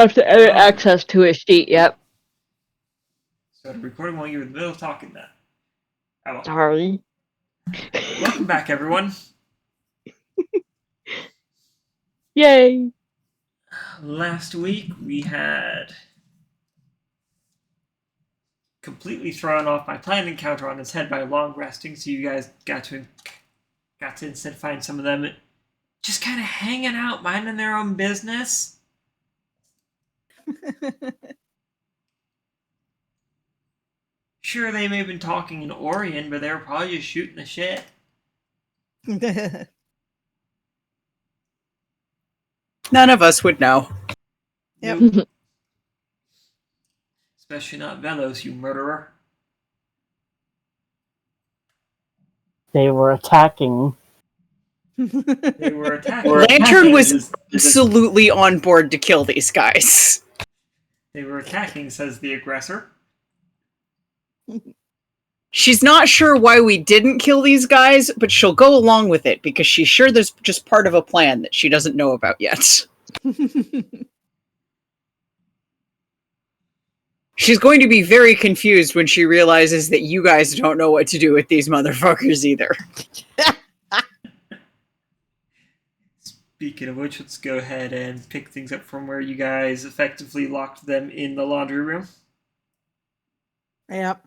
have to edit access to his sheet, yep. Started recording while you were in the middle of talking then. Oh, well. Sorry. Welcome back, everyone. Yay! Last week we had completely thrown off my planned encounter on his head by long resting, so you guys got to instead find some of them just kind of hanging out, minding their own business. Sure, they may have been talking in Orion, but they were probably just shooting the shit. None of us would know. Yep. Especially not Vellos, you murderer. They were attacking. Lantern was absolutely on board to kill these guys. They were attacking, says the aggressor. She's not sure why we didn't kill these guys, but she'll go along with it because she's sure there's just part of a plan that she doesn't know about yet. She's going to be very confused when she realizes that you guys don't know what to do with these motherfuckers either. Speaking of which, let's go ahead and pick things up from where you guys effectively locked them in the laundry room. Yep.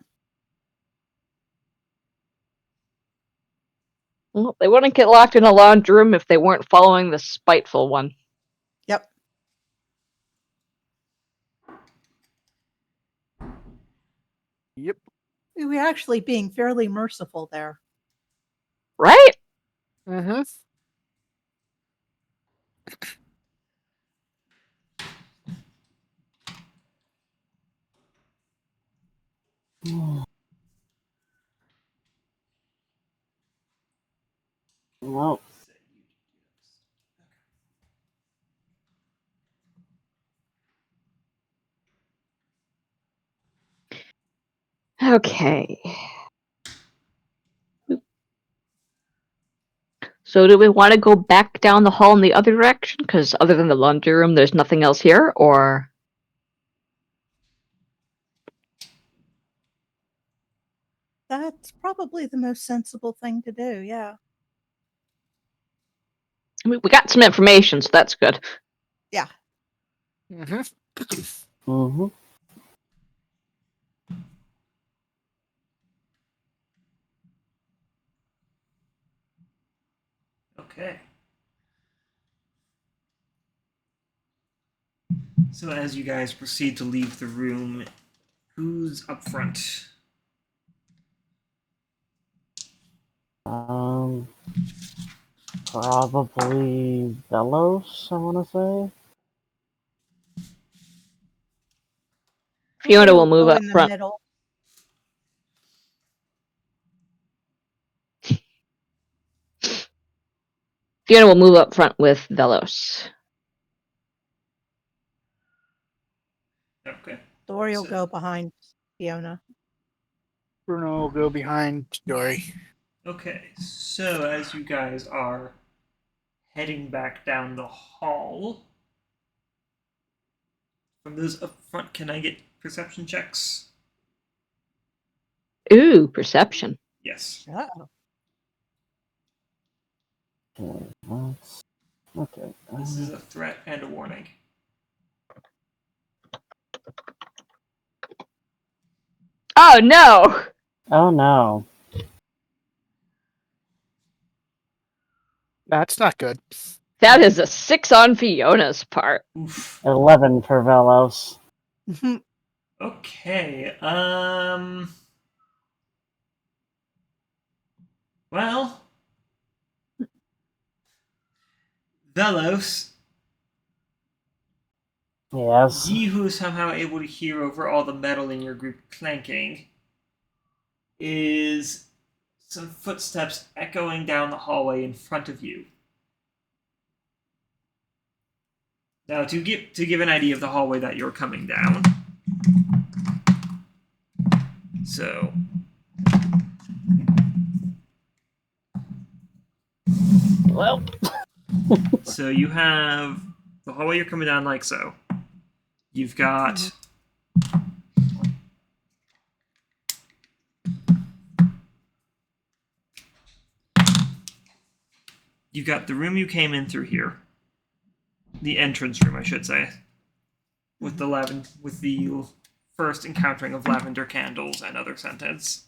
Well, they wouldn't get locked in a laundry room if they weren't following the spiteful one. Yep. Yep. We were actually being fairly merciful there. Right? Mm-hmm. Well. Okay. So do we want to go back down the hall in the other direction? Because other than the laundry room, there's nothing else here, or... That's probably the most sensible thing to do, yeah. I mean, we got some information, so that's good. Yeah. Mm-hmm. Mm-hmm. Okay. So as you guys proceed to leave the room, who's up front? Probably Vellos, I want to say. Fiona will move up in the front. middle. Fiona will move up front with Vellos. Okay. Dori will go behind Fiona. Bruno will go behind Dori. Okay, so as you guys are heading back down the hall, from those up front, can I get perception checks? Ooh, perception. Yes. Uh-oh. Okay. This is a threat and a warning. Oh no! Oh no. That's not good. That is a 6 on Fiona's part. Oof. 11 for Vellos. Okay, well, Vellos, Yes. ye who is somehow able to hear over all the metal in your group clanking, is some footsteps echoing down the hallway in front of you. Now, to give an idea of the hallway that you're coming down, so Well. so you have the hallway you're coming down like so. You've got the room you came in through here, the entrance room, I should say, with the first encountering of lavender candles and other scents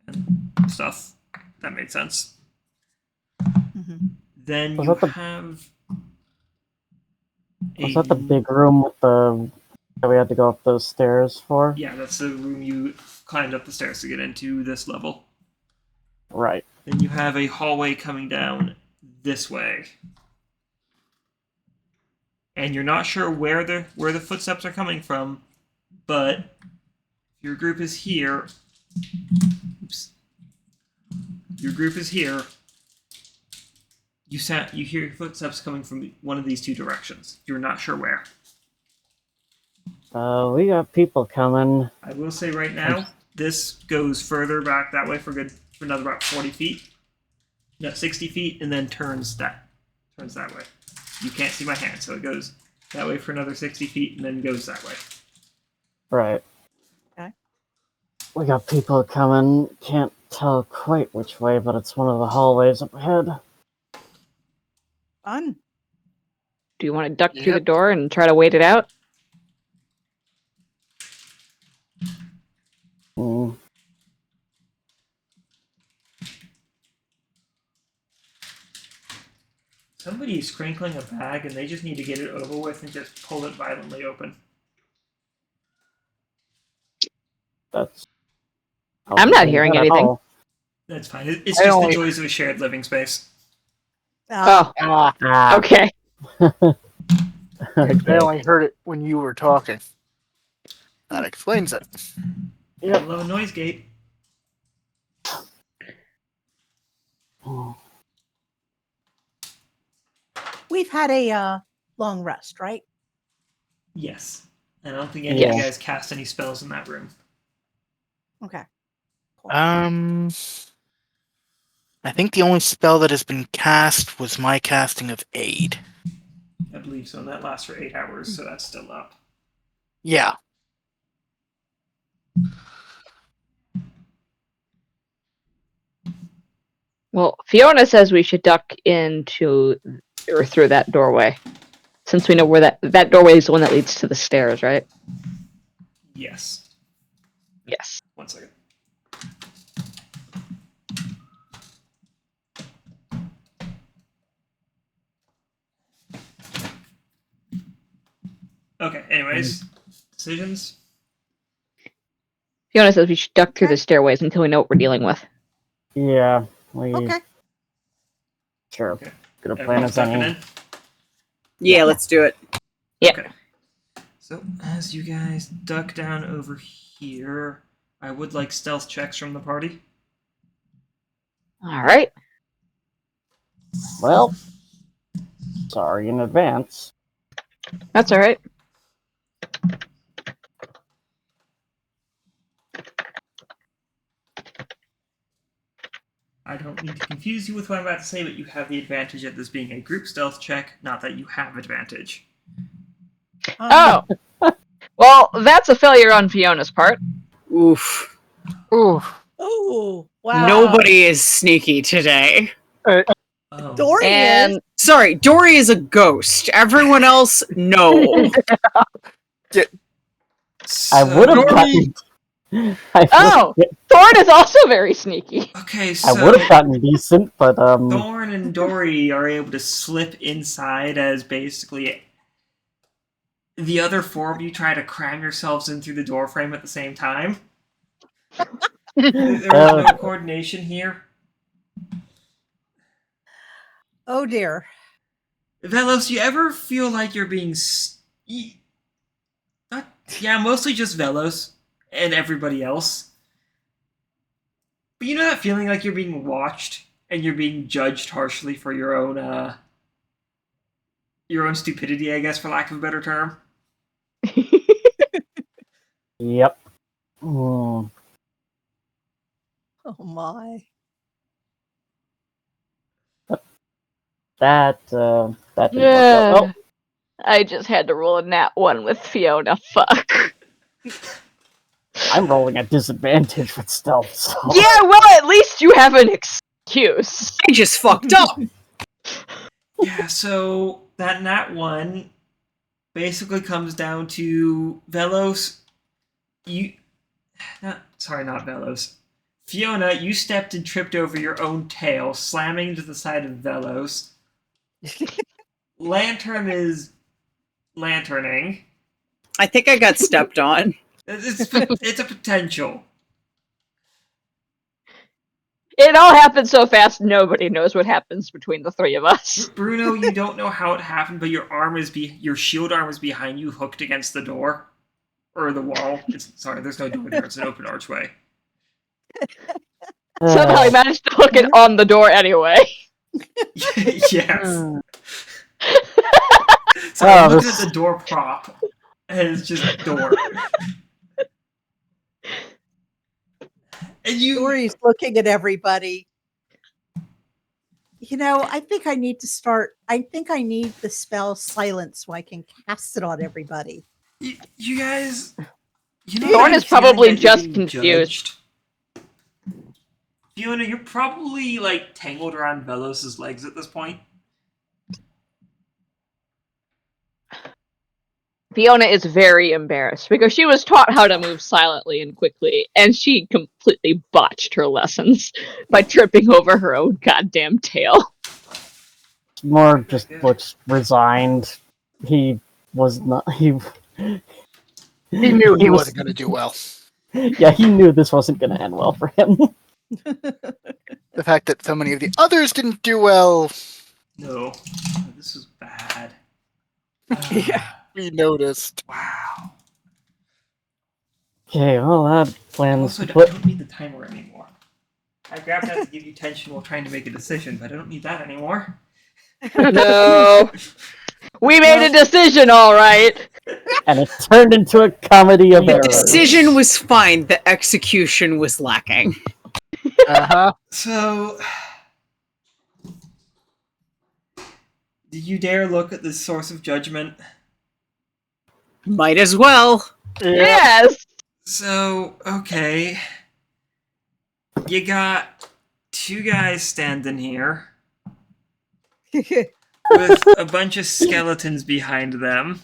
and stuff. That made sense. Then Was you that the- have. Was that the big room with that we had to go up those stairs for? Yeah, that's the room you climbed up the stairs to get into this level. Right. Then you have a hallway coming down this way. And you're not sure where the footsteps are coming from, but your group is here. Oops. Your group is here. You hear footsteps coming from one of these two directions. You're not sure where. We got people coming. I will say right now, this goes further back that way for another about 40 feet. No, 60 feet, and then turns that way. You can't see my hand, so it goes that way for another 60 feet, and then goes that way. Right. Okay. We got people coming. Can't tell quite which way, but it's one of the hallways up ahead. Fun. Do you want to duck through the Yep. door and try to wait it out? Mm. Somebody's crinkling a bag, and they just need to get it over with and just pull it violently open. That's. I'm not hearing anything. That's fine. It's I just the only- joys of a shared living space. Oh, Ah, okay. I okay. only heard it when you were talking. That explains it. Yep. Hello, noise gate. We've had a long rest, right? Yes. And I don't think any of you Yeah. guys cast any spells in that room. Okay. I think the only spell that has been cast was my casting of Aid. I believe so, and that lasts for 8 hours, so that's still up. Yeah. Well, Fiona says we should duck into or through that doorway, since we know where that doorway is the one that leads to the stairs, right? Yes. Yes. 1 second. Okay, anyways. Decisions? Fiona says we should duck through Okay. the stairways until we know what we're dealing with. Yeah. We Okay. sure. Okay. Good a plan Everyone's as ducking any. in? Yeah, let's do it. Yeah. Okay. So, as you guys duck down over here, I would like stealth checks from the party. All right. Well, sorry in advance. That's all right. I don't need to confuse you with what I'm about to say, but you have the advantage of this being a group stealth check, not that you have advantage. Oh. Well, that's a failure on Fiona's part. Oof. Ooh. Oh, wow. Nobody is sneaky today. Oh. Dori And is. Sorry, Dori is a ghost. Everyone else, no. I would have Dori- gotten. Oh! Thorn is also very sneaky. Okay, I so would have gotten decent, but Thorn and Dori are able to slip inside as basically the other 4 of you try to cram yourselves in through the door frame at the same time. There was no coordination here. Oh dear. Vellos, you ever feel like you're being... mostly just Vellos and everybody else. But you know that feeling like you're being watched and you're being judged harshly for your own stupidity, I guess, for lack of a better term? yep. Hmm. Oh my. That didn't work out. Yeah. Oh, I just had to roll a nat 1 with Fiona. Fuck. I'm rolling at disadvantage with stealth, so. Yeah, well, at least you have an excuse. I just fucked up. Yeah, so that nat 1 basically comes down to Vellos. Not Vellos. Fiona, you stepped and tripped over your own tail, slamming into the side of Vellos. Lantern is lanterning. I think I got stepped on. It's a potential. It all happened so fast, nobody knows what happens between the three of us. Bruno, you don't know how it happened, but your shield arm is behind you, hooked against the door. Or the wall. There's no door there, it's an open archway. Somehow he managed to hook it on the door anyway. Yes. So I'm looking at the door prop, and it's just door. And Dori's looking at everybody. You know, I think I need the spell silence so I can cast it on everybody. You guys, you know, Thorn is probably just being confused. judged. Fiona, you're probably like tangled around Vellos' legs at this point. Fiona is very embarrassed because she was taught how to move silently and quickly, and she completely botched her lessons by tripping over her own goddamn tail. More just looks resigned. He was not. He knew he wasn't going to do well. Yeah, he knew this wasn't going to end well for him. The fact that so many of the others didn't do well. No, this is bad. Yeah, we noticed. Wow. Okay, well, that plan's Also, I put. don't need the timer anymore. I grabbed that to give you tension while trying to make a decision, but I don't need that anymore. No. We made a decision, all right. And it turned into a comedy of The errors. decision was fine. The execution was lacking. Uh-huh. So, did you dare look at the source of judgment? Might as well. Yes. So, okay. You got two guys standing here with a bunch of skeletons behind them.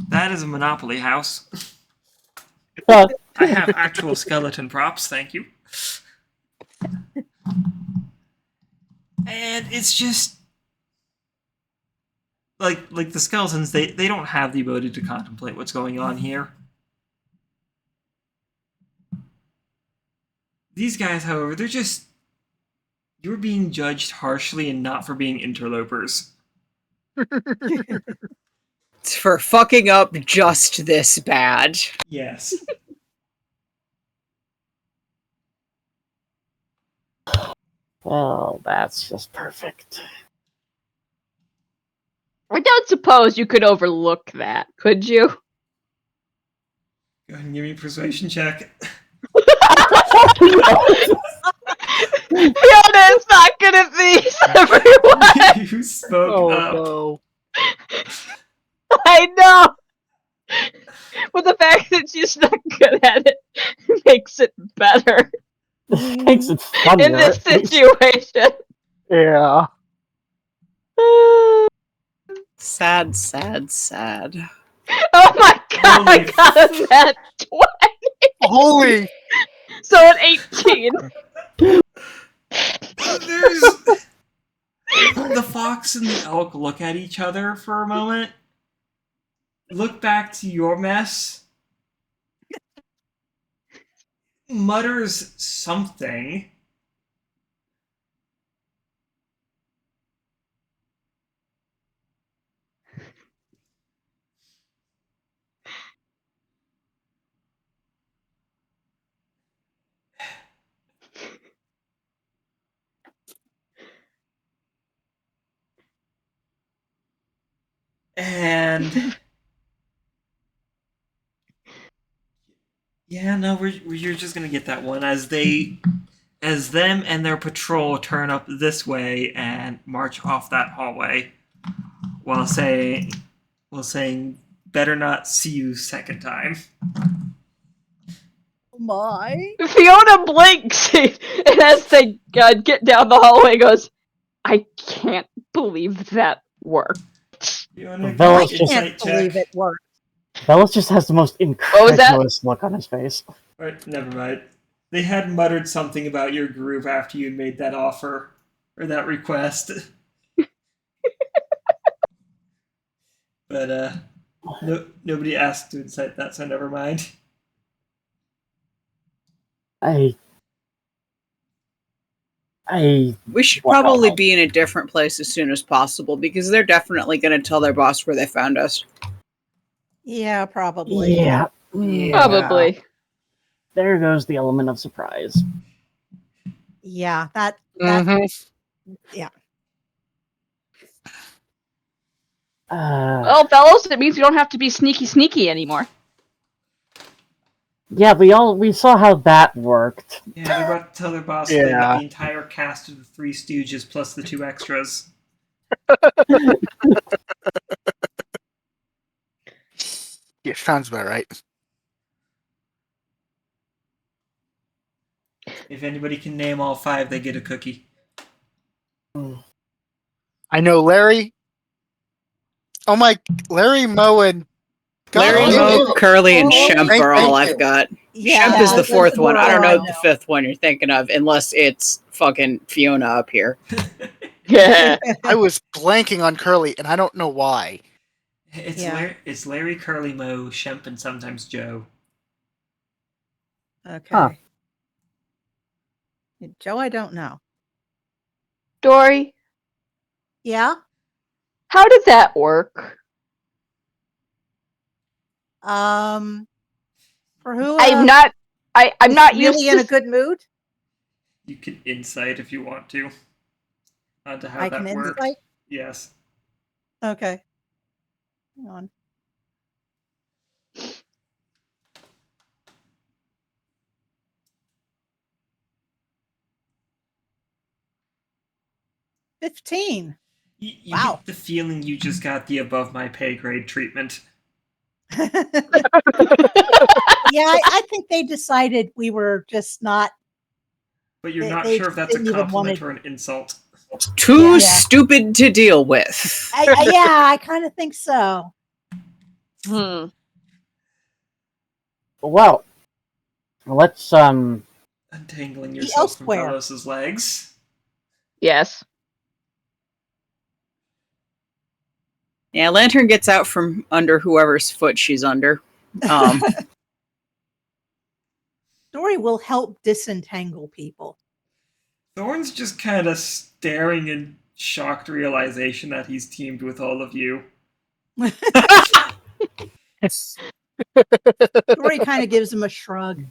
That is a Monopoly house. I have actual skeleton props, thank you. And it's just like the skeletons, they don't have the ability to contemplate what's going on here. These guys, however, you're being judged harshly and not for being interlopers. It's for fucking up just this bad. Yes. Well, that's just perfect. I don't suppose you could overlook that, could you? Go ahead and give me a persuasion check. Fiona is not good at these, everyone! You spoke up. No. I know! But the fact that she's not good at it makes it better Makes it funnier. in this situation. Yeah. Sad, sad, sad. Oh my god, I Holy got a nat 20! Holy! So an 18. There's the fox and the elk look at each other for a moment. Look back to your mess. Mutters something. And yeah, no, you're just gonna get that one as them and their patrol turn up this way and march off that hallway. while saying, better not see you second time. My. Fiona blinks, and as they get down the hallway, goes, "I can't believe that worked." Fiona, Vellos give me just- Can't insight believe check. it worked. Bellis just has the most was that? incredulous look on his face. Alright, never mind. They had muttered something about your group after you made that offer, or that request. But, nobody asked to incite that, so never mind. I We should Wow. probably be in a different place as soon as possible because they're definitely going to tell their boss where they found us. Yeah, probably. yeah. Yeah. Probably. There goes the element of surprise. Yeah, that Mhm. yeah. Well, fellows, it means you don't have to be sneaky anymore. Yeah, we saw how that worked. Yeah, they're about to tell their boss they got Yeah. the entire cast of the Three Stooges plus the 2 extras. Yeah, sounds about right. If anybody can name all 5, they get a cookie. I know Larry. Oh my, Larry, Mo, and Larry, Oh, Mo, yeah. Curly, and Oh, Shemp thank are all you. I've got. Yeah, Shemp is the those fourth one. I don't know were- the fifth one you're thinking of, unless it's fucking Fiona up here. Yeah. I was blanking on Curly, and I don't know why. It's Yeah. It's Larry, Curly, Mo, Shemp, and sometimes Joe. Okay. Huh. Joe, I don't know. Dori, Yeah. how did that work? For who? I'm not used really to in a good mood. You can insight if you want to onto how I that can worked. insight. Yes. Okay. Hang on. $15. You Wow. get the feeling you just got the above my pay grade treatment. Yeah, I think they decided we were just not. But you're They- not they sure if that's a didn't even compliment wanna- or an insult. Too Yeah. stupid to deal with. I kind of think so. Hmm. Well, let's Untangling The yourself from elsewhere. Vellos' legs. Yes. Yeah, Lantern gets out from under whoever's foot she's under. Dori will help disentangle people. Thorn's just kind of staring in shocked realization that he's teamed with all of you. Dori kind of gives him a shrug.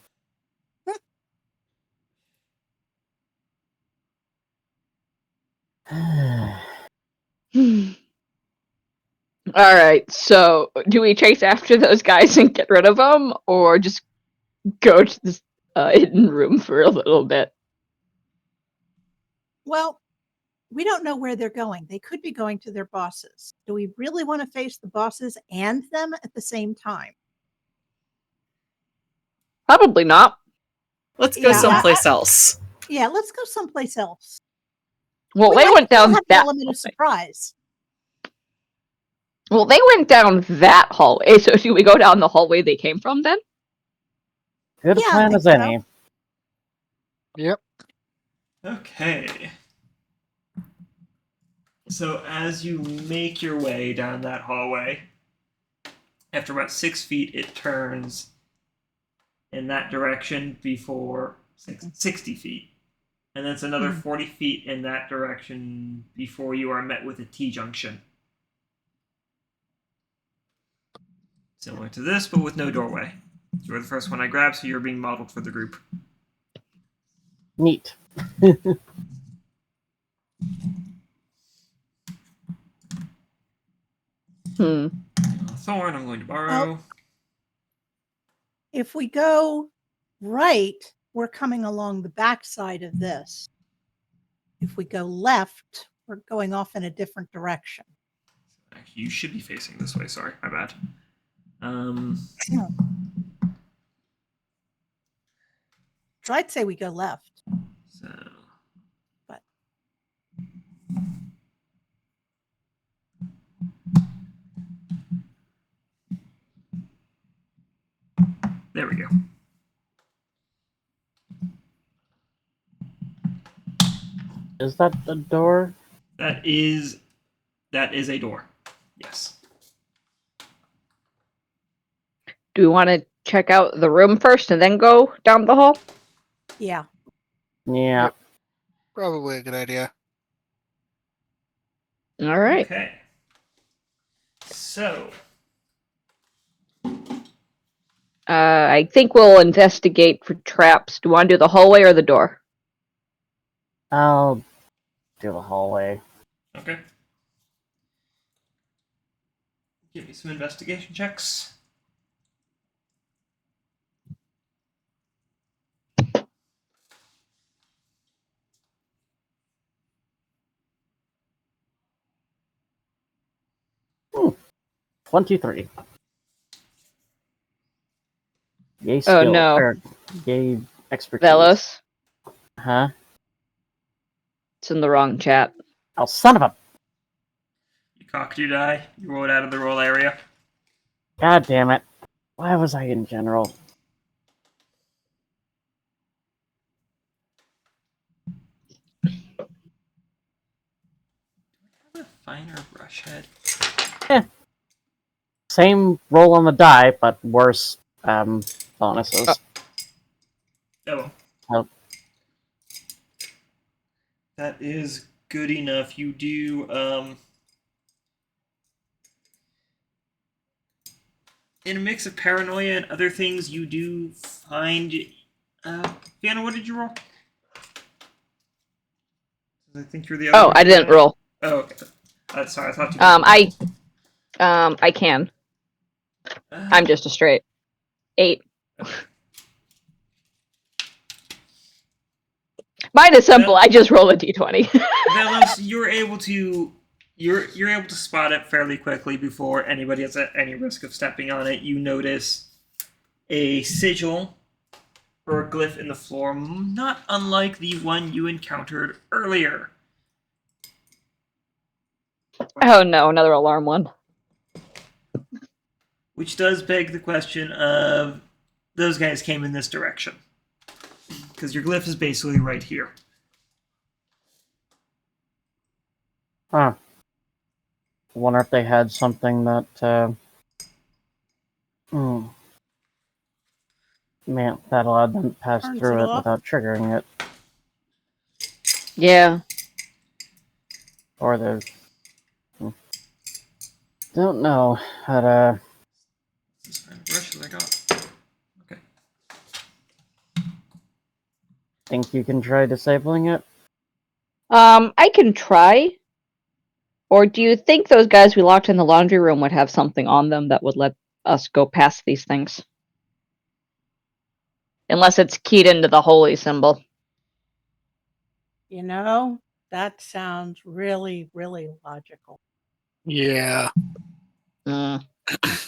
All right. So, do we chase after those guys and get rid of them, or just go to this hidden room for a little bit? Well, we don't know where they're going. They could be going to their bosses. Do we really want to face the bosses and them at the same time? Probably not. Let's go Yeah, someplace else. Yeah, let's go someplace else. Well, We they might went still down have the that. element of surprise. Well, they went down that hallway. So, should we go down the hallway they came from then? good Yeah, I plan think as so. any. Yep. Okay. So as you make your way down that hallway, after about 6 feet, it turns in that direction before 60 feet. And then it's another 40 feet in that direction before you are met with a T-junction. Similar to this, but with no doorway. You were the first one I grabbed, so you're being modeled for the group. Neat. Thorn, I'm going to borrow. If we go right, we're coming along the backside of this. If we go left, we're going off in a different direction. Actually, you should be facing this way. Sorry, my bad. So I'd say we go left. So. But There we go. Is that the door? That is a door. Yes. Do we want to check out the room first and then go down the hall? yeah. Yeah. Yep. Probably a good idea. All right. Okay. So. I think we'll investigate for traps. Do you want to do the hallway or the door? I'll do the hallway. Okay. Give me some investigation checks. Ooh, 23. Yay skill. Oh, no. Or, yay expertise. Vellos. Huh? It's in the wrong chat. Oh, son of a... You cocked, you die. You rolled out of the roll area. God damn it. Why was I in general? Have a finer brush head. Same roll on the die, but worse bonuses. Oh. Oh. That is good enough. You do, in a mix of paranoia and other things, you do find, Fiona, what did you roll? I think you're the other Oh, one. I didn't roll. Oh, okay. Sorry, I thought you I can. I'm just a straight 8. Mine is simple. I just roll a d20. Vellos, you're able to spot it fairly quickly before anybody is at any risk of stepping on it. You notice a sigil or a glyph in the floor, not unlike the one you encountered earlier. Oh no, another alarm one. Which does beg the question of those guys came in this direction. Because your glyph is basically right here. Huh. I wonder if they had something that, man, that allowed them to pass Turns through it it off. without triggering it. Yeah. Or the... Don't know, but, This kind of brushes I got. Okay. think you can try disabling it? I can try. Or do you think those guys we locked in the laundry room would have something on them that would let us go past these things? Unless it's keyed into the holy symbol. You know, that sounds really, really logical. Yeah. Mm.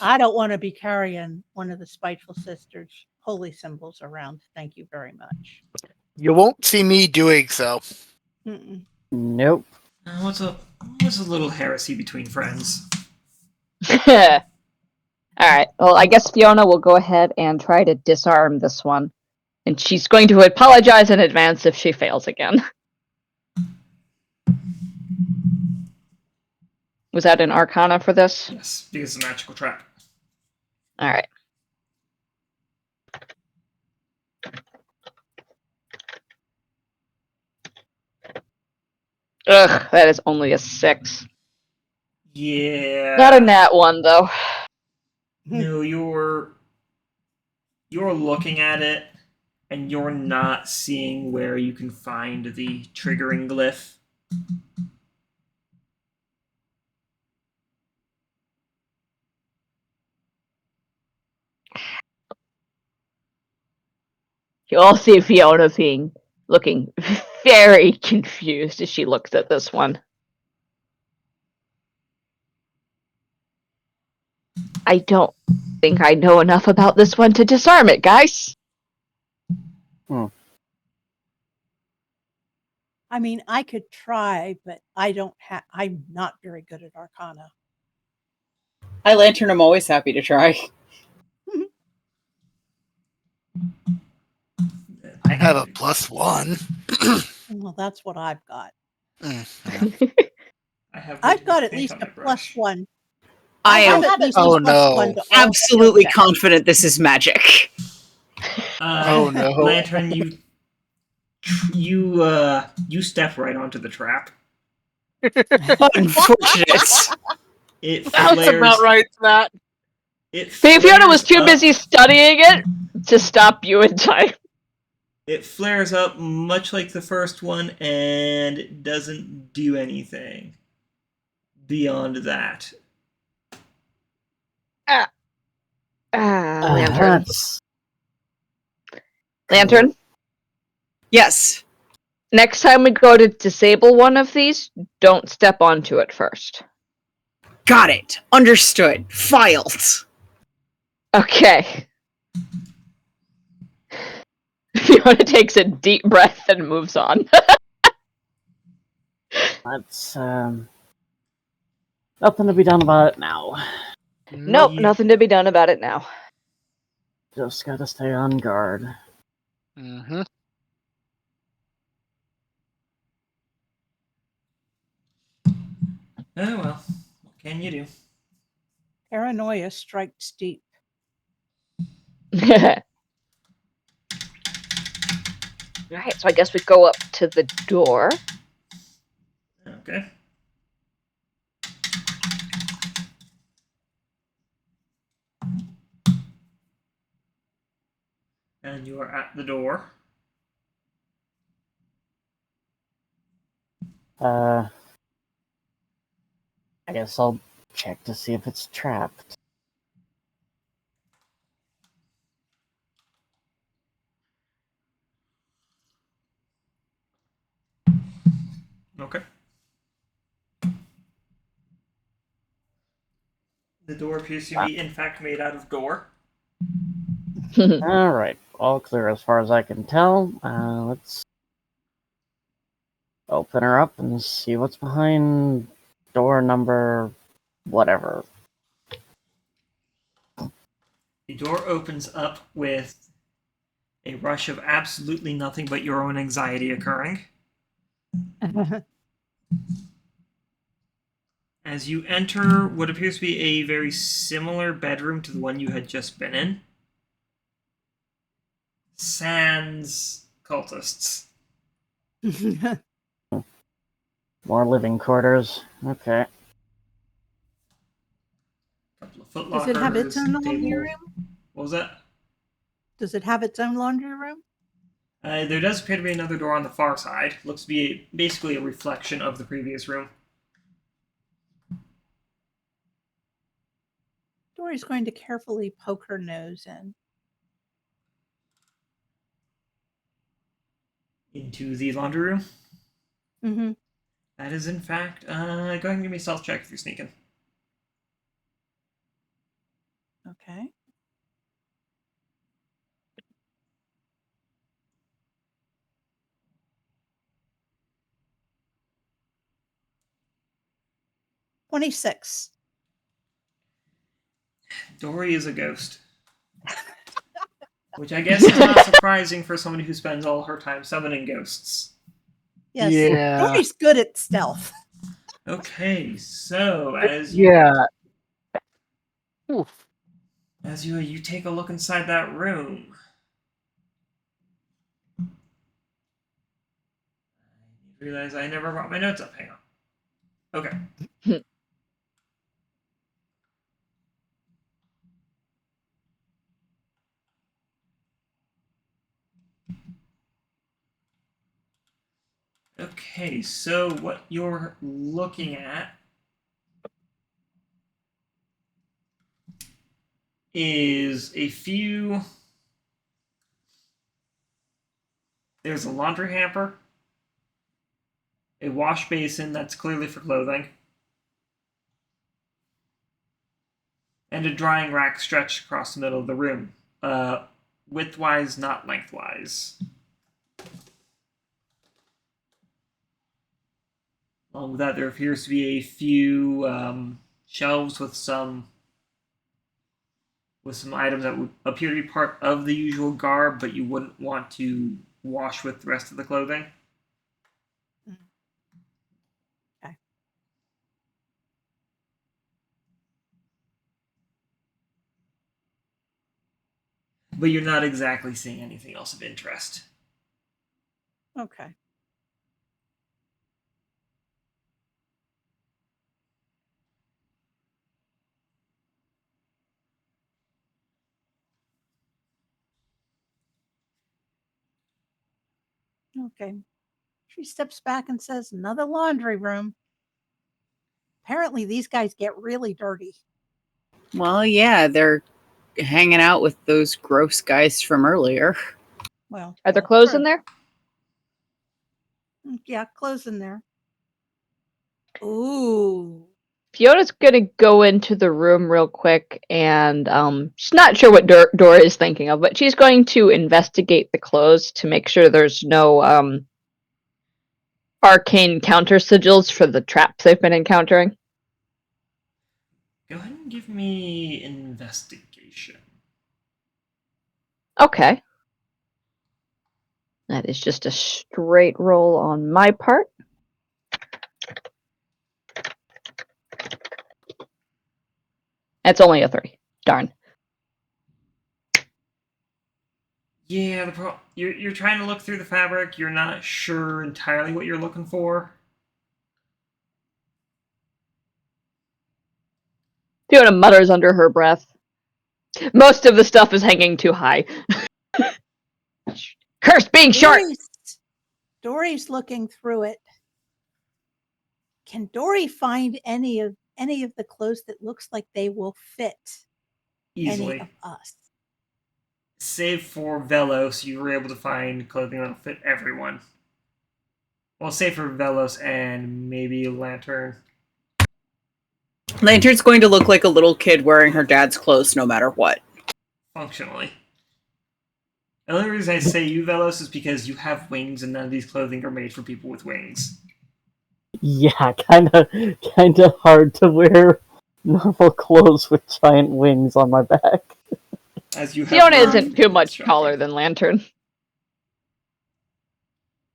I don't want to be carrying one of the Spiteful Sisters' holy symbols around. Thank you very much. You won't see me doing so. Mm-mm. Nope. What's a little heresy between friends? Alright, well, I guess Fiona will go ahead and try to disarm this one. And she's going to apologize in advance if she fails again. Was that an Arcana for this? Yes, because it's a magical trap. Alright. Ugh, that is only a 6. Yeah. Not a nat 1, though. No, you're looking at it, and you're not seeing where you can find the triggering glyph. You all see Fiona looking very confused as she looks at this one. I don't think I know enough about this one to disarm it, guys. I mean, I could try, but I'm not very good at Arcana. High Lantern, I'm always happy to try. I have a +1. Well, that's what I've got. Yeah. I've got at paint least on a my brush. +1. I have am at least Oh, a +1 no. to all absolutely skill checks. confident this is magic. Oh, no. Lantern, you step right onto the trap. Unfortunate. It That's flares. about right, Matt. Fiona was too flares busy up- studying it to stop you in time. It flares up much like the first one and it doesn't do anything beyond that. Lantern. That's Lantern, Yes. next time we go to disable one of these, don't step onto it first. Got it. Understood. Filed. Okay. Fiona takes a deep breath and moves on. that's nothing to be done about it now. Nope, nothing to be done about it now. Just gotta stay on guard. Mm-hmm. Oh well, what can you do? Paranoia strikes deep. Alright, so I guess we go up to the door. Okay. And you are at the door. I guess I'll check to see if it's trapped. Okay. The door appears to be, in fact, made out of door. Alright, all clear as far as I can tell. Let's open her up and see what's behind door number whatever. The door opens up with a rush of absolutely nothing but your own anxiety occurring. As you enter what appears to be a very similar bedroom to the one you had just been in, sans cultists. More living quarters. Okay. Couple of foot Does it have its lockers, own laundry table. room? What was that? Does it have its own laundry room? There does appear to be another door on the far side. Looks to be basically a reflection of the previous room. Dori's going to carefully poke her nose in. Into the laundry room. Mm-hmm. That is, in fact, go ahead and give me a stealth check if you're sneaking. Okay. $26. Dori is a ghost. Which I guess is not surprising for somebody who spends all her time summoning ghosts. Yes. Yeah. Dori's good at stealth. Okay, so as Oof. you take a look inside that room, I realize I never brought my notes up. Hang on. Okay. Okay, so what you're looking at is a few. There's a laundry hamper, a wash basin that's clearly for clothing, and and a drying rack stretched across the middle of the room. Widthwise, not lengthwise. Along with that, there appears to be a few shelves with some items that would appear to be part of the usual garb, but you wouldn't want to wash with the rest of the clothing. Okay. But you're not exactly seeing anything else of interest. Okay. Okay. She steps back and says, another laundry room. Apparently, these guys get really dirty. Well, yeah, they're hanging out with those gross guys from earlier. Well, Are there clothes in true. there? Yeah, clothes in there. Ooh. Fiona's gonna go into the room real quick, and she's not sure what Dori is thinking of, but she's going to investigate the clothes to make sure there's no arcane counter sigils for the traps they've been encountering. Go ahead and give me investigation. Okay. That is just a straight roll on my part. It's only a 3. Darn. Yeah, you're trying to look through the fabric. You're not sure entirely what you're looking for. Fiona mutters under her breath. Most of the stuff is hanging too high. Curse being short! Dori's looking through it. Can Dori find any of the clothes that looks like they will fit Easily. any of us? Save for Vellos, you were able to find clothing that'll fit everyone. Well, save for Vellos and maybe Lantern. Lantern's going to look like a little kid wearing her dad's clothes no matter what. Functionally. The only reason I say you, Vellos, is because you have wings and none of these clothing are made for people with wings. Yeah, kind of hard to wear normal clothes with giant wings on my back. As you have Fiona learned isn't too much instructed. taller than Lantern.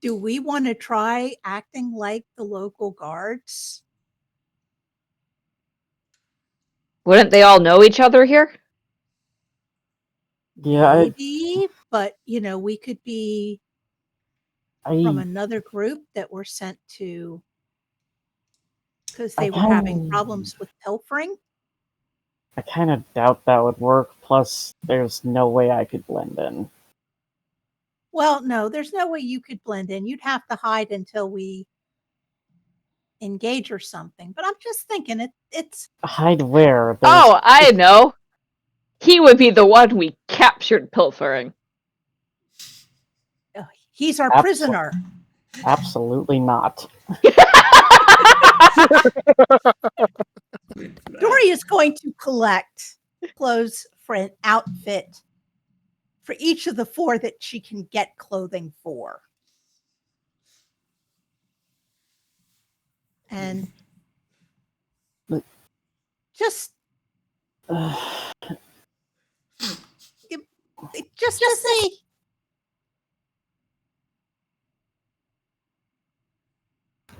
Do we want to try acting like the local guards? Wouldn't they all know each other here? Yeah, Maybe, but we could be from another group that were sent to because they were having problems with pilfering. I kind of doubt that would work. Plus, there's no way I could blend in. Well, no, there's no way you could blend in. You'd have to hide until we engage or something. But I'm just thinking it's Hide where? Oh, I know. He would be the one we captured pilfering. he's our prisoner. Absolutely not. Dori is going to collect clothes for an outfit for each of the 4 that she can get clothing for. And just say,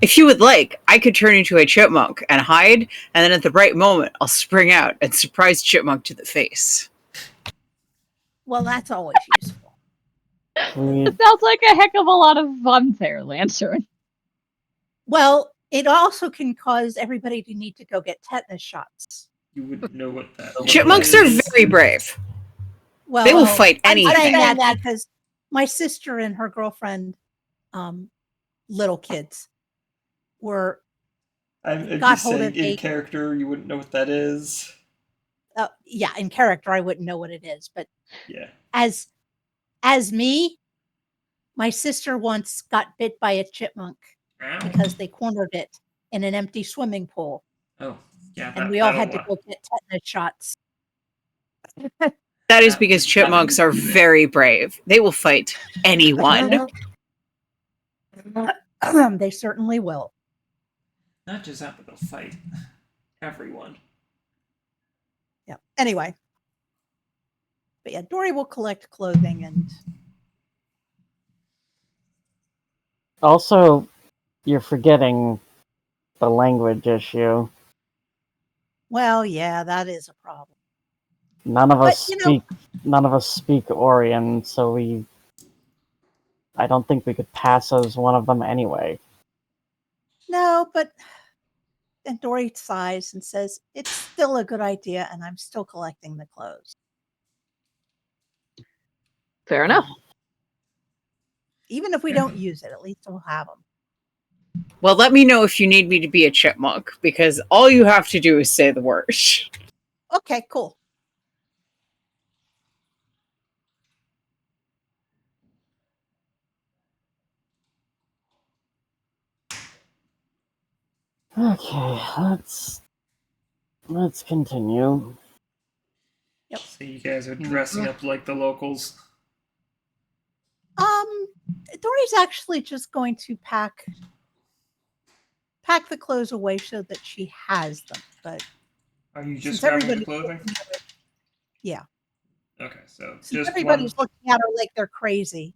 If you would like, I could turn into a chipmunk and hide, and then at the right moment, I'll spring out and surprise Chipmunk to the face. well, that's always useful. It sounds like a heck of a lot of fun there, Lantern. Well, it also can cause everybody to need to go get tetanus shots. You wouldn't know what that Chipmunks are very brave. Well, They will fight anything. I'm saying that because my sister and her girlfriend, little kids, I'm got just hold saying, of in character, you wouldn't know what that is. yeah, in character, I wouldn't know what it is, but Yeah. As me, my sister once got bit by a chipmunk because they cornered it in an empty swimming pool. Oh, yeah. And we all had to go get tetanus shots That is because chipmunks are very brave. They will fight anyone. They certainly will. Not just that, but they'll fight everyone. Yeah. Anyway. But yeah, Dori will collect clothing and Also, you're forgetting the language issue. well, yeah, that is a problem. None of us But, you know- speak Orion, so I don't think we could pass as one of them anyway. No, but and Dori sighs and says, it's still a good idea, and I'm still collecting the clothes. Fair enough. Even if we don't use it, at least we'll have them. Well, let me know if you need me to be a chipmunk, because all you have to do is say the word. Okay, cool. Okay, let's continue. Yep. So you guys are dressing up like the locals. Dori's actually just going to pack the clothes away so that she has them. But Are you just since grabbing the everybody- clothing? Yeah. Okay, so Since just everybody's one. looking at her like they're crazy,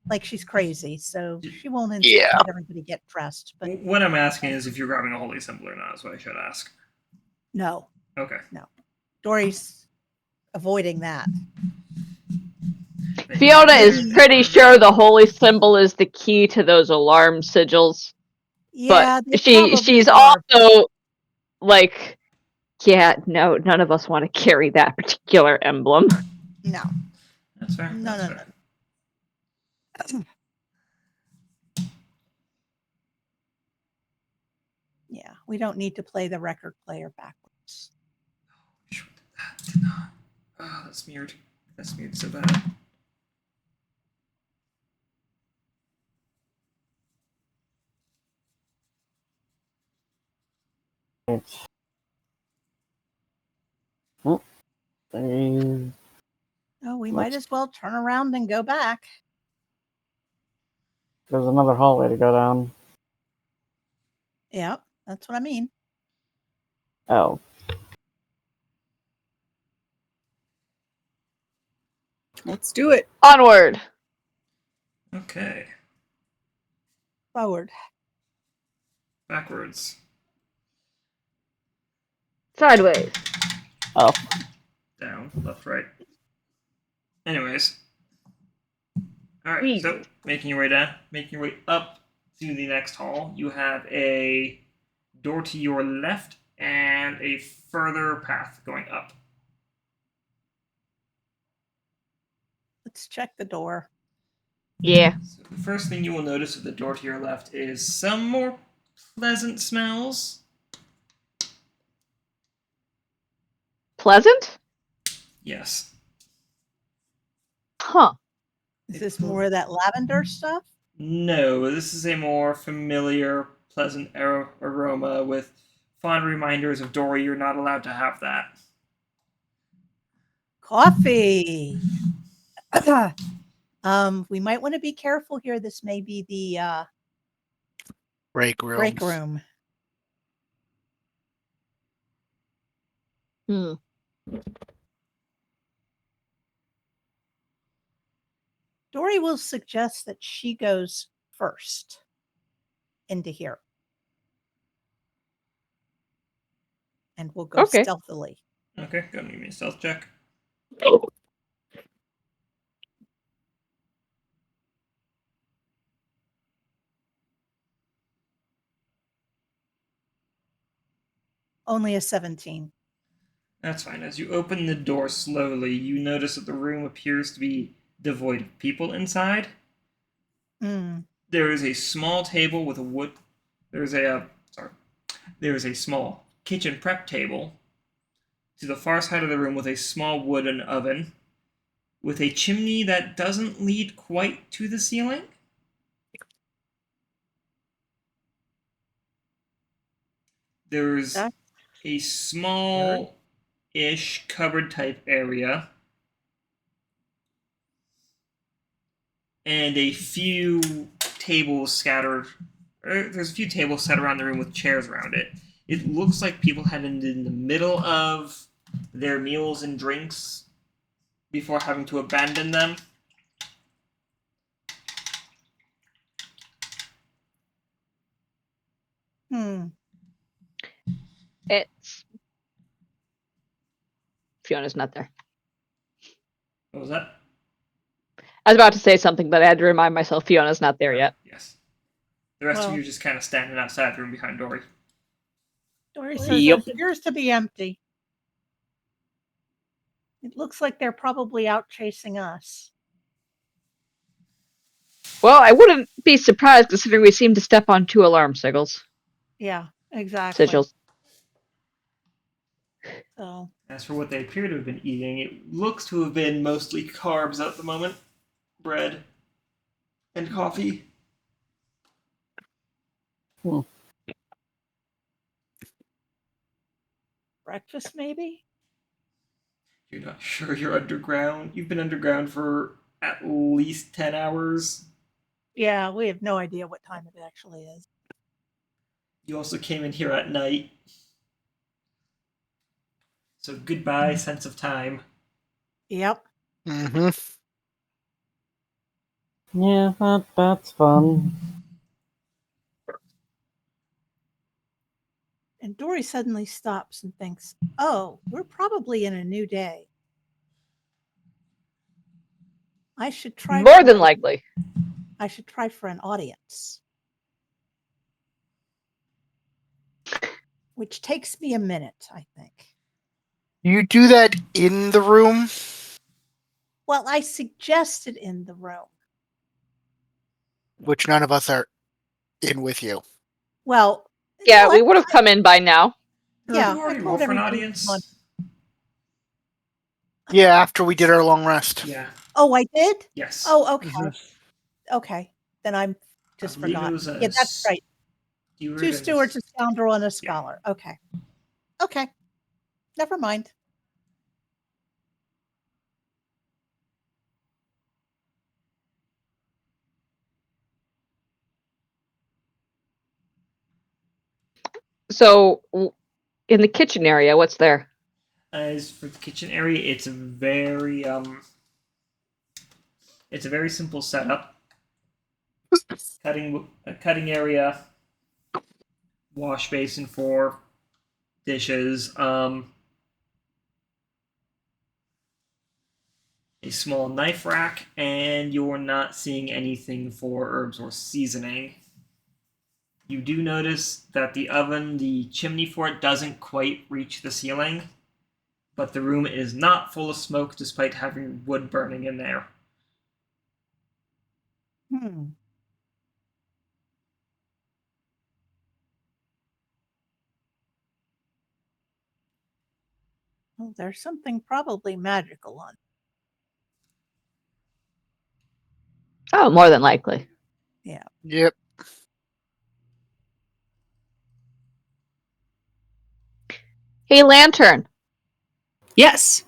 like she's crazy, so she won't insist Yeah. that everybody get dressed. But What I'm asking is if you're grabbing a holy symbol or not. Is what I should ask. no, Okay. Dori's avoiding that. Fiona is pretty sure the holy symbol is the key to those alarm sigils. Yeah, But she's also like, yeah, no, none of us want to carry that particular emblem. no, That's fair. no, That's no, fair. no. Yeah, we don't need to play the record player backwards. Sure did not. Oh, that's smeared. That's smeared so bad. There's Oh, we might as well turn around and go back. another hallway to go down. Yeah, that's what I mean. Oh, Let's do it. Onward. Okay. Forward. Backwards. Sideways. up. Down. Left, right. Anyways. Alright, Easy. so making your way down, making your way up to the next hall, you have a door to your left and a further path going up. Let's check the door. Yeah. So the first thing you will notice with the door to your left is some more pleasant smells. Pleasant? Yes. Huh. Is this more of that lavender stuff? No, this is a more familiar, pleasant aroma with fond reminders of Dori. You're not allowed to have that. Coffee. We might want to be careful here. This may be the Break room. break room. Hmm. Dori will suggest that she goes first into here. And we'll go Okay. stealthily. Okay, go and give me a stealth check. Only a 17. That's fine. As you open the door slowly, you notice that the room appears to be devoid of people inside. Mm. There is a small table with a wood. There is a small kitchen prep table to the far side of the room with a small wooden oven with a chimney that doesn't lead quite to the ceiling. There's That's a small ish cupboard type area. And a few tables scattered. There's a few tables set around the room with chairs around it. It looks like people had ended in the middle of their meals and drinks before having to abandon them. It's Fiona's not there. What was that? I was about to say something, but I had to remind myself Fiona's not there yet. Yes. The rest of Well- you are just kind of standing outside the room behind Dori. Dory says Yep. it appears to be empty. It looks like they're probably out chasing us. Well, I wouldn't be surprised considering we seem to step on 2 alarm sigils. Yeah, exactly. Sigils. So As for what they appear to have been eating, it looks to have been mostly carbs at the moment. Bread and coffee. breakfast, maybe? You're not sure you're underground? You've been underground for at least 10 hours. Yeah, we have no idea what time it actually is. You also came in here at night. So goodbye, sense of time. Yep. Mm-hmm. Yeah, that's fun. And Dory suddenly stops and thinks, oh, we're probably in a new day. I should try. More for- than likely. I should try for an audience. Which takes me a minute, I think. You do that in the room? Well, I suggested in the room. Which none of us are in with you. Well, Yeah, no, we would have come in by now. Yeah, Did you I already told roll for an everybody audience? on- Yeah, after we did our long rest. Yeah. Oh, I did? Yes. Oh, okay. Mhm. Okay. Then I'm just I believe it forgot. was a Yeah, that's right. Steward 2 and- stewards, a scoundrel, and a scholar. Okay. Okay. Never mind. So, in the kitchen area, what's there? As for the kitchen area, it's a very simple setup. A cutting area, wash basin for dishes, a small knife rack, and you're not seeing anything for herbs or seasoning. You do notice that the oven, the chimney for it, doesn't quite reach the ceiling, but the room is not full of smoke despite having wood burning in there. Well, there's something probably magical on. Oh, more than likely. Yep. Hey, Lantern, Yes.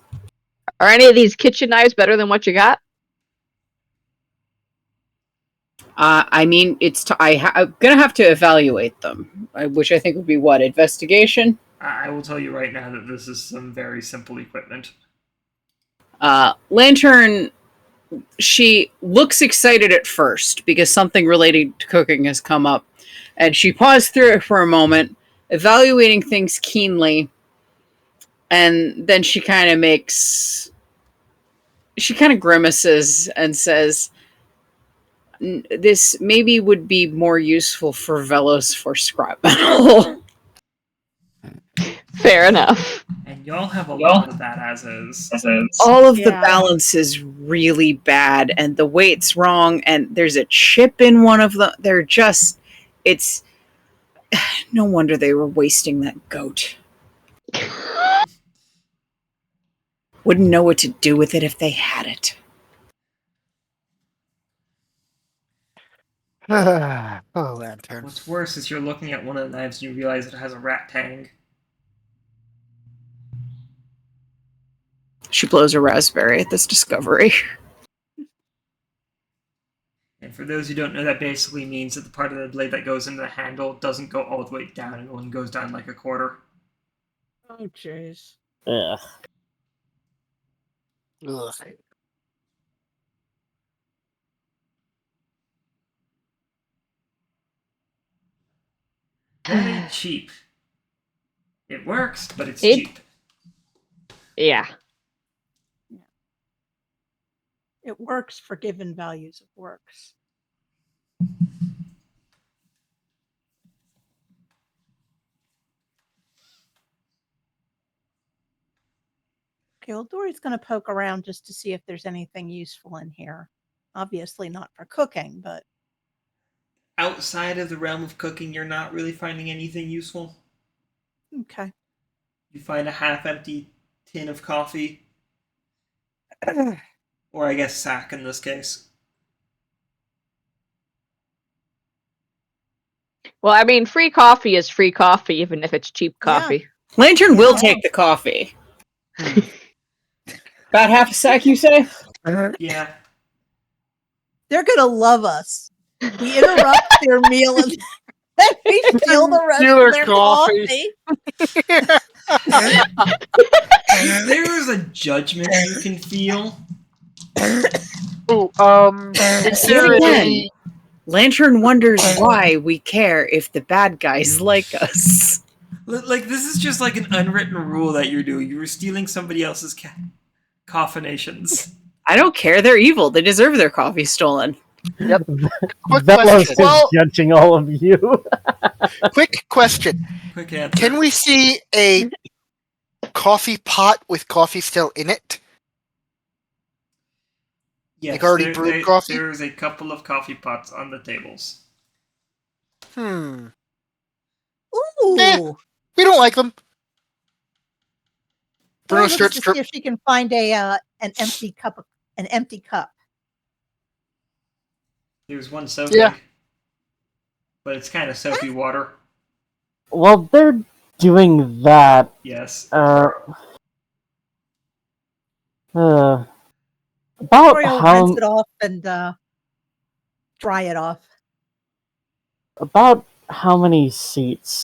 are any of these kitchen knives better than what you got? I mean, I'm gonna have to evaluate them, which I think would be what, investigation. I will tell you right now that this is some very simple equipment. Lantern, she looks excited at first because something related to cooking has come up, and she paused through it for a moment, evaluating things keenly, and then she kind of grimaces and says, this maybe would be more useful for Vellos for scrap metal. Fair enough. And y'all have a lot of that as is. All of the Yeah. balance is really bad, and the weight's wrong, and there's a chip in one of them. It's no wonder they were wasting that goat. Wouldn't know what to do with it if they had it. Oh, Lantern. What's worse is you're looking at one of the knives and you realize it has a rat tang. She blows a raspberry at this discovery. And for those who don't know, that basically means that the part of the blade that goes into the handle doesn't go all the way down. It only goes down like a quarter. Oh, jeez. Ugh. Ugh. Very cheap. It works, but it's It- cheap. Yeah. It works for given values of works. Okay, well, Dory's going to poke around just to see if there's anything useful in here. Obviously not for cooking, but Outside of the realm of cooking, you're not really finding anything useful. okay. You find a half-empty tin of coffee. Or I guess sack in this case. Well, I mean, free coffee is free coffee, even if it's cheap Yeah. coffee. Lantern will Yeah. take the coffee. About half a sack, you say? Yeah. They're going to love us. We interrupt their meal and then we steal the rest Steal of their their coffee. If there is a judgment you can feel, Ooh, is there Again. any... Lantern wonders why we care if the bad guys like us. like this is just like an unwritten rule that you're doing. You were stealing somebody else's caffeinations. I don't care. They're evil. They deserve their coffee stolen. Quick Vellos is question. Well, judging all of you. quick question. Quick answer. Can we see a coffee pot with coffee still in it? Yes, like already brewed coffee? There's a couple of coffee pots on the tables. Hmm. Ooh. Eh. We don't like them. Dory Bruno looks starts to see if she can find an empty cup. An empty cup. There's one soapy. Yeah. But it's kind of soapy water. Well, they're doing that. Yes. About Dory will how rinse it off and dry it off. many seats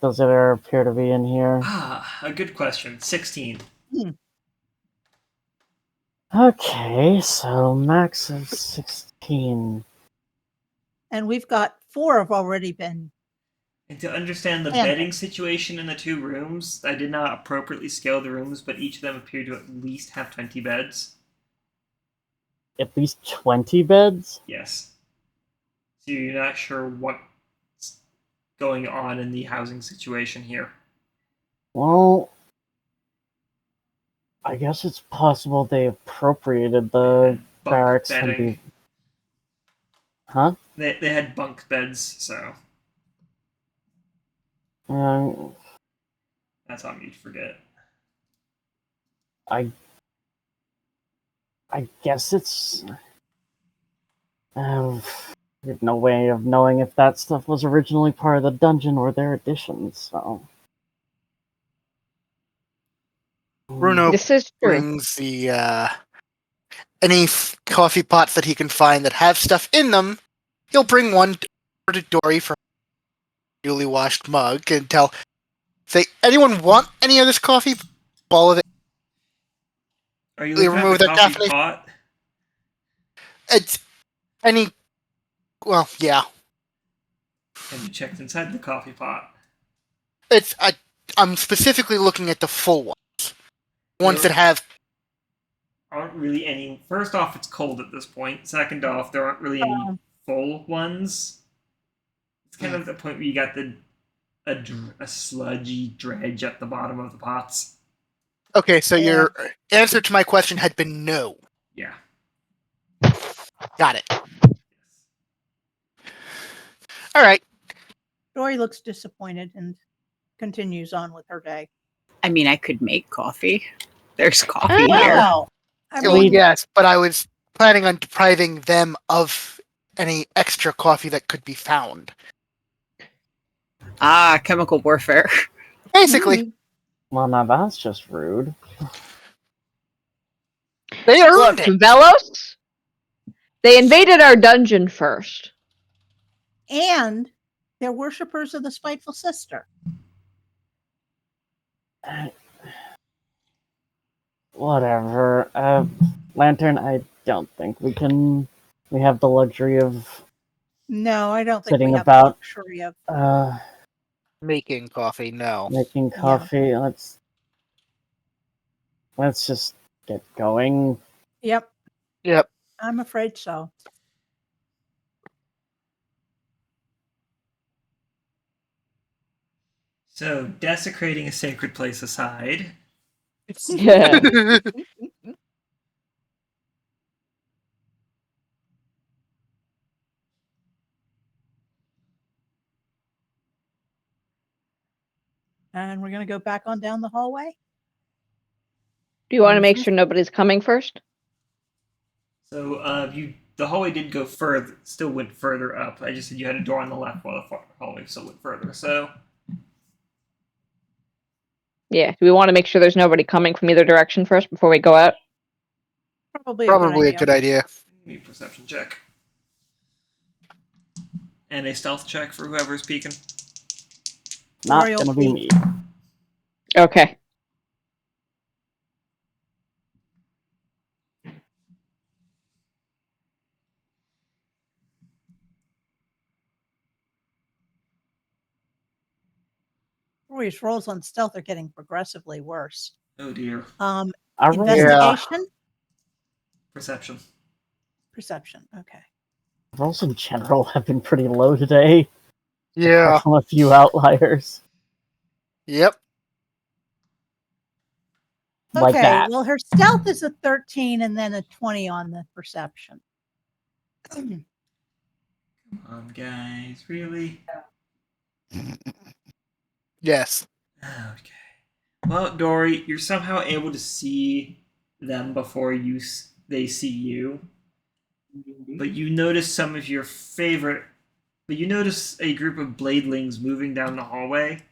does there appear to be in here? Ah, a good question. 16. Okay, so max of 16. And we've got 4 have already been. And to understand the Yeah. bedding situation in the 2 rooms, I did not appropriately scale the rooms, but each of them appear to at least have 20 beds. At least 20 beds? Yes. So you're not sure what's going on in the housing situation here. Well, I guess it's possible they appropriated the Bunk barracks bedding. and the... Huh? They had bunk beds, so that's on me to forget. I guess it's... we have no way of knowing if that stuff was originally part of the dungeon or their additions, so... Bruno This is true. brings the any coffee pots that he can find that have stuff in them. He'll bring one to Dori for a newly washed mug and say, anyone want any of this coffee? All of it. Are you They looking remove at the their coffee caffeine? pot? It's any. Well, yeah. Have you checked inside the coffee pot? It's. I'm specifically looking at the full ones. Ones that have. Aren't really any. First off, it's cold at this point. Second off, there aren't really any full ones. It's kind of the point where you got a sludgy dredge at the bottom of the pots. Okay, so your answer to my question had been no. Yeah. Got it. All right. Dory looks disappointed and continues on with her day. I mean, I could make coffee. There's coffee Oh. here. Wow. I Well, mean, yes, but I was planning on depriving them of any extra coffee that could be found. Ah, chemical warfare. Basically, mhm. Well, now that's just rude. They Look, earned it. Vellos, they invaded our dungeon first. And they're worshippers of the spiteful sister. Whatever. Lantern, I don't think we have the luxury of No, I don't think Sitting we have about, the luxury of. Making coffee, no. making Yeah. coffee. Let's just get going. Yep, Yep. I'm afraid so. So, desecrating a sacred place aside, Yeah. And we're going to go back on down the hallway. Do you want to make sure nobody's coming first? so the hallway did go further, still went further up. I just said you had a door on the left while the hallway still went further. So, Yeah. Do we want to make sure there's nobody coming from either direction first before we go out? Probably a good idea. give me a perception check. And a stealth check for whoever's peeking. Not Royal gonna be me. Okay. Rory's rolls on stealth are getting progressively worse. Oh dear. I rolled Investigation? Perception. Perception. Okay. rolls in general have been pretty low today. Yeah. Apart from a few outliers. Yep. Like Okay, that. well, her stealth is a 13 and then a 20 on the perception. Come on, guys. Really? Yes. Okay. Well, Dori, you're somehow able to see them before they see you. But you notice some of your favorite. But you notice a group of bladelings moving down the hallway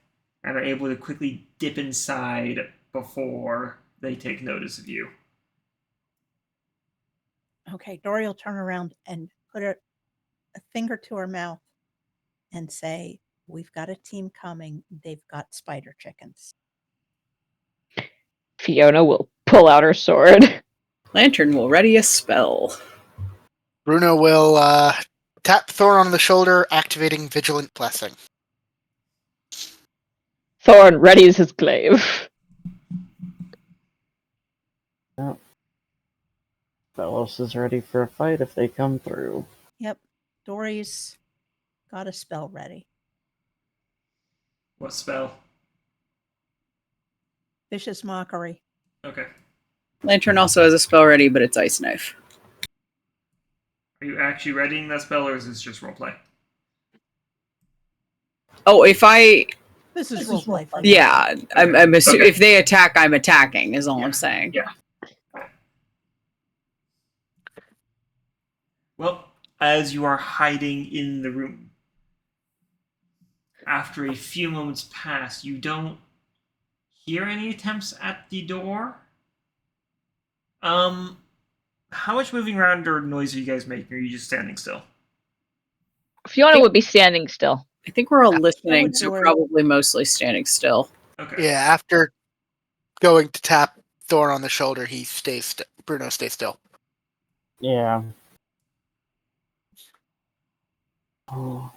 and are able to quickly dip inside before they take notice of you. Okay, Dory will turn around and put a finger to her mouth and say, "We've got a team coming. They've got spider chickens." Fiona will pull out her sword. Lantern will ready a spell. Bruno will tap Thorn on the shoulder, activating Vigilant Blessing. Thorn readies his glaive. Vellos is ready for a fight if they come through. Yep, Dory's got a spell ready. What spell? Vicious Mockery. Okay. Lantern also has a spell ready, but it's Ice Knife. Are you actually readying that spell, or is this just roleplay? Oh, if I... This is roleplay. Yeah, I'm assuming Okay. if they attack, I'm attacking, is all Yeah. I'm saying. Yeah. Well, as you are hiding in the room, after a few moments pass, you don't hear any attempts at the door. How much moving around or noise are you guys making, or are you just standing still? Fiona would be standing still. I think we're all I listening, would so do it. probably mostly standing still. Okay. Yeah, after going to tap Thorn on the shoulder, Bruno stays still. Yeah. Oh.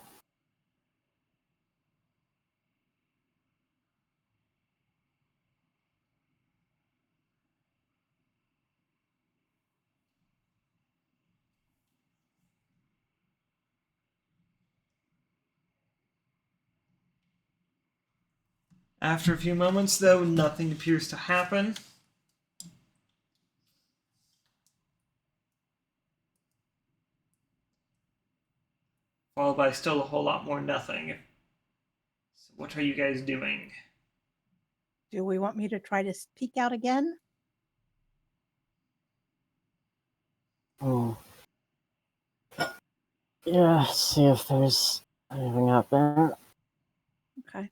After a few moments, though, nothing appears to happen. Followed by still a whole lot more nothing. So what are you guys doing? Do we want me to try to peek out again? Oh. Yeah, see if there's anything out there. Okay.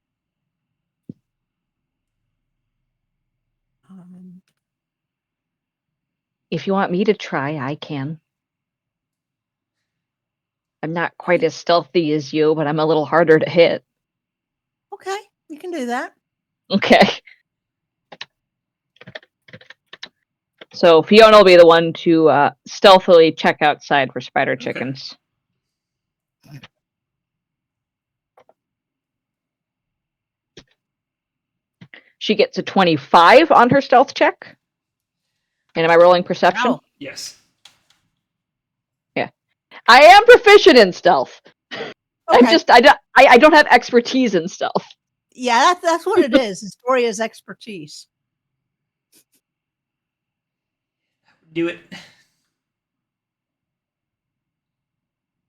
If you want me to try, I can. I'm not quite as stealthy as you, but I'm a little harder to hit. Okay, you can do that. Okay. So Fiona will be the one to stealthily check outside for spider chickens. She gets a 25 on her stealth check. And am I rolling perception? Wow. Yes. Yeah. I am proficient in stealth. Okay. I don't have expertise in stealth. Yeah, that's what it is. It's Doria's expertise. Do it.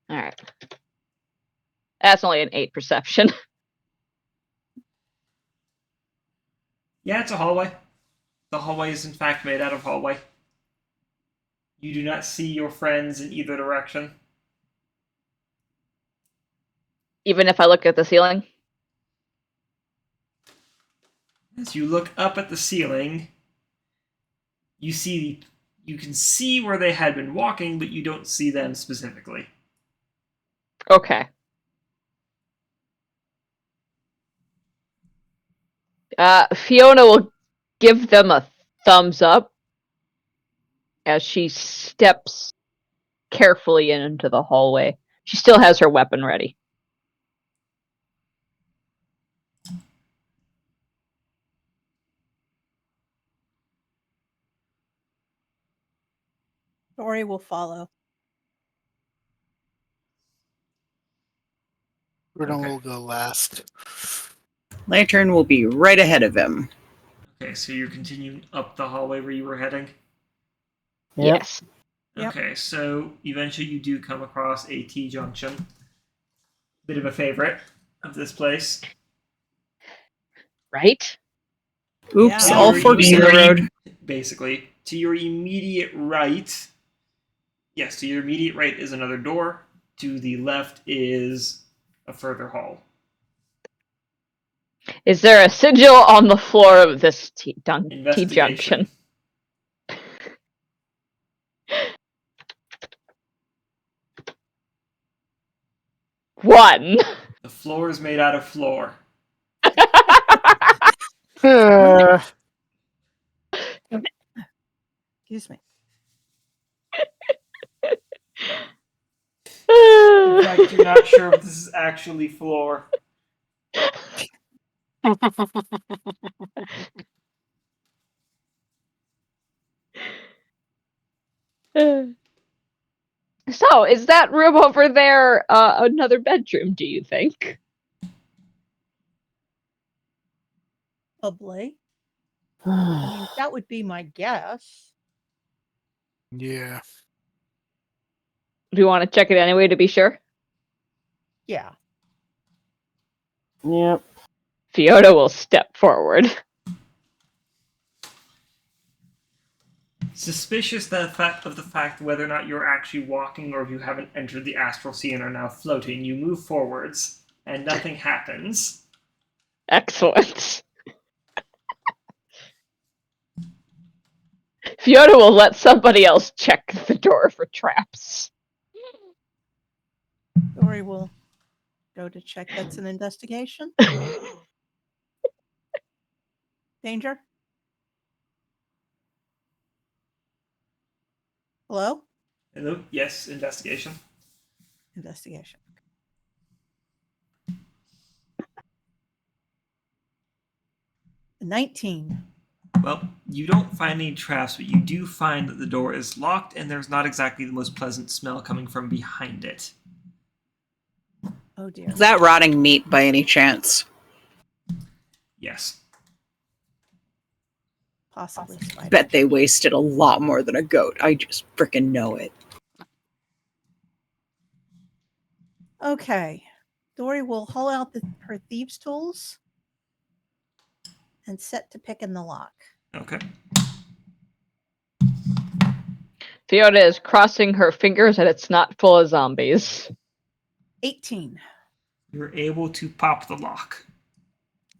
All right. That's only an 8 perception. Yeah, it's a hallway. The hallway is in fact made out of hallway. You do not see your friends in either direction. Even if I look at the ceiling? As you look up at the ceiling, you can see where they had been walking, but you don't see them specifically. Okay. Fiona will give them a thumbs up as she steps carefully into the hallway. She still has her weapon ready. Dori will follow. Bruno Okay. will go last. Lantern will be right ahead of him. Okay, so you're continuing up the hallway where you were heading? Yep. Yes. Yep. Okay, so eventually you do come across a T-junction. Bit of a favorite of this place. Right? Oops, Yeah. all forks in the road. Basically, to your immediate right, yes, to your immediate right is another door. To the left is a further hall. Is there a sigil on the floor of this Investigation. T-junction? One. The floor is made out of floor. Excuse me. In fact, you're not sure if this is actually floor. So, is that room over there another bedroom, do you think? Probably. I mean, that would be my guess. Yeah. Do you want to check it anyway to be sure? Yeah. Yep. Fiona will step forward. Suspicious of the fact whether or not you're actually walking or if you haven't entered the astral sea and are now floating, you move forwards and nothing happens. Excellent. Fiona will let somebody else check the door for traps. Dori will go to check. That's an investigation. Danger? Hello? Hello? Yes, investigation. Investigation. A 19. Well, you don't find any traps, but you do find that the door is locked and there's not exactly the most pleasant smell coming from behind it. Oh dear. Is that rotting meat by any chance? Yes. Possibly spider. Bet they wasted a lot more than a goat. I just frickin' know it. Okay. Dori will haul out her thieves' tools and set to pick in the lock. Okay. Fiona is crossing her fingers that it's not full of zombies. 18. You're able to pop the lock.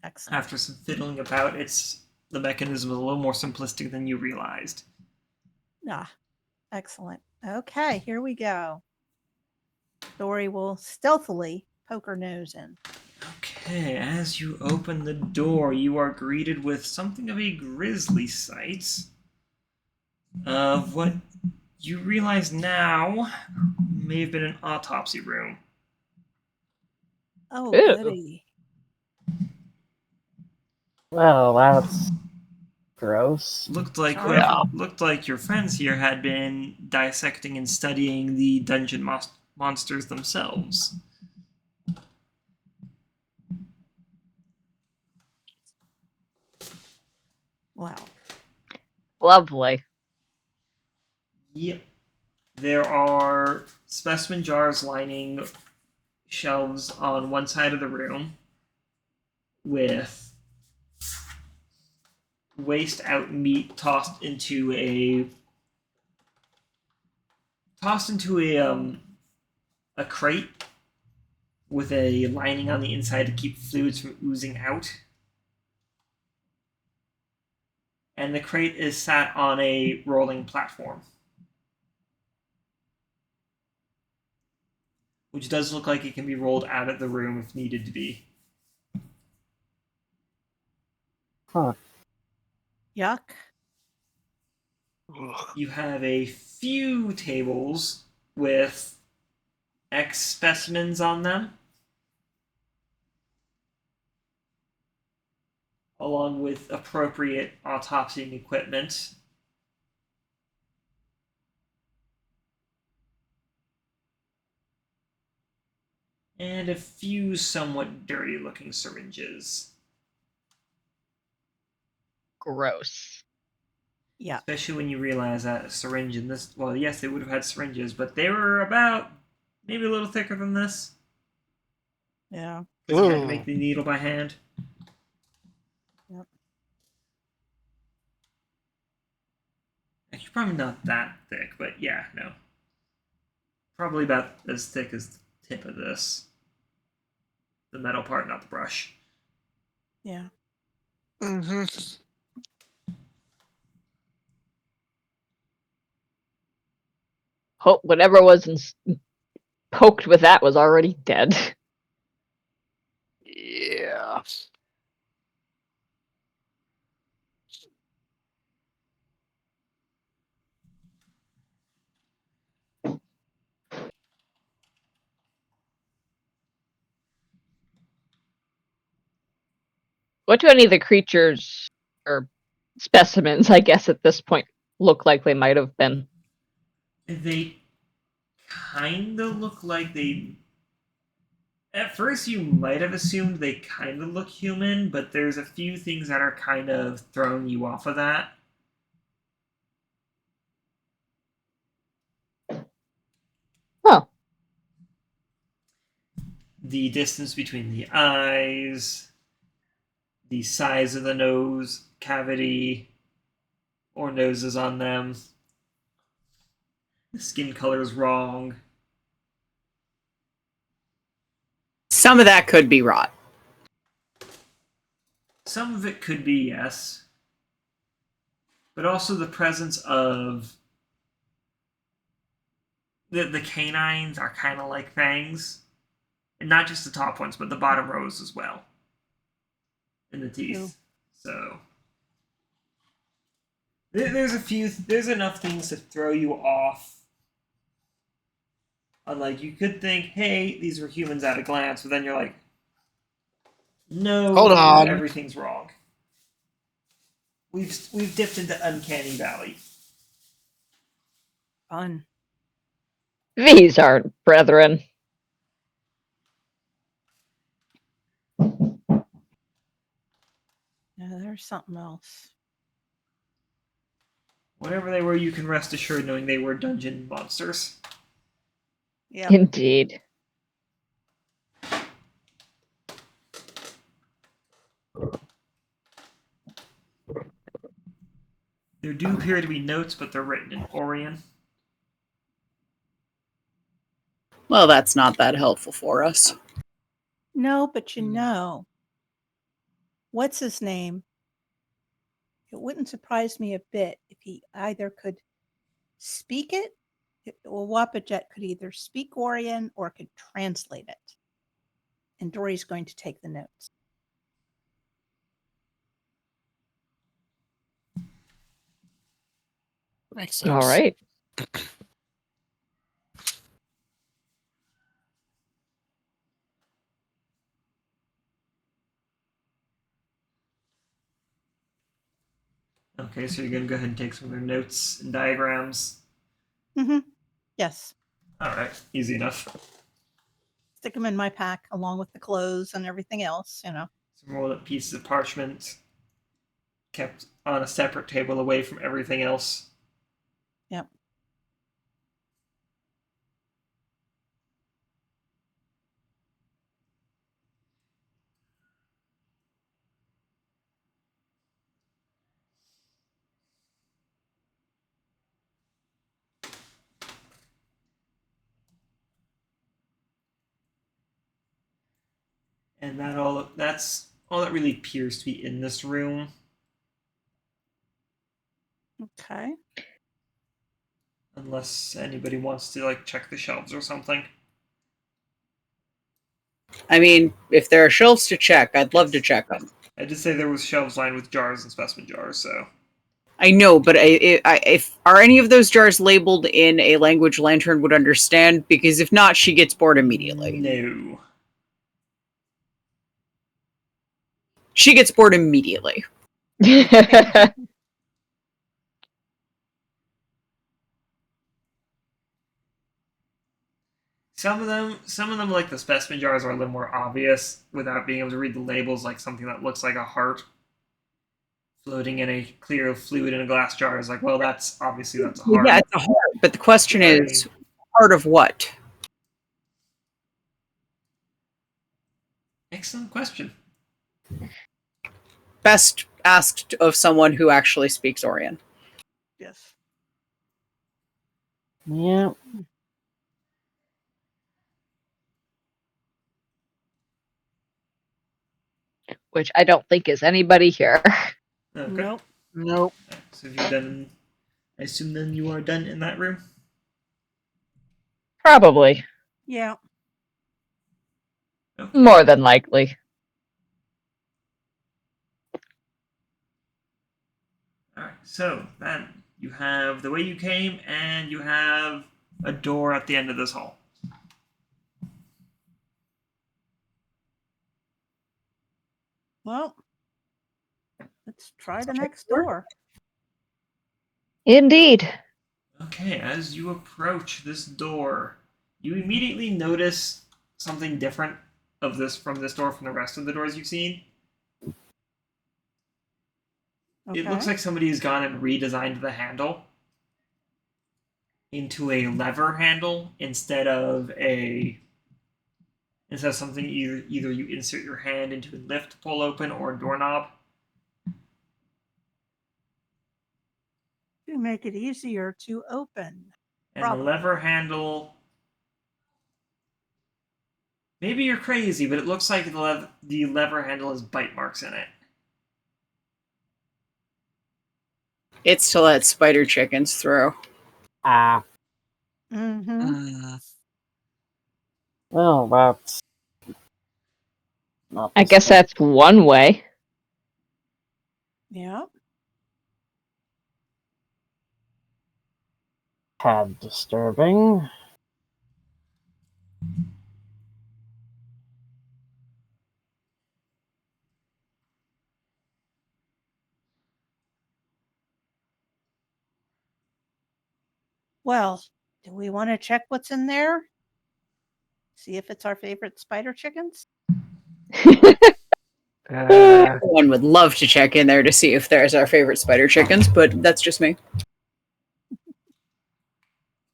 Excellent. After some fiddling about, it's the mechanism is a little more simplistic than you realized. Ah, excellent. Okay, here we go. Dori will stealthily poke her nose in. Okay, as you open the door, you are greeted with something of a grisly sight of what you realize now may have been an autopsy room. Oh, Ew. goody. Well, that's gross. Looked like Sorry. looked like your friends here had been dissecting and studying the dungeon monsters themselves. Wow. Lovely. Yep. There are specimen jars lining shelves on one side of the room with waste out meat tossed into a crate with a lining on the inside to keep fluids from oozing out. And the crate is sat on a rolling platform, which does look like it can be rolled out of the room if needed to be. Huh. Yuck. You have a few tables with X specimens on them, along with appropriate autopsying equipment. And a few somewhat dirty-looking syringes. Gross. Yeah. Especially when you realize that a syringe in this... Well, yes, they would have had syringes, but they were about maybe a little thicker than this. Yeah. Because you had to make the needle by hand. Yep. Actually, probably not that thick, but yeah, no. Probably about as thick as the tip of this. The metal part, not the brush. Yeah. Mm-hmm. Hope whatever was poked with that was already dead. Yeah. What do any of the creatures or specimens, I guess at this point, look like they might have been? They kind of look like they... At first, you might have assumed they kind of look human, but there's a few things that are kind of throwing you off of that. Oh. The distance between the eyes, the size of the nose cavity or noses on them, the skin color is wrong. Some of that could be rot. Some of it could be, yes. But also the presence of... The canines are kind of like fangs. And not just the top ones, but the bottom rows as well. And the teeth. Ew. So... There's enough things to throw you off. Unlike, you could think, hey, these were humans at a glance, but then you're like, no, Hold on. everything's wrong. We've dipped into Uncanny Valley. Fun. These aren't brethren. No, there's something else. Whatever they were, you can rest assured knowing they were dungeon monsters. Yeah. Indeed. There do appear to be notes, but they're written in Orion. Well, that's not that helpful for us. No, but you know. What's his name? It wouldn't surprise me a bit if he either could speak it, or Wapajet could either speak Orion or could translate it. And Dori's going to take the notes. Makes sense. All right. Okay, so you're gonna go ahead and take some of their notes and diagrams. Mm-hmm. Yes. All right, easy enough. Stick them in my pack along with the clothes and everything else, you know. Some rolled up pieces of parchment kept on a separate table away from everything else. Yep. And that's all that really appears to be in this room. Okay. Unless anybody wants to like check the shelves or something. I mean, if there are shelves to check, I'd love to check them. I did say there was shelves lined with jars and specimen jars, so I know, but if are any of those jars labeled in a language Lantern would understand? Because if not, she gets bored immediately. no. She gets bored immediately. Some of them, like the specimen jars, are a little more obvious without being able to read the labels. Like something that looks like a heart floating in a clear fluid in a glass jar is like, well, that's a heart. Yeah, it's a heart. But the question is, heart of what? Excellent question. Best asked of someone who actually speaks Orion. Yes. Yeah. Which I don't think is anybody here. Okay. Nope. Nope. So if you've done, I assume then you are done in that room. Probably. Yeah. Okay. More than likely. All right. So then you have the way you came, and you have a door at the end of this hall. Well, let's try the next door. Indeed. Okay, as you approach this door, you immediately notice something different from this door from the rest of the doors you've seen. Okay. It looks like somebody has gone and redesigned the handle into a lever handle instead of something either you insert your hand into a lift to pull open or a doorknob. To make it easier to open. And Probably. the lever handle, maybe you're crazy, but it looks like the lever handle has bite marks in it. It's to let spider chickens through. Ah. Mm-hmm. Well, that's not I the guess same. that's one way. Yeah. Tad disturbing. Well, do we want to check what's in there? See if it's our favorite spider chickens? Everyone would love to check in there to see if there's our favorite spider chickens, but that's just me.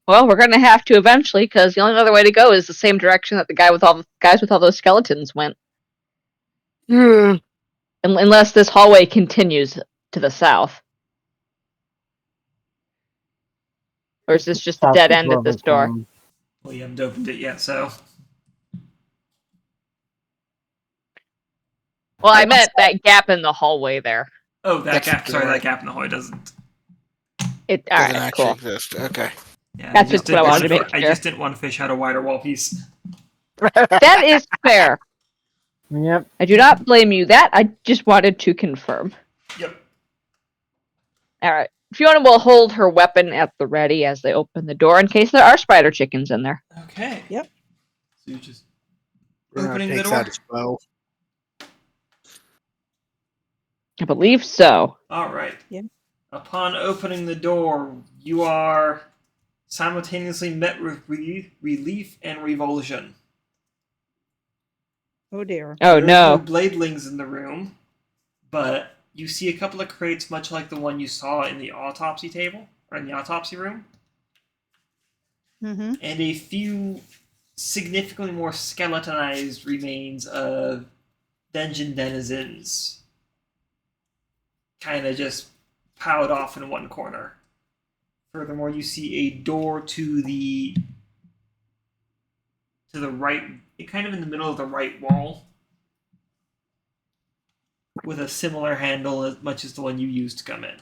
Well, we're going to have to eventually, because the only other way to go is the same direction that the guys with all those skeletons went. Unless this hallway continues to the south. Or is this just a dead end at this door? Well, you haven't opened it yet, so. Well, I meant that gap in the hallway there. Oh, that That's gap. the Sorry, door. that gap in the hallway doesn't. All Doesn't right, actually cool. exist. Okay. Yeah, That's just what I wanted to make I sure. just didn't want to fish out a wider wall piece. That is fair. Yep. I do not blame you. That I just wanted to confirm. Yep. All right. Fiona will hold her weapon at the ready as they open the door in case there are spider chickens in there. Okay. Yep. So you just Bruno opening the takes door. out his bow. I believe so. All right. Yep. Upon opening the door, you are simultaneously met with relief and revulsion. Oh dear. Oh There are no no. bladelings in the room, but you see a couple of crates much like the one you saw in the autopsy table, or in the autopsy room, Mm-hmm. and a few significantly more skeletonized remains of dungeon denizens kind of just piled off in one corner. Furthermore, you see a door to the right, kind of in the middle of the right wall, with a similar handle as much as the one you used to come in.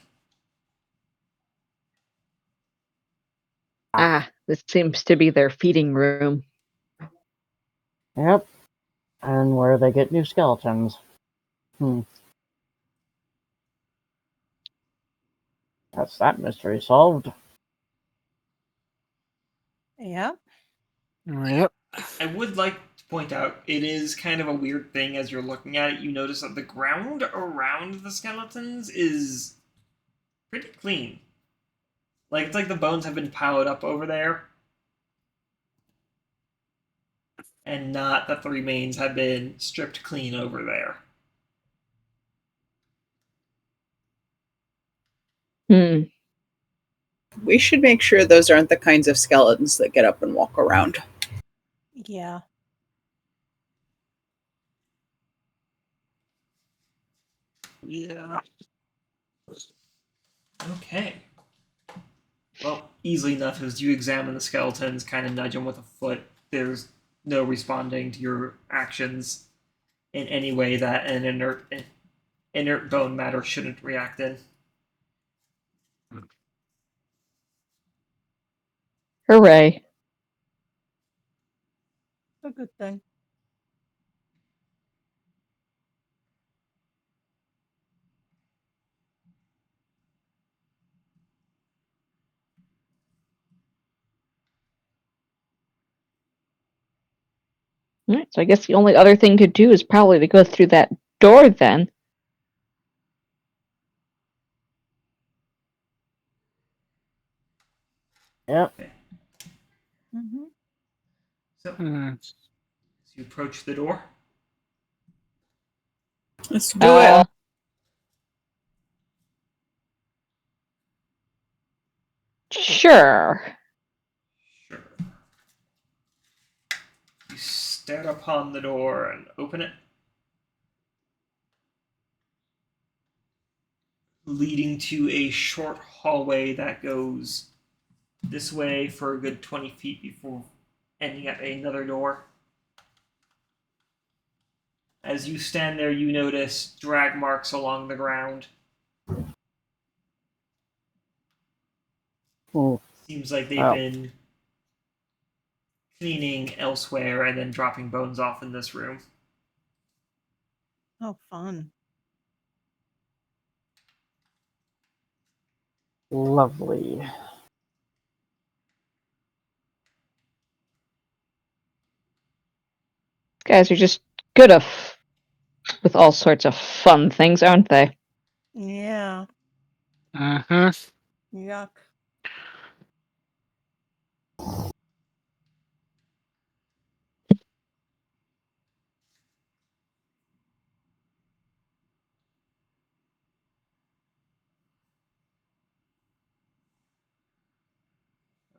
Ah, this seems to be their feeding room. Yep. And where they get new skeletons. That's that mystery solved. Yeah. Yep. I would like to point out, it is kind of a weird thing as you're looking at it. You notice that the ground around the skeletons is pretty clean. Like, it's like the bones have been piled up over there, and not that the remains have been stripped clean over there. Hmm. We should make sure those aren't the kinds of skeletons that get up and walk around. Yeah. Yeah. Okay. Well, easily enough as you examine the skeletons, kind of nudge them with a foot. There's no responding to your actions in any way that an inert bone matter shouldn't react in. Hooray. A good thing. All right, so I guess the only other thing to do is probably to go through that door then. Yep. Mm-hmm. So, Hmm. as you approach the door, Let's do it. Sure. sure. You stare upon the door and open it, leading to a short hallway that goes this way for a good 20 feet before ending at another door. As you stand there, you notice drag marks along the ground. Ooh. Seems like they've Oh. been cleaning elsewhere and then dropping bones off in this room. Oh, fun. Lovely. Guys are just good with all sorts of fun things, aren't they? Yeah. Mm-hmm. Yuck.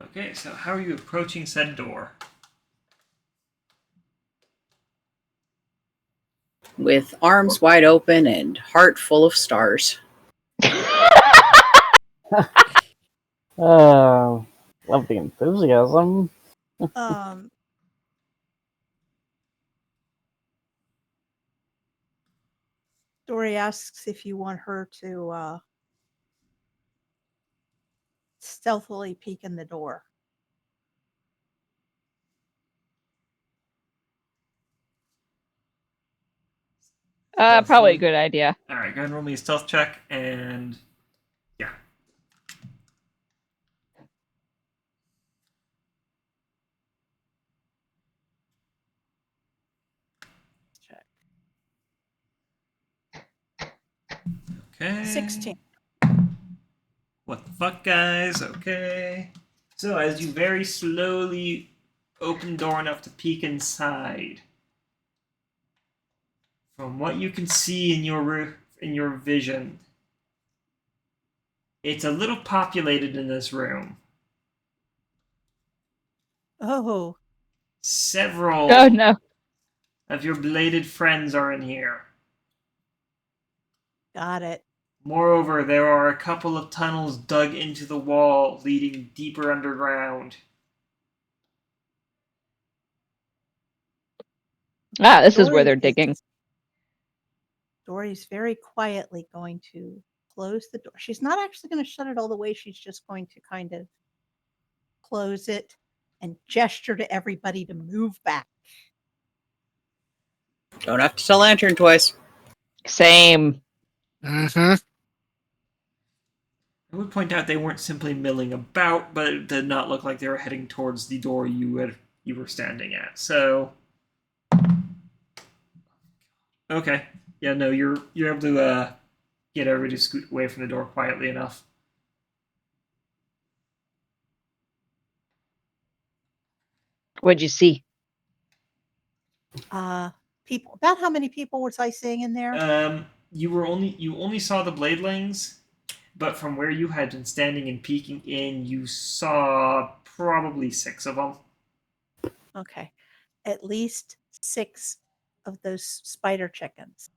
Okay, so how are you approaching said door? With arms wide open and heart full of stars. Love the enthusiasm. Um. Dori asks if you want her to stealthily peek in the door. Probably a good idea. All right, go ahead and roll me a stealth check, and yeah. Check. Okay. 16. What the fuck, guys? Okay. So as you very slowly open the door enough to peek inside, from what you can see in your vision, it's a little populated in this room. Oh, Several Oh no. of your bladed friends are in here. got it. Moreover, there are a couple of tunnels dug into the wall leading deeper underground. This is where Dori they're digging. Dori's very quietly going to close the door. She's not actually going to shut it all the way. She's just going to kind of close it and gesture to everybody to move back. Don't have to tell Lantern twice. Same. Mm-hmm. I would point out they weren't simply milling about, but it did not look like they were heading towards the door you were standing at. So, okay, yeah, no, you're able to get everybody to scoot away from the door quietly enough. What'd you see? People. About how many people was I seeing in there? You only saw the bladelings, but from where you had been standing and peeking in, you saw probably 6 of them. Okay. At least 6 of those spider chickens.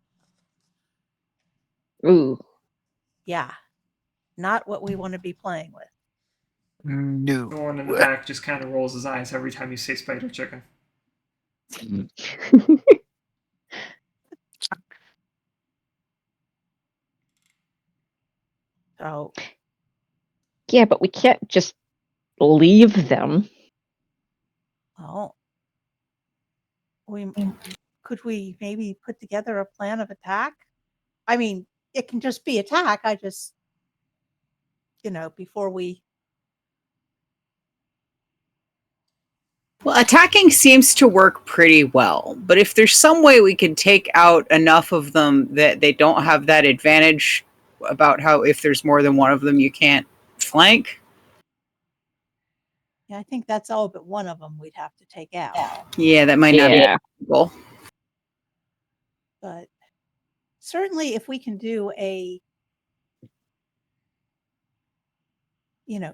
Ooh. Yeah. Not what we want to be playing with. No. Thorn in the back just kind of rolls his eyes every time you say spider chicken. So, Yeah, but we can't just leave them. well, could we maybe put together a plan of attack? I mean, it can just be attack. I just, before we. Well, attacking seems to work pretty well, but if there's some way we can take out enough of them that they don't have that advantage about how if there's more than one of them, you can't flank. Yeah, I think that's all but one of them we'd have to take out. Yeah, that might not be possible. But certainly if we can do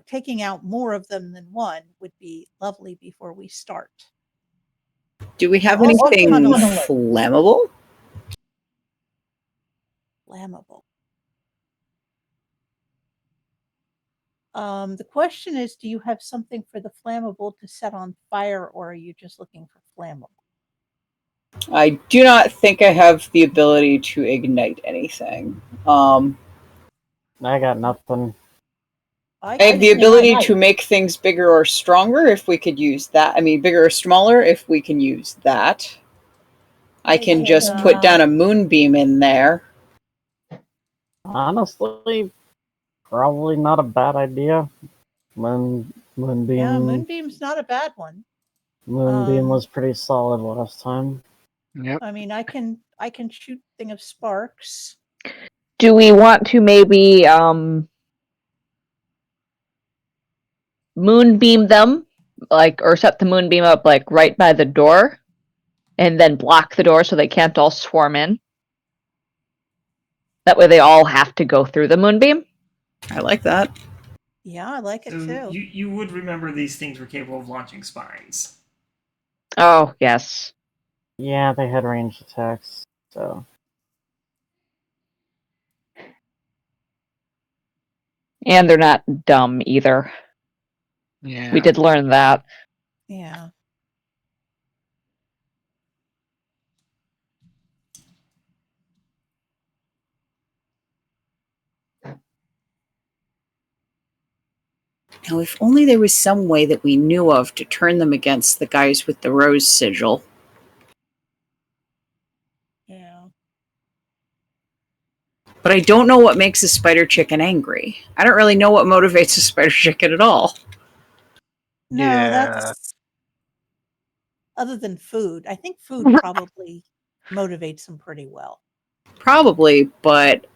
taking out more of them than one would be lovely before we start. Do we have Also anything flammable? Flammable. The question is, do you have something for the flammable to set on fire, or are you just looking for flammable? I do not think I have the ability to ignite anything. I got nothing. I have the ability to make things bigger or stronger if we could use that. I mean, bigger or smaller if we can use that. I can just put down a moonbeam in there. Honestly, probably not a bad idea. Moonbeam. Yeah, moonbeam's not a bad one. Moonbeam was pretty solid last time. Yep. I mean, I can shoot thing of sparks. Do we want to maybe moonbeam them, or set the moonbeam up right by the door, and then block the door so they can't all swarm in? That way they all have to go through the moonbeam. I like that. Yeah, I like it So too. you would remember these things were capable of launching spines. Oh, yes. Yeah, they had ranged attacks, so. And they're not dumb either. Yeah. We did learn that. Yeah. Now, if only there was some way that we knew of to turn them against the guys with the rose sigil. Yeah. But I don't know what makes a spider chicken angry. I don't really know what motivates a spider chicken at all. No, Yeah. that's other than food. I think food probably motivates them pretty well. Probably, but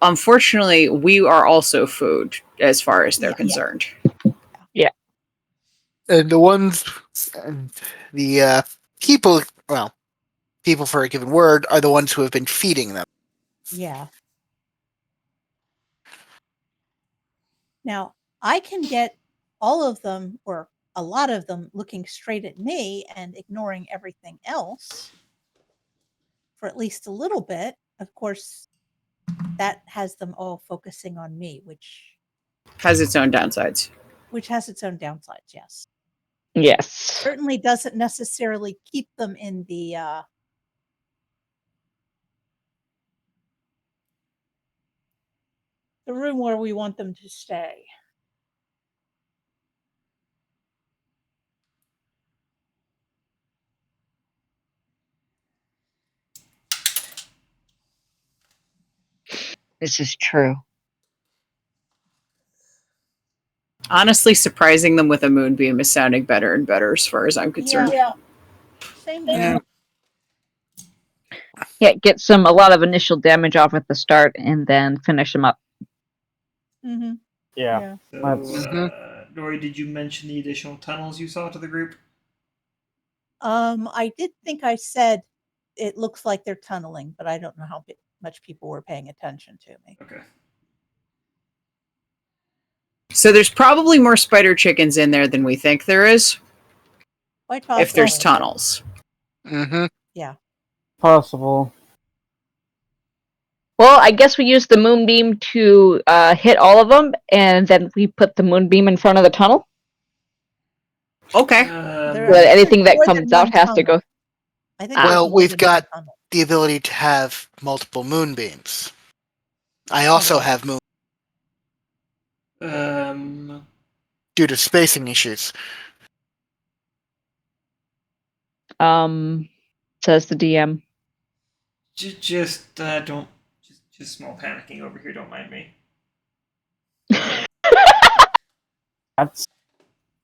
unfortunately, we are also food as far as they're Yeah. concerned. And the ones, and the people, well, people for a given word are the ones who have been feeding them. Yeah. Now, I can get all of them, or a lot of them, looking straight at me and ignoring everything else for at least a little bit. Of course, that has them all focusing on me, which Has its own downsides. has its own downsides, yes. Yes. Certainly doesn't necessarily keep them in the room where we want them to stay. This is true. Honestly, surprising them with a moonbeam is sounding better and better as far as I'm concerned. Yeah. Same here. Yeah, get a lot of initial damage off at the start and then finish them up. Mm-hmm. Yeah. So, That's- Dori, did you mention the additional tunnels you saw to the group? I did think I said it looks like they're tunneling, but I don't know how much people were paying attention to me. Okay. So there's probably more spider chickens in there than we think there is, Quite if there's possibly. tunnels. Mm-hmm. Possible. Well, I guess we use the moonbeam to hit all of them, and then we put the moonbeam in front of the tunnel. Okay. There But are anything that more than comes out one has to tunnel. go. I think Ah. there's Well, more we've than got- one tunnel. The ability to have multiple moonbeams. I also Okay. have moon due to spacing issues. Says the DM. Just don't. Just small panicking over here. Don't mind me. That's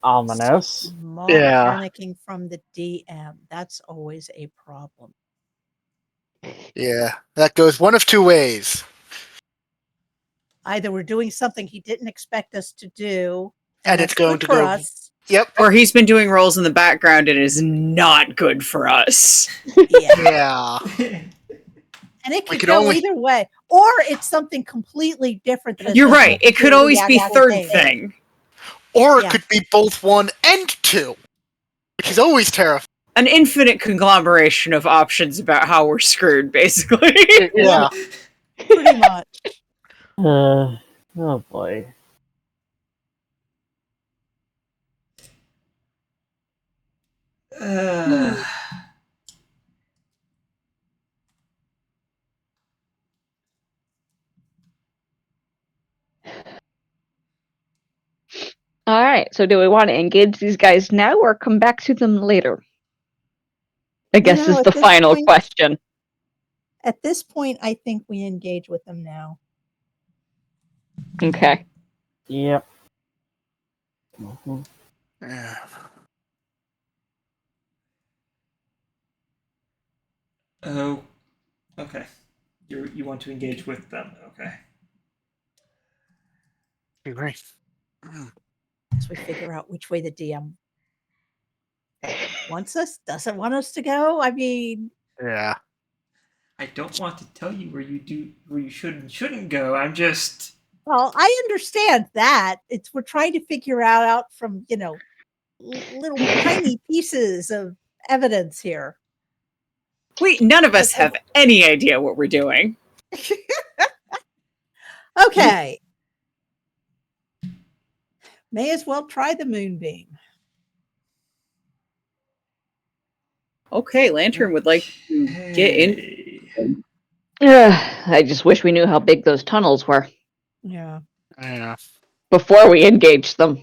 ominous. Small Yeah. panicking from the DM. That's always a problem. Yeah, that goes one of two ways. Either we're doing something he didn't expect us to do, And that's it's going good to for go- us. Yep. Or he's been doing rolls in the background and it is not good for us. Yeah. Yeah. And it We could could go only- either way. Or it's something completely different. That has You're nothing right. to It do could with always the be actual third thing. Or it Yeah. could be both 1 and 2, which is always terrifying. An infinite conglomeration of options about how we're screwed, basically. Yeah. Pretty much. Oh boy. All right. So, do we want to engage these guys now or come back to them later? I guess know, is at the this final point- question. At this point, I think we engage with them now. Okay. Yep. Mhm. Yeah. Oh, okay. You want to engage with them? Okay. You're right. As we figure out which way the DM wants us, doesn't want us to go. I mean, Yeah. I don't want to tell you where you should and shouldn't go. I'm just. well, I understand that. We're trying to figure out from, little tiny pieces of evidence here. None of us have any idea what we're doing. Okay. May as well try the moonbeam. Okay, Lantern would like to get in. Hey. I just wish we knew how big those tunnels were Yeah. Yeah. before we engaged them.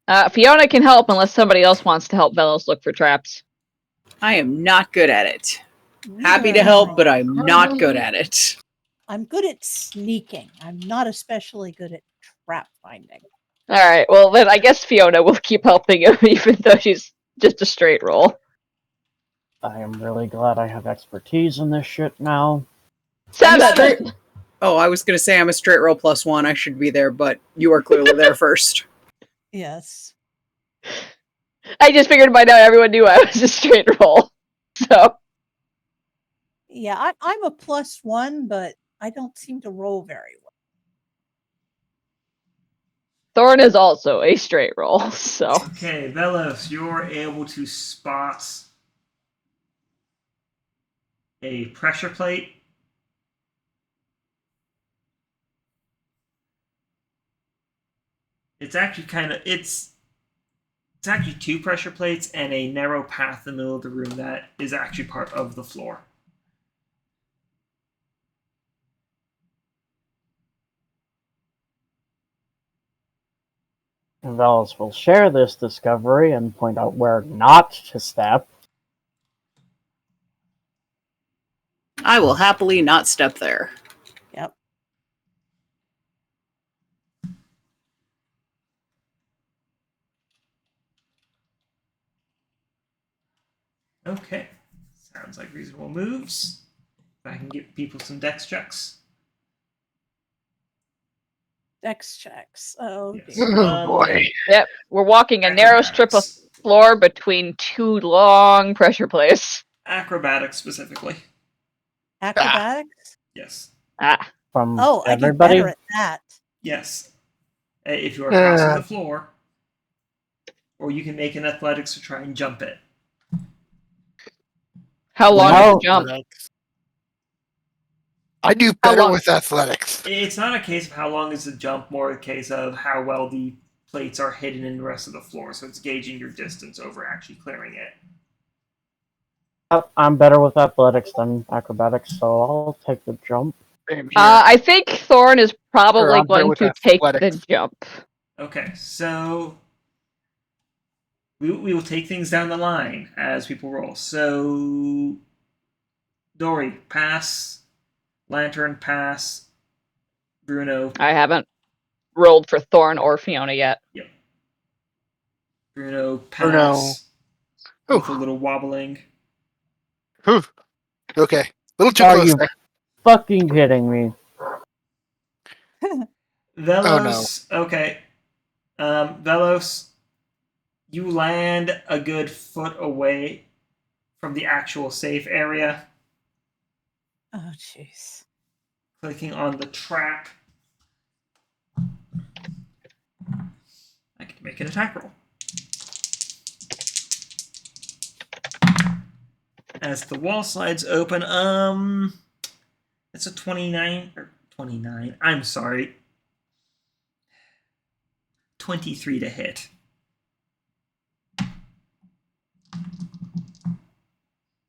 Fiona can help unless somebody else wants to help Vellos look for traps. I am not good at it. Happy Neither to am help, I. but I'm not good at it. I'm good at sneaking. I'm not especially good at trap finding. Alright, well then I guess Fiona will keep helping him even though she's just a straight roll. I am really glad I have expertise in this shit now. I'm a 7! straight- Oh, I was going to say I'm a straight roll +1. I should be there, but you are clearly there first. Yes. I just figured by now everyone knew I was a straight roll. So, Yeah, I'm a +1, but I don't seem to roll very well. Thorn is also a straight roll, so. Okay, Vellos, you're able to spot a pressure plate. It's actually it's actually 2 pressure plates and a narrow path in the middle of the room that is actually part of the floor. Vellos will share this discovery and point out where not to step. I will happily not step there. Yep. Okay, sounds like reasonable moves. If I can give people some dex checks. Dex checks. Oh, Yes. dear. Oh boy. Yep, we're walking a narrow strip of floor between 2 long pressure plates. Acrobatics specifically. Acrobatics? Yes. Ah, From Oh, I get everybody. better at that. Yes. If you are crossing the floor, or you can make an athletics to try and jump it. how long is the jump? I do How better long- with athletics. It's not a case of how long is the jump, more a case of how well the plates are hidden in the rest of the floor. So it's gauging your distance over actually clearing it. I'm better with athletics than acrobatics, so I'll take the jump. Same here. I think Thorn is probably I'm better going with to take the athletics. jump. Okay, so we will take things down the line as people roll. So Dori, pass. Lantern, pass. Bruno, I haven't rolled for Thorn or Fiona yet. Bruno, Bruno. pass. With a Ooh. little wobbling. Whew. Okay. A little too Are close you there. fucking kidding me? Vellos, okay. Vellos, you land a good foot away from the actual safe area, Oh, jeez. clicking on the trap. I can make an attack roll. As the wall slides open, it's a 29 or 29. I'm sorry. 23 to hit.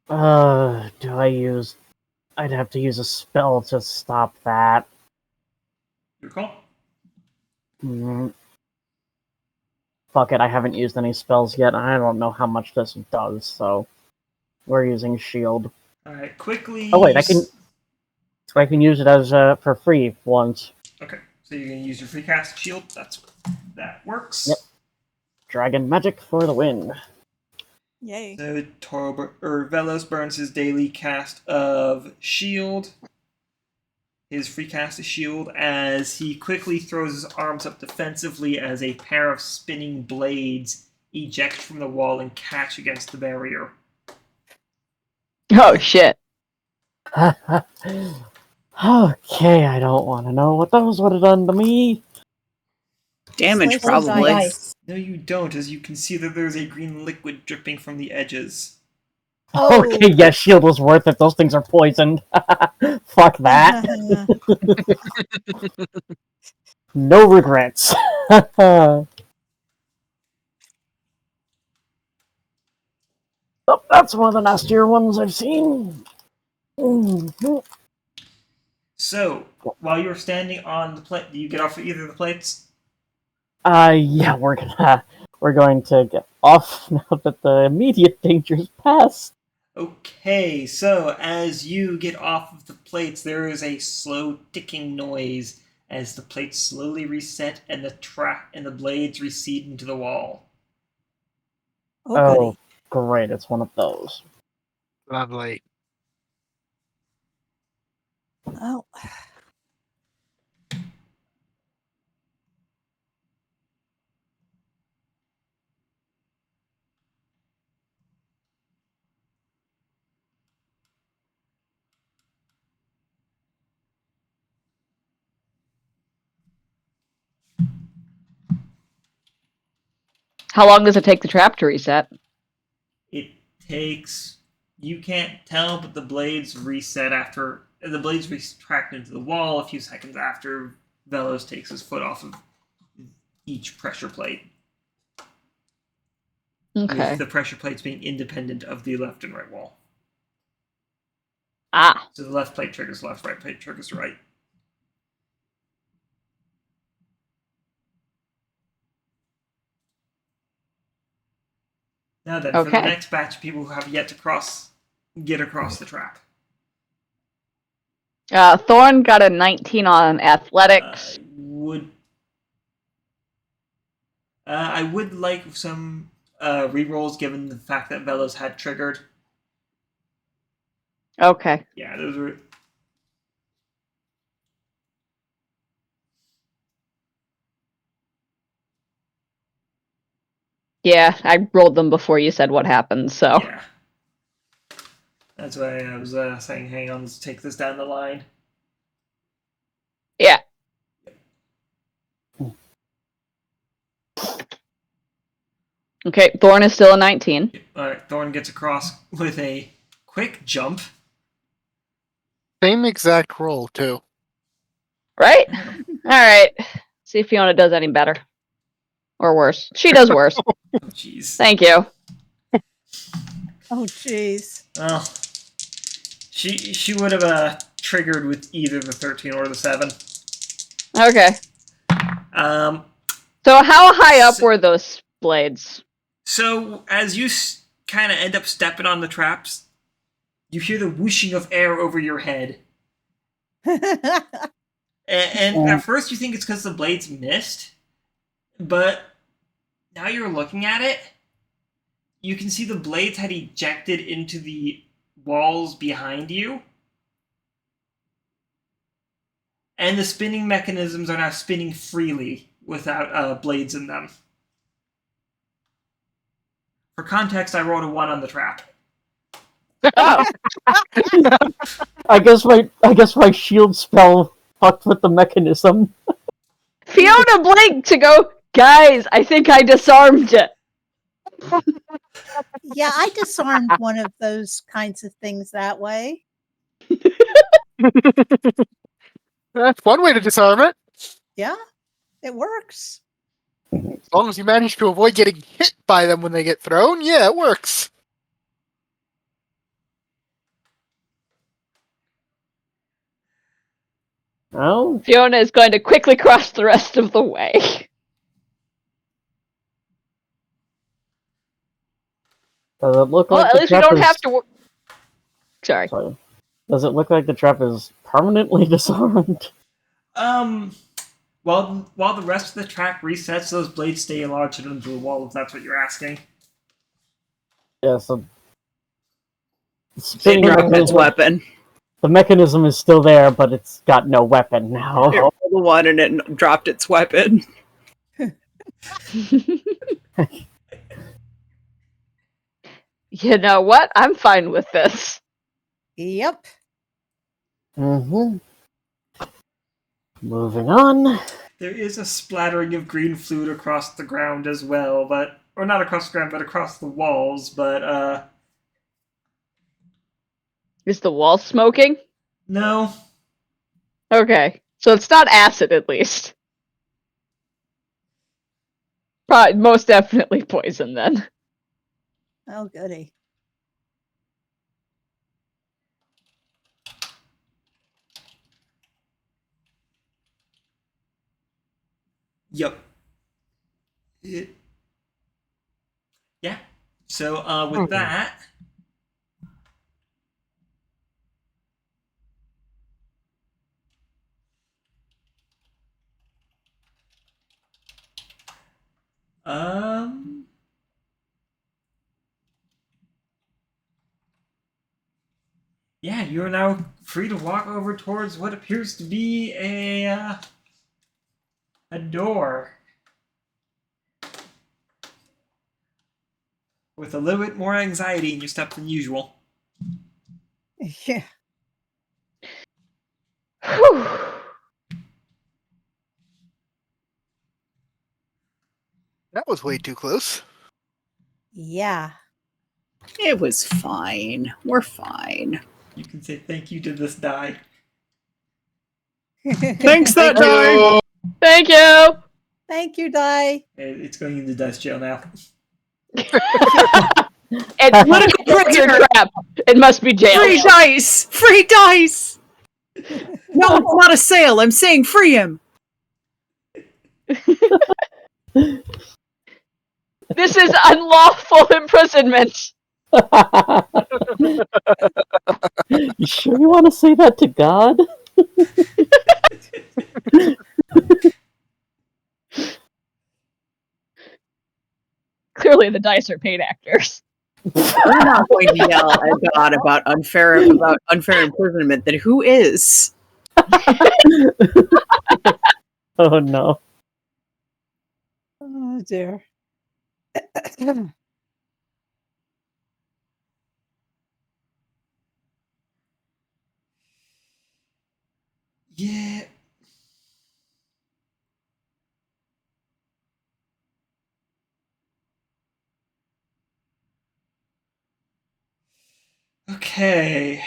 Do I use... I'd have to use a spell to stop that. Your call. Fuck it, I haven't used any spells yet, and I don't know how much this does, so... We're using shield. Alright, quickly. Oh wait, I can use it as for free once. Okay, so you're going to use your free cast shield. That works. Yep. Dragon magic for the win. Yay. So Vellos burns his daily cast of shield. His free cast of shield as he quickly throws his arms up defensively as a pair of spinning blades eject from the wall and catch against the barrier. Oh shit. Okay, I don't want to know what those would have done to me. Damage, Slice and probably. dice. No, you don't, as you can see that there's a green liquid dripping from the edges. Oh. Okay, yeah, shield was worth it. Those things are poisoned. Fuck that. No regrets. Oh, that's one of the nastier ones I've seen. Mhm. So, while you're standing on the plate, do you get off of either of the plates? Yeah, we're gonna we're going to get off now that the immediate danger's passed. Okay, so as you get off of the plates, there is a slow ticking noise as the plates slowly reset and the blades recede into the wall. Oh, Oh, goody. great, it's one of those. Lovely. Oh, How long does it take the trap to reset? It takes, you can't tell, but the blades reset after, the blades retract into the wall a few seconds after Vellos takes his foot off of each pressure plate. Okay. With the pressure plates being independent of the left and right wall. Ah. So the left plate triggers left, right plate triggers right. Now then, for the Okay. next batch of people who have yet to get across the trap. Thorn got a 19 on athletics. I would like some rerolls given the fact that Vellos had triggered. Okay. Yeah, those were. Yeah, I rolled them before you said what happened, so. Yeah. That's why I was saying, hang on, let's take this down the line. Yeah. Okay, Thorn is still a 19. Alright, Thorn gets across with a quick jump. Same exact roll, too. Right? Alright. See if Fiona does any better. Or worse. She does worse. Oh, jeez. Thank you. oh, jeez. Well, she would have triggered with either the 13 or the 7. Okay. Um, So how high up were those blades? So as you kind of end up stepping on the traps, you hear the whooshing of air over your head. And at first you think it's because the blades missed, but now you're looking at it, you can see the blades had ejected into the walls behind you. And the spinning mechanisms are now spinning freely without blades in them. For context, I rolled a 1 on the trap. Oh. I guess my shield spell fucked with the mechanism. Fiona blinked to go, guys, I think I disarmed it. Yeah, I disarmed one of those kinds of things that way. That's one way to disarm it. Yeah, it works. As long as you manage to avoid getting hit by them when they get thrown, yeah, it works. Well, Fiona is going to quickly cross the rest of the way. does it look Well, like at the least we trap don't is... have to. Sorry. Does it look like the trap is permanently disarmed? While the rest of the track resets, those blades stay lodged into the wall, if that's what you're asking. Yeah, so... It Spinning dropped its mechanism, weapon. the mechanism is still there, but it's got no weapon now. It rolled a 1 and it dropped its weapon. You know what? I'm fine with this. Yep. Mm-hmm. Moving on. There is a splattering of green fluid across the ground as well, or not across the ground, but across the walls, but Is the wall smoking? no. Okay. So it's not acid, at least. Probably, most definitely poison, then. Oh, goody. Yep. It So with that, yeah, you are now free to walk over towards what appears to be a door with a little bit more anxiety in your step than usual. Yeah. Whew. That was way too close. Yeah. It was fine. We're fine. You can say thank you to this die. Thanks, that Thank die. you. Thank you. Thank you, Di. It's going into dice jail now. And Political your prisoner. trap. It must be jail. Free dice! Free dice! No, it's not a sale. I'm saying free him. This is unlawful imprisonment. You sure you want to say that to God? Clearly, the dice are paid actors. We're not going to yell at God about unfair imprisonment. Then who is? Oh no. Oh, dear. Yeah. Okay.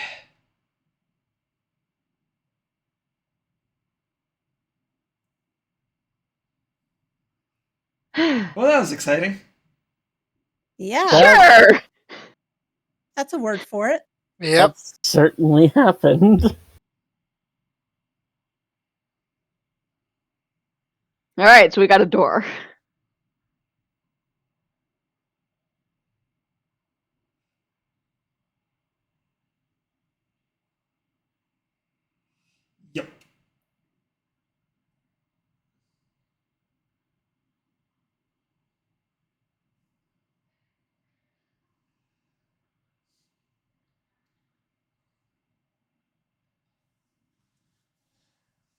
Well, that was exciting. Yeah, Sure. that's a word for it. Yep. That certainly happened. All right, so we got a door. Yep.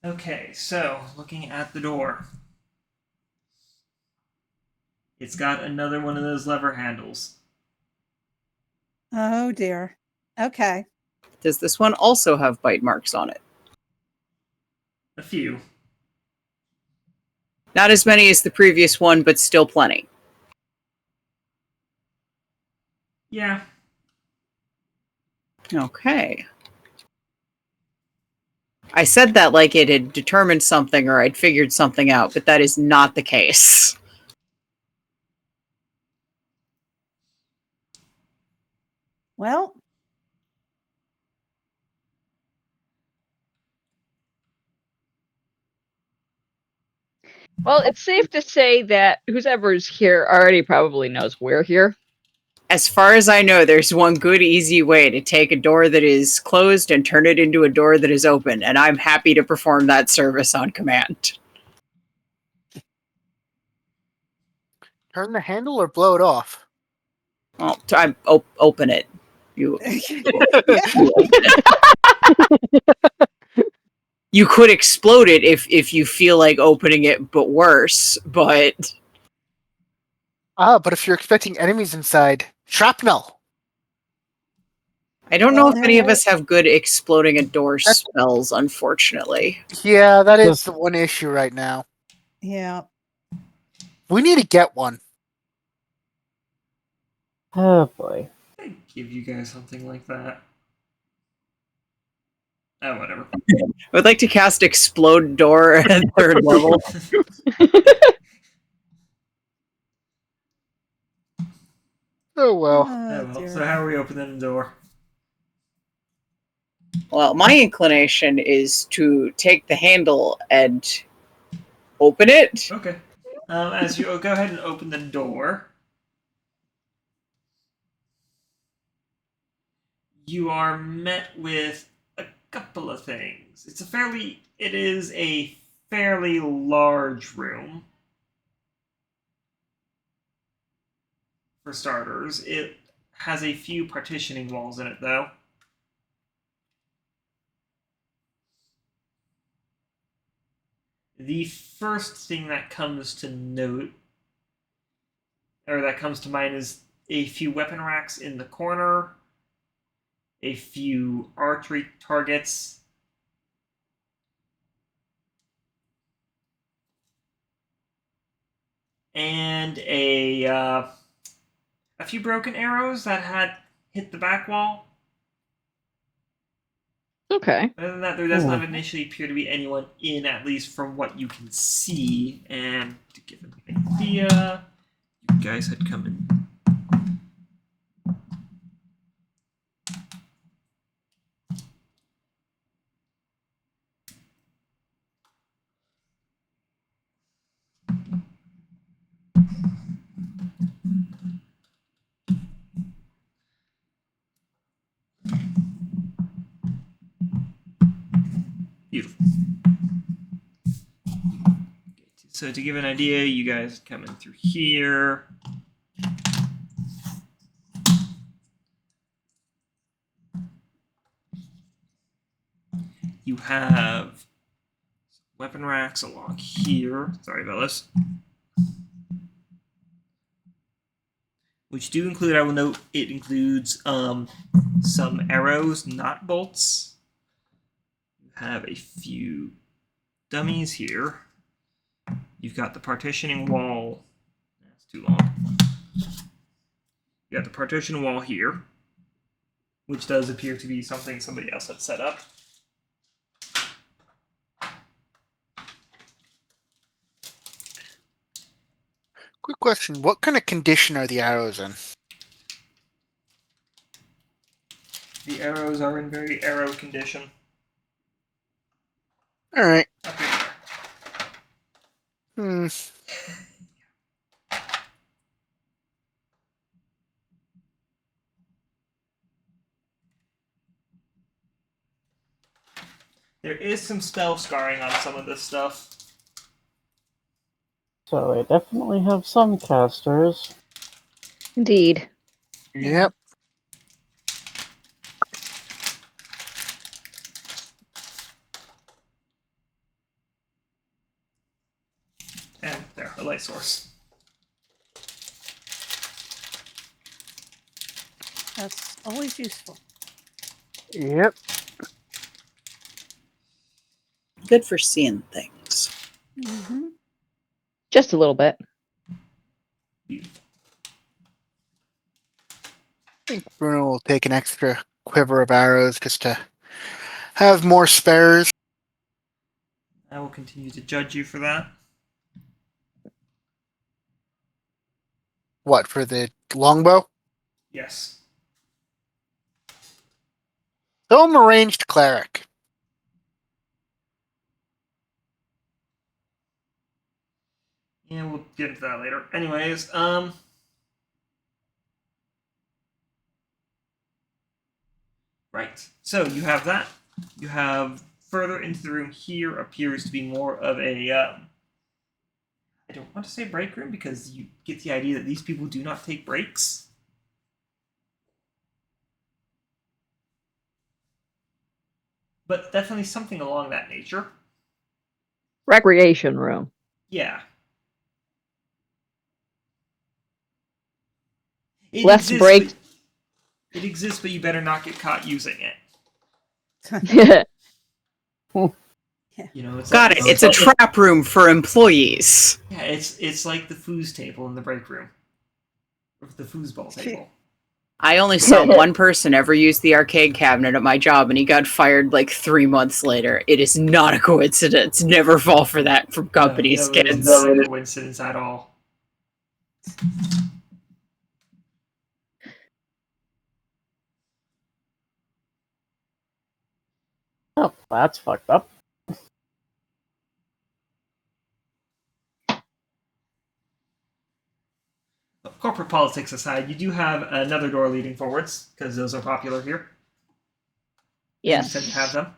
Okay, so looking at the door. It's got another one of those lever handles. Oh, dear. Okay. Does this one also have bite marks on it? A few. Not as many as the previous one, but still plenty. Yeah. Okay. I said that like it had determined something or I'd figured something out, but that is not the case. Well, Well, it's safe to say that whoever's here already probably knows we're here. As far as I know, there's one good, easy way to take a door that is closed and turn it into a door that is open, and I'm happy to perform that service on command. Turn the handle or blow it off. Well, open it. You you could explode it if you feel like opening it, but worse. But But if you're expecting enemies inside, shrapnel. I don't know Well, if any of there- us have good exploding a door spells, unfortunately. Yeah, that is the one issue right now. yeah. We need to get one. Oh boy. I give you guys something like that. Oh, whatever. I would like to cast Explode Door at 3rd level. Oh well. Oh, well. dear. So how are we opening the door? Well, my inclination is to take the handle and open it. Okay. As you go ahead and open the door, you are met with a couple of things. It is a fairly large room. For starters, it has a few partitioning walls in it, though. The first thing that comes to note, or that comes to mind, is a few weapon racks in the corner, a few archery targets, and a few broken arrows that had hit the back wall. Okay. Other than that, there does not initially appear to be anyone in, at least from what you can see. And to give an idea, you guys had come in. Beautiful. So to give an idea, you guys come in through here. You have weapon racks along here. Sorry, Vellos. Which do include, I will note, it includes some arrows, not bolts. You have a few dummies here. You've got the partitioning wall. That's too long. You got the partition wall here, which does appear to be something somebody else had set up. Quick question. What kind of condition are the arrows in? The arrows are in very arrow condition. Alright. Up here. There is some spell scarring on some of this stuff. So they definitely have some casters. Indeed. Yep. And there, a light source. That's always useful. Yep. Good for seeing things. Mm-hmm. Just a little bit. Beautiful. I think Bruno will take an extra quiver of arrows just to have more spares. I will continue to judge you for that. What, for the longbow? Yes. So I'm a ranged cleric. Yeah, we'll get into that later. Anyways, right. So you have that. You have further into the room here appears to be more of a, I don't want to say break room because you get the idea that these people do not take breaks. But definitely something along that nature. Recreation room. Yeah. Less breaks. It exists, but you better not get caught using it. You know, it's Got like, it. It's a trap room for employees. Yeah, it's like the foos table in the break room, or the foosball table. I only saw one person ever use the arcade cabinet at my job, and he got fired like 3 months later. It is not a coincidence. Never fall for that from companies, It is kids. not a coincidence at all. Oh, that's fucked up. Corporate politics aside, you do have another door leading forwards, because those are popular here. Yes. Tend to have them.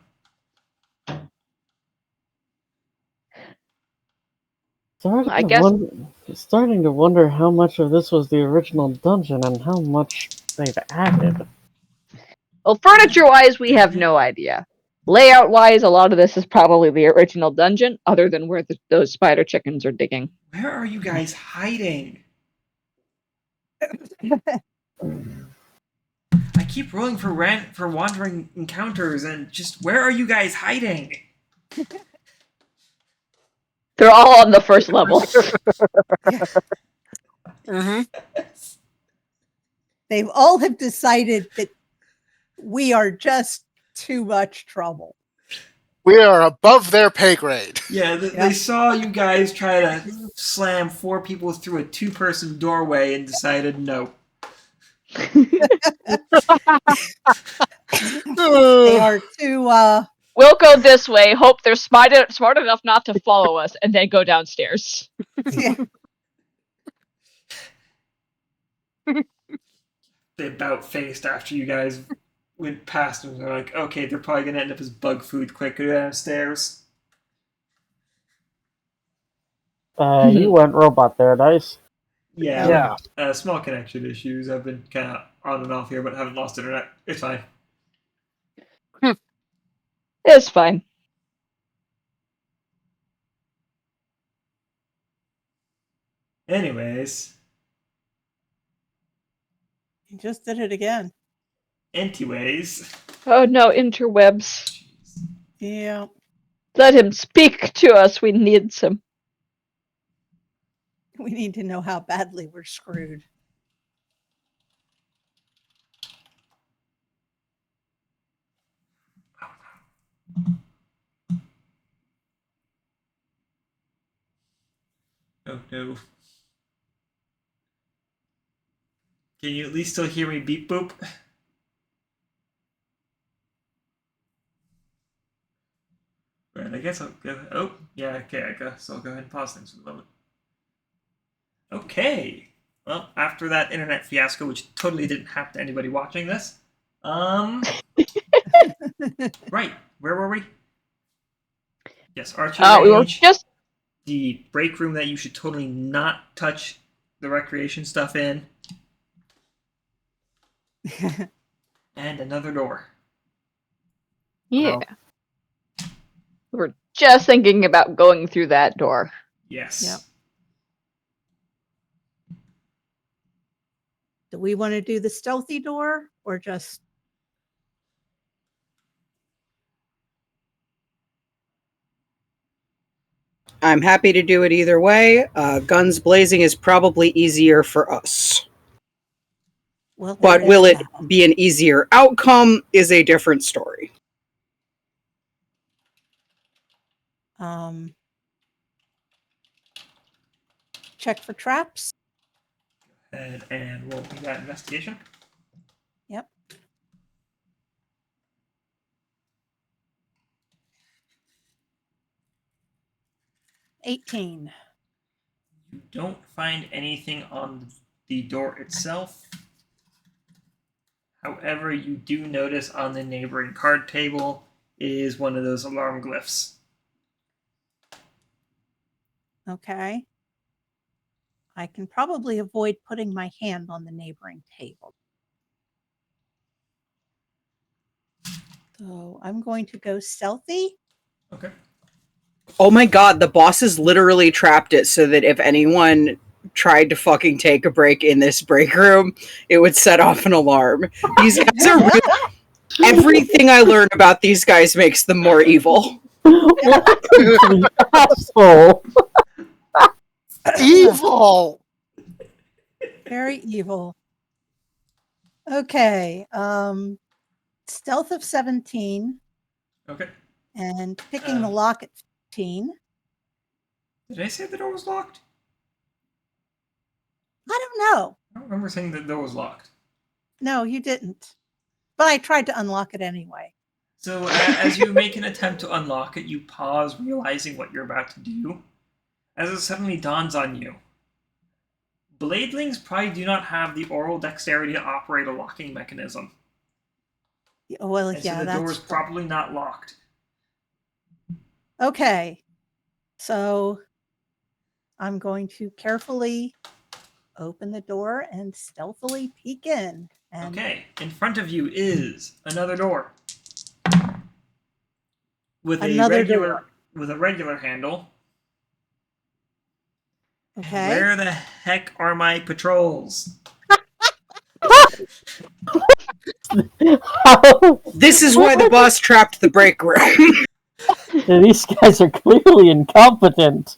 I guess- Starting to wonder how much of this was the original dungeon and how much they've added. Well, furniture-wise, we have no idea. Layout-wise, a lot of this is probably the original dungeon, other than where those spider chickens are digging. Where are you guys hiding? I keep rolling for wandering encounters, and just where are you guys hiding? They're all on the first level. Mm-hmm. They've all have decided that we are just too much trouble. We are above their pay grade. Yeah, they saw you guys try to slam 4 people through a 2-person doorway and decided no. They are too We'll go this way, hope they're smart enough not to follow us, and then go downstairs. yeah. They about-faced after you guys went past them. They're like, okay, they're probably going to end up as bug food quicker downstairs. You went robot there, Dice. Yeah. Small connection issues. I've been kind of on and off here, but haven't lost internet. It's fine. It's fine. Anyways. You just did it again. Anyways. Oh no, interwebs. Yeah. Let him speak to us. We need some. We need to know how badly we're screwed. Oh no. Can you at least still hear me beep boop? Right, I guess I'll go. Oh, yeah, okay, I guess I'll go ahead and pause things for the moment. Okay. Well, after that internet fiasco, which totally didn't happen to anybody watching this, right, where were we? Yes, archery range. We were just the break room that you should totally not touch the recreation stuff in. And another door. yeah. Wow. We were just thinking about going through that door. Yes. Yep. Do we want to do the stealthy door or just... I'm happy to do it either way. Guns blazing is probably easier for us. Well, there But is will it that. be an easier outcome is a different story. Check for traps. And roll me that investigation. Yep. $18. You don't find anything on the door itself. However, you do notice on the neighboring card table is one of those alarm glyphs. Okay. I can probably avoid putting my hand on the neighboring table. So I'm going to go stealthy. Okay. Oh my god, the bosses literally trapped it so that if anyone tried to fucking take a break in this break room, it would set off an alarm. These guys are really... Everything I learn about these guys makes them more evil. What a complete asshole! Evil! Very evil. Okay. Stealth of 17 Okay. and picking the lock at 15. Did I say the door was locked? I don't know. I don't remember saying that the door was locked. No, you didn't. But I tried to unlock it anyway. So as you make an attempt to unlock it, you pause, realizing what you're about to do. As it suddenly dawns on you. Bladelings probably do not have the oral dexterity to operate a locking mechanism. Well, And yeah, so the door is that's probably not locked. okay. So I'm going to carefully open the door and stealthily peek in. And Okay, in front of you is another door with a Another regular handle. And okay. where the heck are my patrols? How? This is why the boss trapped the break room. These guys are clearly incompetent.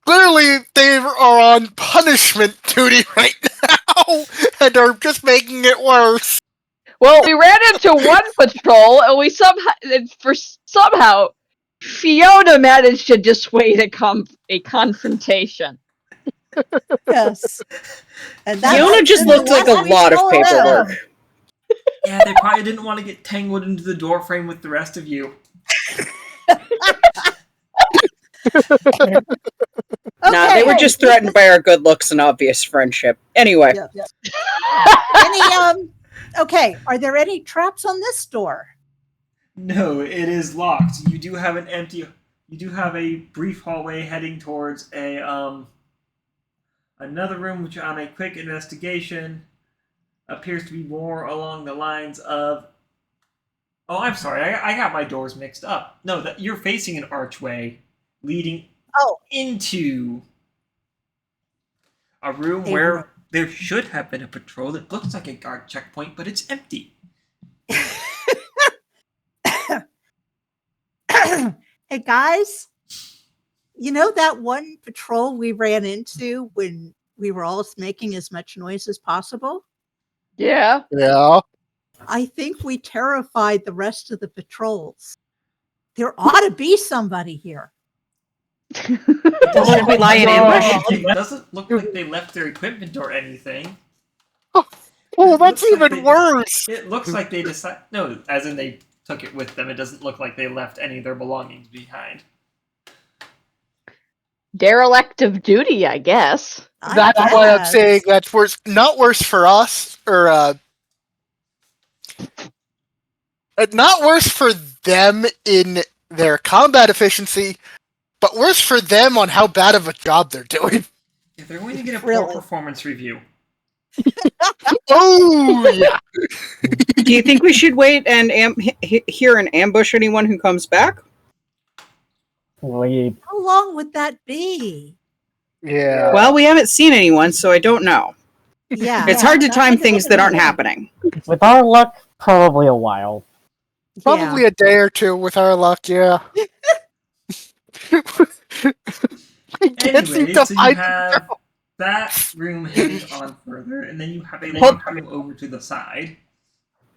Clearly, they are on punishment duty right now, and are just making it worse. Well, we ran into one patrol, and we somehow Fiona managed to dissuade a confrontation. Yes. And that's Fiona just been the looked like a last we lot of saw paperwork. them. Yeah, they probably didn't want to get tangled into the door frame with the rest of you. Nah, they were Okay. just threatened by our good looks and obvious friendship. Anyway, Yeah. Okay, are there any traps on this door? No, it is locked. You do have a brief hallway heading towards another room, which on a quick investigation appears to be more along the lines of. Oh, I'm sorry, I got my doors mixed up. No, you're facing an archway leading into a room where there should have been a patrol. It looks like a guard checkpoint, but it's empty. Hey guys, you know that one patrol we ran into when we were all making as much noise as possible? Yeah. Yeah. I think we terrified the rest of the patrols. There ought to be somebody here. should we lie in ambush? It doesn't look like they left their equipment or anything. Oh, that's Looks like even worse. It looks like they decided. No, as in they took it with them. It doesn't look like they left any of their belongings behind. Derelict of duty, I guess. That's why I'm saying that's worse. Not worse for us, or not worse for them in their combat efficiency, but worse for them on how bad of a job they're doing. If they're going to get a Really? poor performance review. Oh yeah. Do you think we should wait and hear and ambush anyone who comes back? We How long would that be? Yeah. Well, we haven't seen anyone, so I don't know. Yeah. It's hard to that time would things take that aren't a minute. happening. with our luck, probably a while. Probably a day or two with our luck, yeah. Can't seem Anyway, to so you find have that room heading on further, and then you have a locked room over to the side.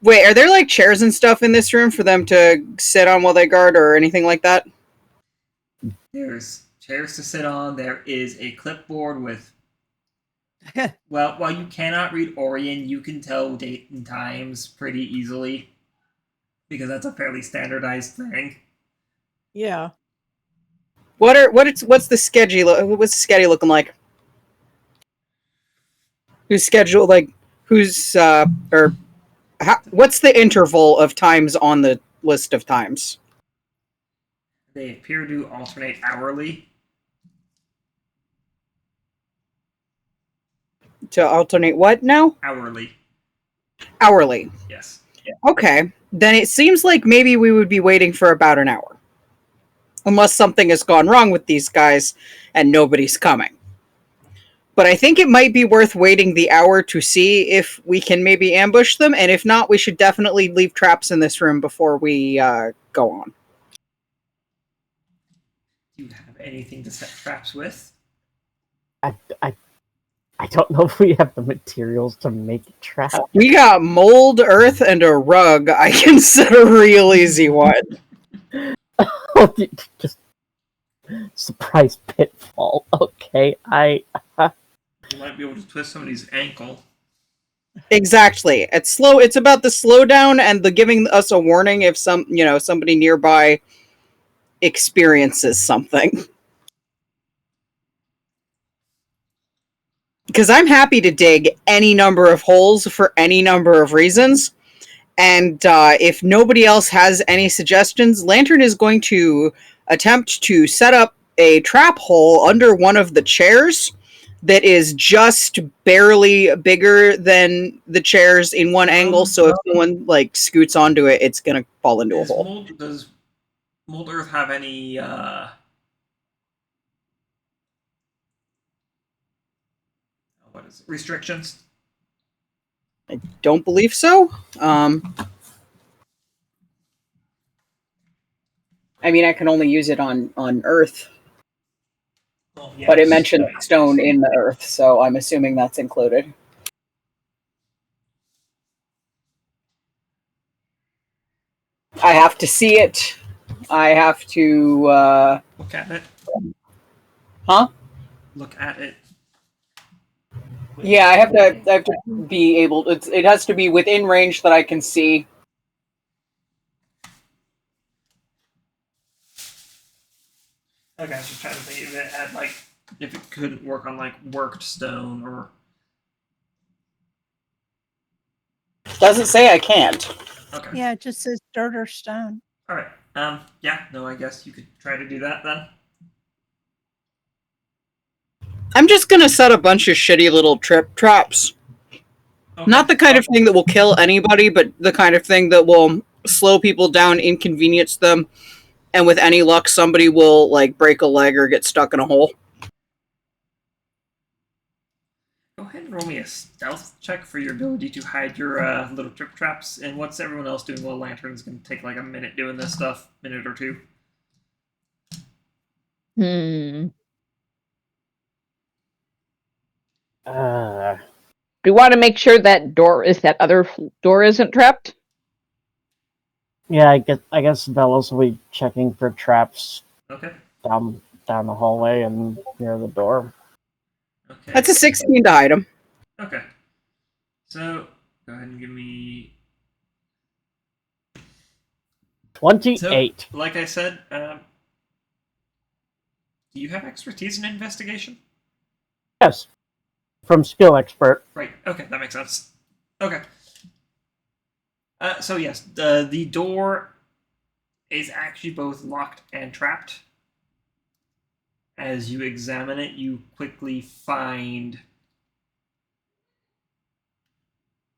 Wait, are there like chairs and stuff in this room for them to sit on while they guard or anything like that? There's chairs to sit on. There is a clipboard with. Well, while you cannot read Orion, you can tell date and times pretty easily, because that's a fairly standardized thing. Yeah. What's the schedule? What's the schedule looking like? Who's schedule what's the interval of times on the list of times? They appear to alternate hourly. To alternate what now? Hourly, Hourly. yes. Okay. Then it seems like maybe we would be waiting for about an hour. Unless something has gone wrong with these guys and nobody's coming. But I think it might be worth waiting the hour to see if we can maybe ambush them, and if not, we should definitely leave traps in this room before we go on. Do you have anything to set traps with? I don't know if we have the materials to make a trap. We got mold, earth, and a rug. I consider a real easy one. Just surprise pitfall. Okay, You might be able to twist somebody's ankle. Exactly. It's about the slowdown and the giving us a warning if somebody nearby experiences something. Because I'm happy to dig any number of holes for any number of reasons, And if nobody else has any suggestions, Lantern is going to attempt to set up a trap hole under one of the chairs that is just barely bigger than the chairs in one angle. So if someone like scoots onto it, it's going to fall into a hole. Does Mold Earth have any what is it? Restrictions? I don't believe so. I mean, I can only use it on Earth, Well, yeah, but it mentioned stone in the Earth, so I'm assuming that's included. I have to see it. I have to... look at it. Huh? Look at it. Yeah, I have to be able... It has to be within range that I can see. Okay, I was just trying to think if it had, like, if it couldn't work on, like, worked stone or... Doesn't say I can't. Okay. Yeah, it just says dirt or stone. Alright. Yeah, no, I guess you could try to do that then. I'm just gonna set a bunch of shitty little trip traps. Okay. Not the kind of thing that will kill anybody, but the kind of thing that will slow people down, inconvenience them, and with any luck, somebody will, like, break a leg or get stuck in a hole. Go ahead and roll me a stealth check for your ability to hide your little trip traps. And what's everyone else doing while Lantern's going to take like a minute doing this stuff? Minute or two. Do you want to make sure that other door isn't trapped? Yeah, I guess Vellos will be checking for traps Okay. down the hallway and near the door. Okay. That's a 16 to hide them. Okay. So, go ahead and give me... 28. So, like I said, do you have expertise in investigation? Yes. From skill expert. Right. Okay, that makes sense. Okay. So yes, the door is actually both locked and trapped. As you examine it, you quickly find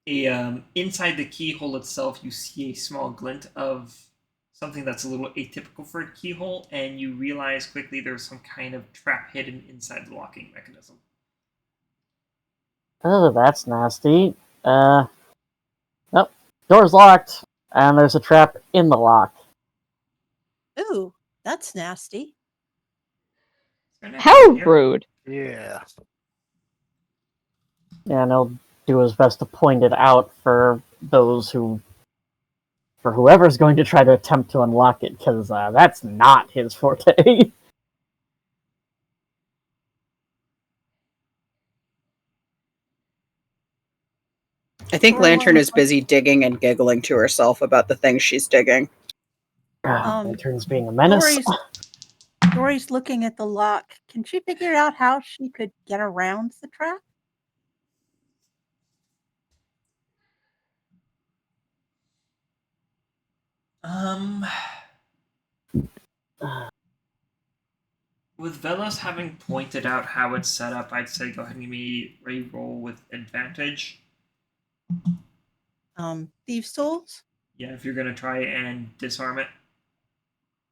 a inside the keyhole itself. You see a small glint of something that's a little atypical for a keyhole, and you realize quickly there's some kind of trap hidden inside the locking mechanism. Oh, that's nasty. Nope. Door's locked, and there's a trap in the lock. Ooh, that's nasty. How rude. Yeah. Yeah, and he'll do his best to point it out for whoever's going to try to attempt to unlock it, because that's not his forte. I think Dori Lantern will is busy digging and giggling to herself about the things she's digging. Lantern's being a menace. Dori's looking at the lock. Can she figure out how she could get around the trap? With Vellos having pointed out how it's set up, I'd say go ahead and give me a roll with advantage. Thieves' tools? Yeah, if you're going to try and disarm it.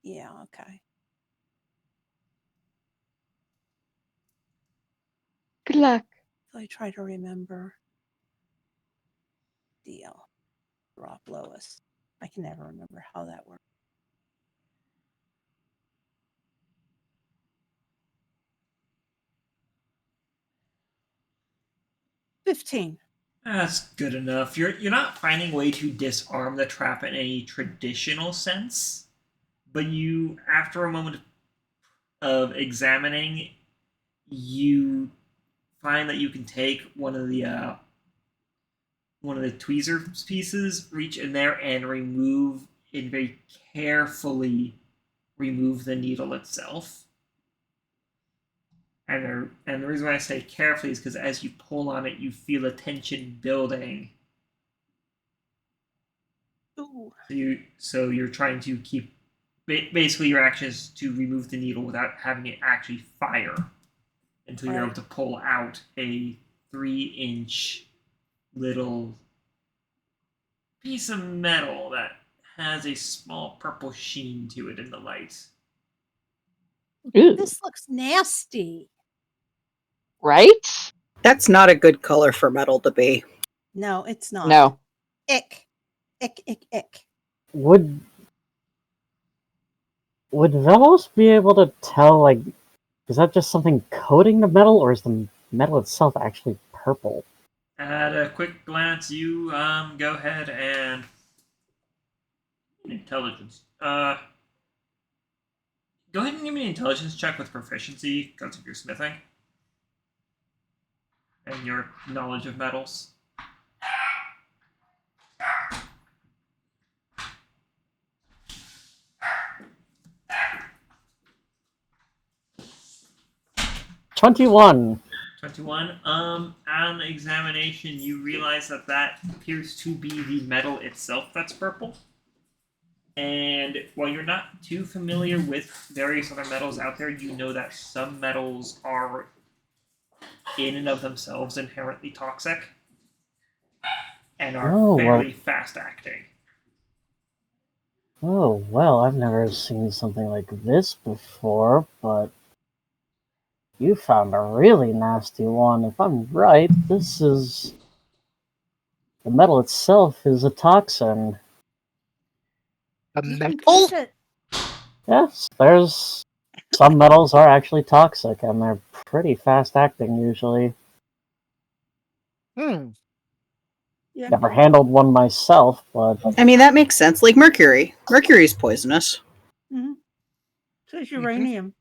Yeah, okay. Good luck. So I try to remember. Deal. Drop lowest. I can never remember how that works. $15. That's good enough. You're not finding a way to disarm the trap in any traditional sense, but you, after a moment of examining, you find that you can take one of the tweezers pieces, reach in there and remove it very carefully. Remove the needle itself. And the reason why I say carefully is because as you pull on it, you feel a tension building. Ooh. So you're trying to keep basically your action is to remove the needle without having it actually fire until you're Right. able to pull out a 3-inch little piece of metal that has a small purple sheen to it in the light. Ooh, This looks nasty. right? That's not a good color for metal to be. No, it's not. No. Ick. Ick, ick, ick. Would Vellos be able to tell, like, is that just something coating the metal, or is the metal itself actually purple? At a quick glance, you go ahead and intelligence. Go ahead and give me an intelligence check with proficiency because of your smithing and your knowledge of metals. $21. 21. On examination, you realize that appears to be the metal itself that's purple. And while you're not too familiar with various other metals out there, you know that some metals are in and of themselves inherently toxic and are fairly fast acting. Oh, well, I've never seen something like this before, but you found a really nasty one. If I'm right, the metal itself is a toxin. A You can metal? keep it. Yes, some metals are actually toxic, and they're pretty fast acting usually. Hmm. Yeah. Never handled one myself, but I mean, that makes sense. Like mercury. Mercury's poisonous. Mm-hmm. So is uranium.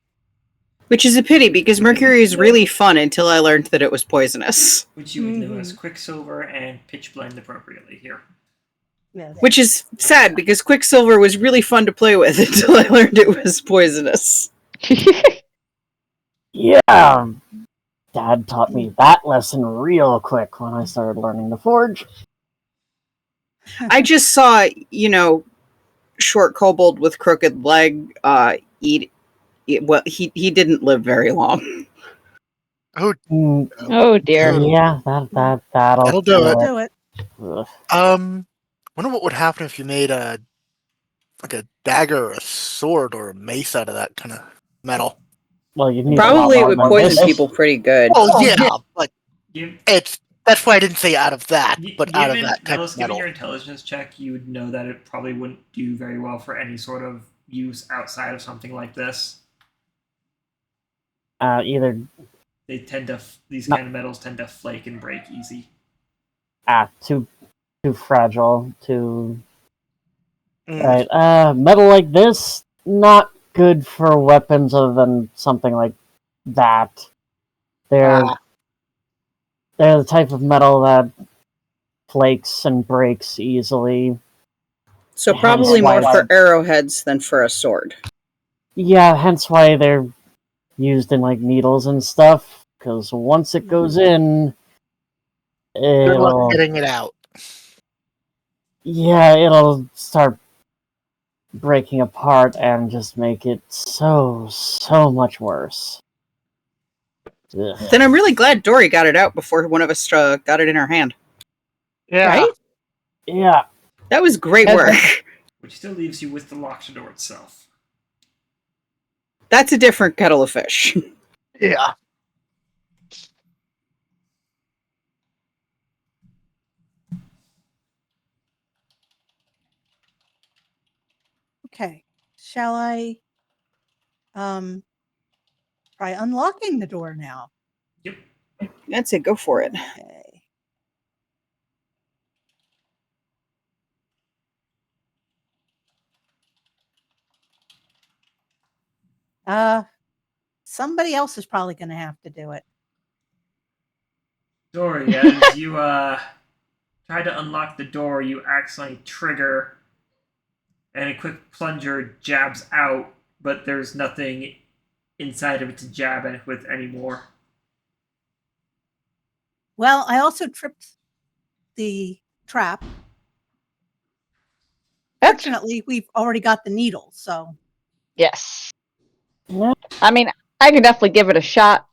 Which is a pity because mercury is really fun until I learned that it was poisonous. Which you would know as quicksilver and pitch blend appropriately here. Yes. Which is sad because quicksilver was really fun to play with until I learned it was poisonous. yeah, Dad taught me that lesson real quick when I started learning to forge. I just saw, short kobold with crooked leg eat. Well, he didn't live very long. Oh, Oh dear. Yeah, that'll That'll do That'll it. do it. Ugh. Wonder what would happen if you made a dagger, or a sword, or a mace out of that kind of metal. Well, you need Probably a it lot would more poison than people pretty good. Oh yeah, but Give, that's why I didn't say out of that, but out of given, that type Vellos, of given metal. your intelligence check, you would know that it probably wouldn't do very well for any sort of use outside of something like this. Either These kind of metals tend to flake and break easy. too fragile, too Mm. right. Metal like this, not good for weapons other than something like that. They're the type of metal that flakes and breaks easily. So Hence probably why- more for arrowheads than for a sword. Yeah, hence why they're used in like needles and stuff. Because once it goes in, Good luck it'll getting it out. it'll start breaking apart and just make it so much worse. Ugh. Then I'm really glad Dori got it out before one of us got it in our hand. Yeah. Right? Yeah, That was great Yeah, work. Which still leaves you with the locked door itself. That's a different kettle of fish. Yeah. Okay. Shall I try unlocking the door now? Yep. That's it. Go for it. Okay. Somebody else is probably going to have to do it. Dori, as you try to unlock the door, you accidentally trigger, and a quick plunger jabs out, but there's nothing inside of it to jab it with anymore. Well, I also tripped the trap. That's Fortunately, we've already got the needle, so yes. Yeah. I mean, I could definitely give it a shot.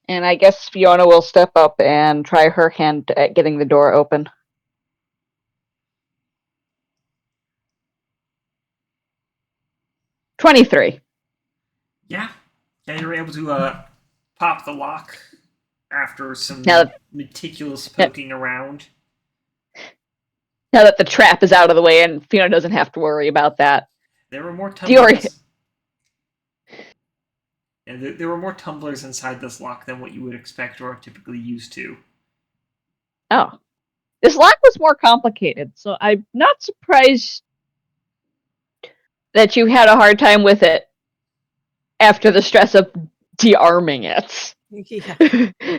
And I guess Fiona will step up and try her hand at getting the door open. "23. Yeah. Yeah, you're able to pop the lock after some Now meticulous poking around. Now that the trap is out of the way and Fiona doesn't have to worry about that. There were more Dori. tumblers. Yeah, there were more tumblers inside this lock than what you would expect or are typically used to. Oh. This lock was more complicated, so I'm not surprised that you had a hard time with it after the stress of de-arming it. yeah.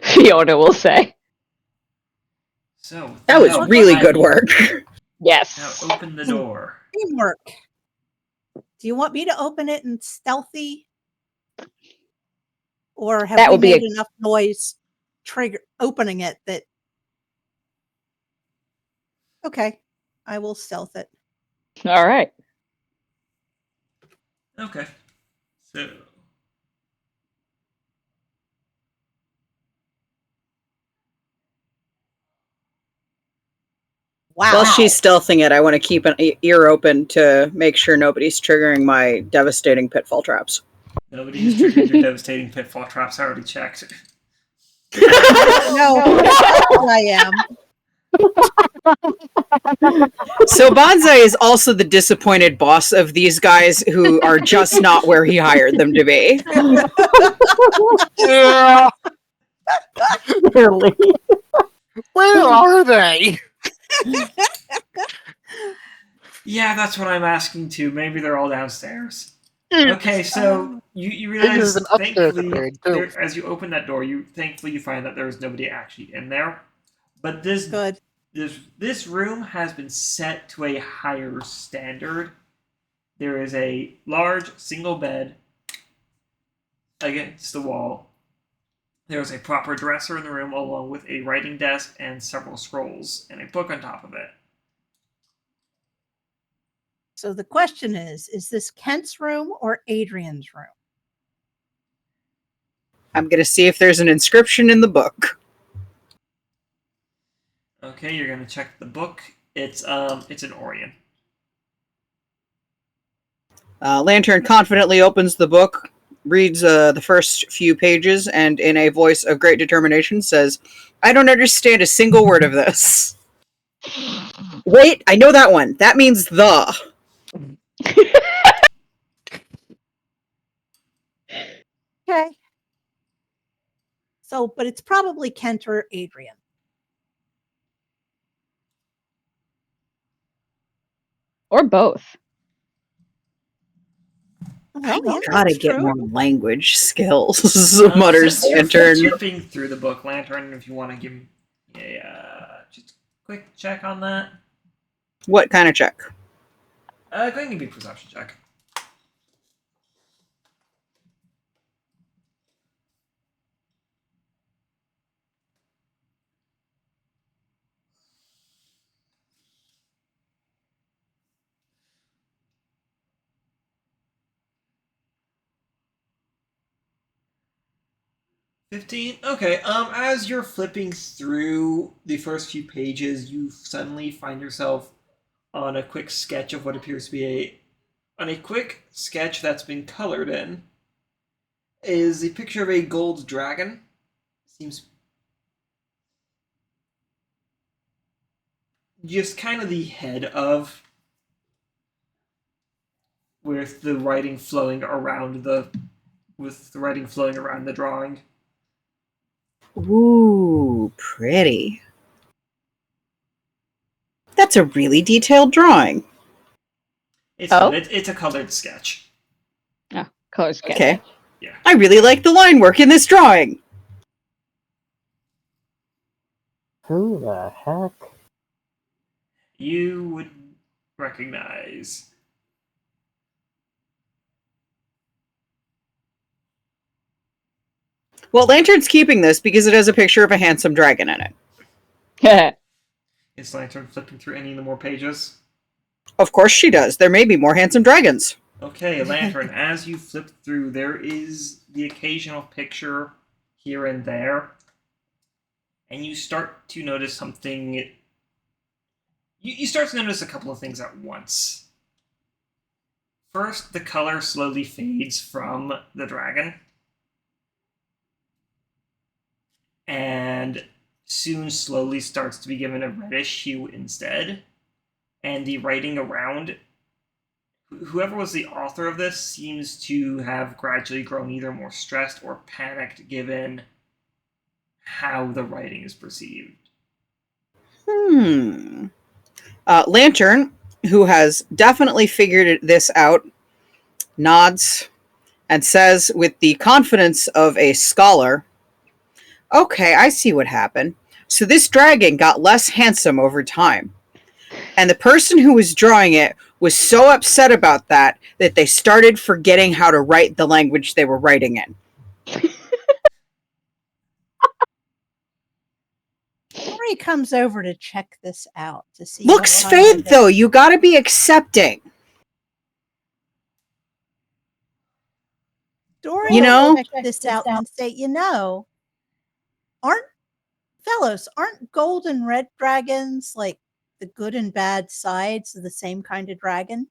Fiona will say. So That was now, really behind good you. work. Yes. Now open the door. Teamwork. Do you want me to open it in stealthy? Or have That we would be made enough noise trigger opening it that okay, I will stealth it. All right. Okay. So Wow. While she's stealthing it, I want to keep an ear open to make sure nobody's triggering my devastating pitfall traps. nobody has triggered your devastating pitfall traps. I already checked. No, I am. So Bonsai is also the disappointed boss of these guys who are just not where he hired them to be. Yeah. Clearly. Where are they? Yeah, that's what I'm asking too. Maybe they're all downstairs. Okay, so you Maybe realize there's an upstairs thankfully upgrade, too. as you open that door, you find that there is nobody actually in there. But Good. this room has been set to a higher standard. There is a large single bed against the wall. There is a proper dresser in the room, along with a writing desk and several scrolls and a book on top of it. So the question is this Kent's room or Adrian's room? I'm going to see if there's an inscription in the book. Okay, you're gonna check the book. It's an Orion. Lantern confidently opens the book, reads the first few pages, and in a voice of great determination says, "I don't understand a single word of this." Wait, I know that one. That means the. Okay. So, but it's probably Kent or Adrian. Or both. Well, yeah, Gotta that's get true. more language skills, mutters Since you're Lantern. flipping through the book, Lantern, if you want to give me a just a quick check on that. What kind of check? Go ahead and give me a perception check. $15? Okay. As you're flipping through the first few pages, you suddenly find yourself on a quick sketch of what appears to be a quick sketch that's been colored in is a picture of a gold dragon. Seems just kind of the head of, with the writing flowing around the drawing. Ooh, pretty. That's a really detailed drawing. It's Oh? good. It's a colored sketch. Color sketch. Okay. Yeah. I really like the line work in this drawing. Who the heck? You would recognize. Well, Lantern's keeping this because it has a picture of a handsome dragon in it. Is Lantern flipping through any of the more pages? Of course she does. There may be more handsome dragons. Okay, Lantern, as you flip through, there is the occasional picture here and there, and you start to notice something. You start to notice a couple of things at once. First, the color slowly fades from the dragon, and soon slowly starts to be given a reddish hue instead. And the writing around, whoever was the author of this seems to have gradually grown either more stressed or panicked given how the writing is perceived. Lantern, who has definitely figured this out, nods and says with the confidence of a scholar, "Okay, I see what happened. So this dragon got less handsome over time. And the person who was drawing it was so upset about that they started forgetting how to write the language they were writing in." Dori comes over to check this out to see. Looks what fake, though. You gotta be accepting. Dori You know? will check this out and say, aren't gold and red dragons like the good and bad sides of the same kind of dragon?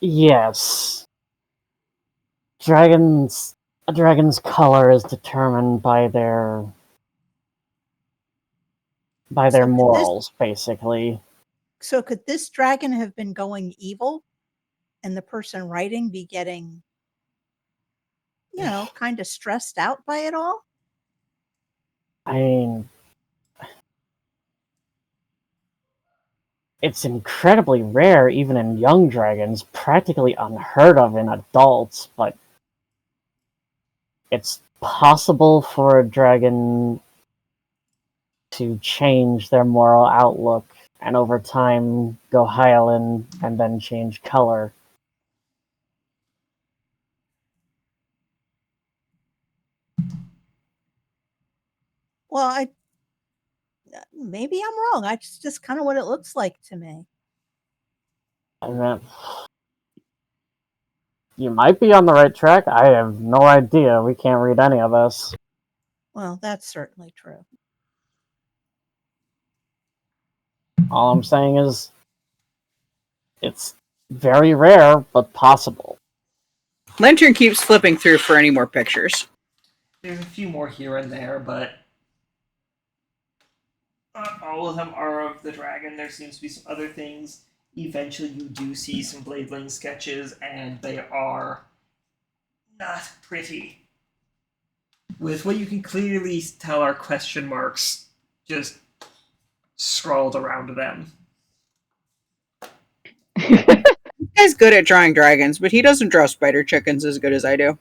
Yes. A dragon's color is determined by their morals, basically. So could this dragon have been going evil and the person writing be getting, kind of stressed out by it all? I mean, it's incredibly rare even in young dragons, practically unheard of in adults, but it's possible for a dragon to change their moral outlook and over time go Hyalin and then change color. Well, maybe I'm wrong. It's just kind of what it looks like to me. And then, you might be on the right track. I have no idea. We can't read any of this. Well, that's certainly true. All I'm saying is, it's very rare, but possible. Lantern keeps flipping through for any more pictures. There's a few more here and there, but not all of them are of the dragon. There seems to be some other things. Eventually you do see some Bladeling sketches, and they are not pretty. With what you can clearly tell are question marks just scrawled around them. This guy's good at drawing dragons, but he doesn't draw spider chickens as good as I do.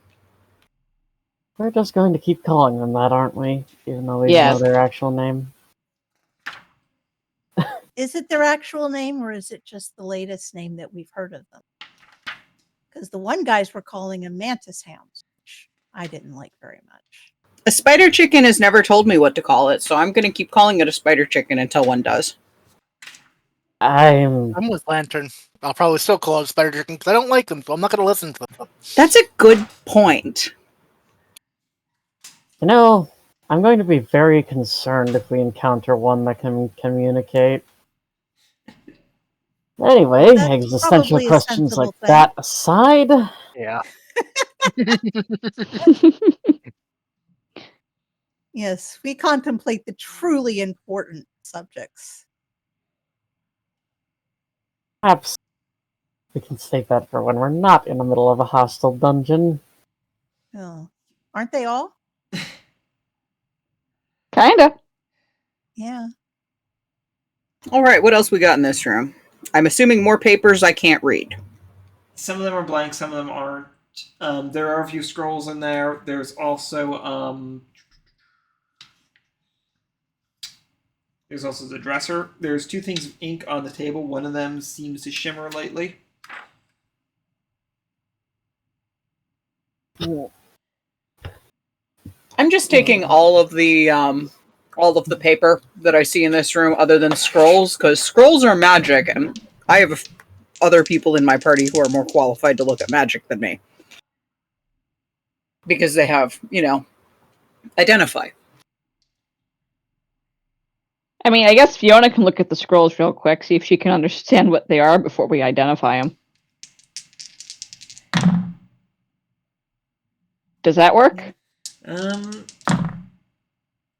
We're just going to keep calling them that, aren't we? Even though we Yeah. know their actual name. Is it their actual name, or is it just the latest name that we've heard of them? Because the one guys were calling them mantis hounds, which I didn't like very much. A spider chicken has never told me what to call it, so I'm going to keep calling it a spider chicken until one does. I'm with Lantern. I'll probably still call it a spider chicken because I don't like them, so I'm not going to listen to them. That's a good point. You know, I'm going to be very concerned if we encounter one that can communicate. Anyway, That's existential probably a questions like sensible thing. that aside, Yeah. Yes, we contemplate the truly important subjects. perhaps we can save that for when we're not in the middle of a hostile dungeon. Oh, aren't they all? Kinda. Yeah. All right, what else we got in this room? I'm assuming more papers I can't read. Some of them are blank, some of them aren't. There are a few scrolls in there. There's also the dresser. There's two things of ink on the table. One of them seems to shimmer lightly. I'm just taking all of the paper that I see in this room, other than scrolls, because scrolls are magic, and I have other people in my party who are more qualified to look at magic than me, because they have, identify. I mean, I guess Fiona can look at the scrolls real quick, see if she can understand what they are before we identify them. Does that work?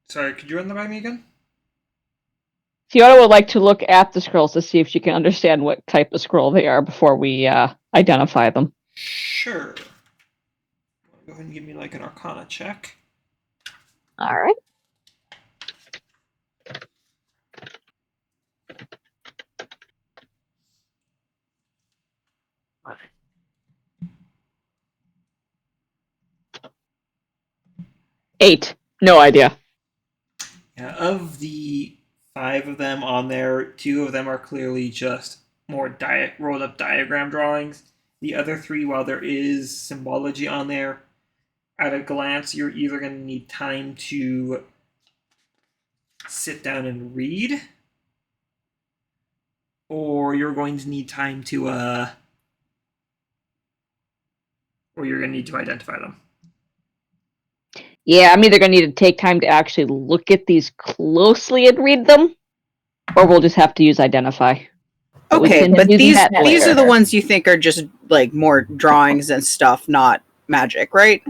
Sorry, could you run that by me again? Fiona would like to look at the scrolls to see if she can understand what type of scroll they are before we identify them. Sure. Go ahead and give me like an Arcana check. All right. Eight. No idea. Yeah, of the 5 of them on there, 2 of them are clearly just more rolled up diagram drawings. The other 3, while there is symbology on there, at a glance, you're either going to need time to sit down and read, or you're going to need time to, or you're going to need to identify them. Yeah, I'm either going to need to take time to actually look at these closely and read them, or we'll just have to use identify. Okay, but these that these are later. the ones you think are just like more drawings and stuff, not magic, right?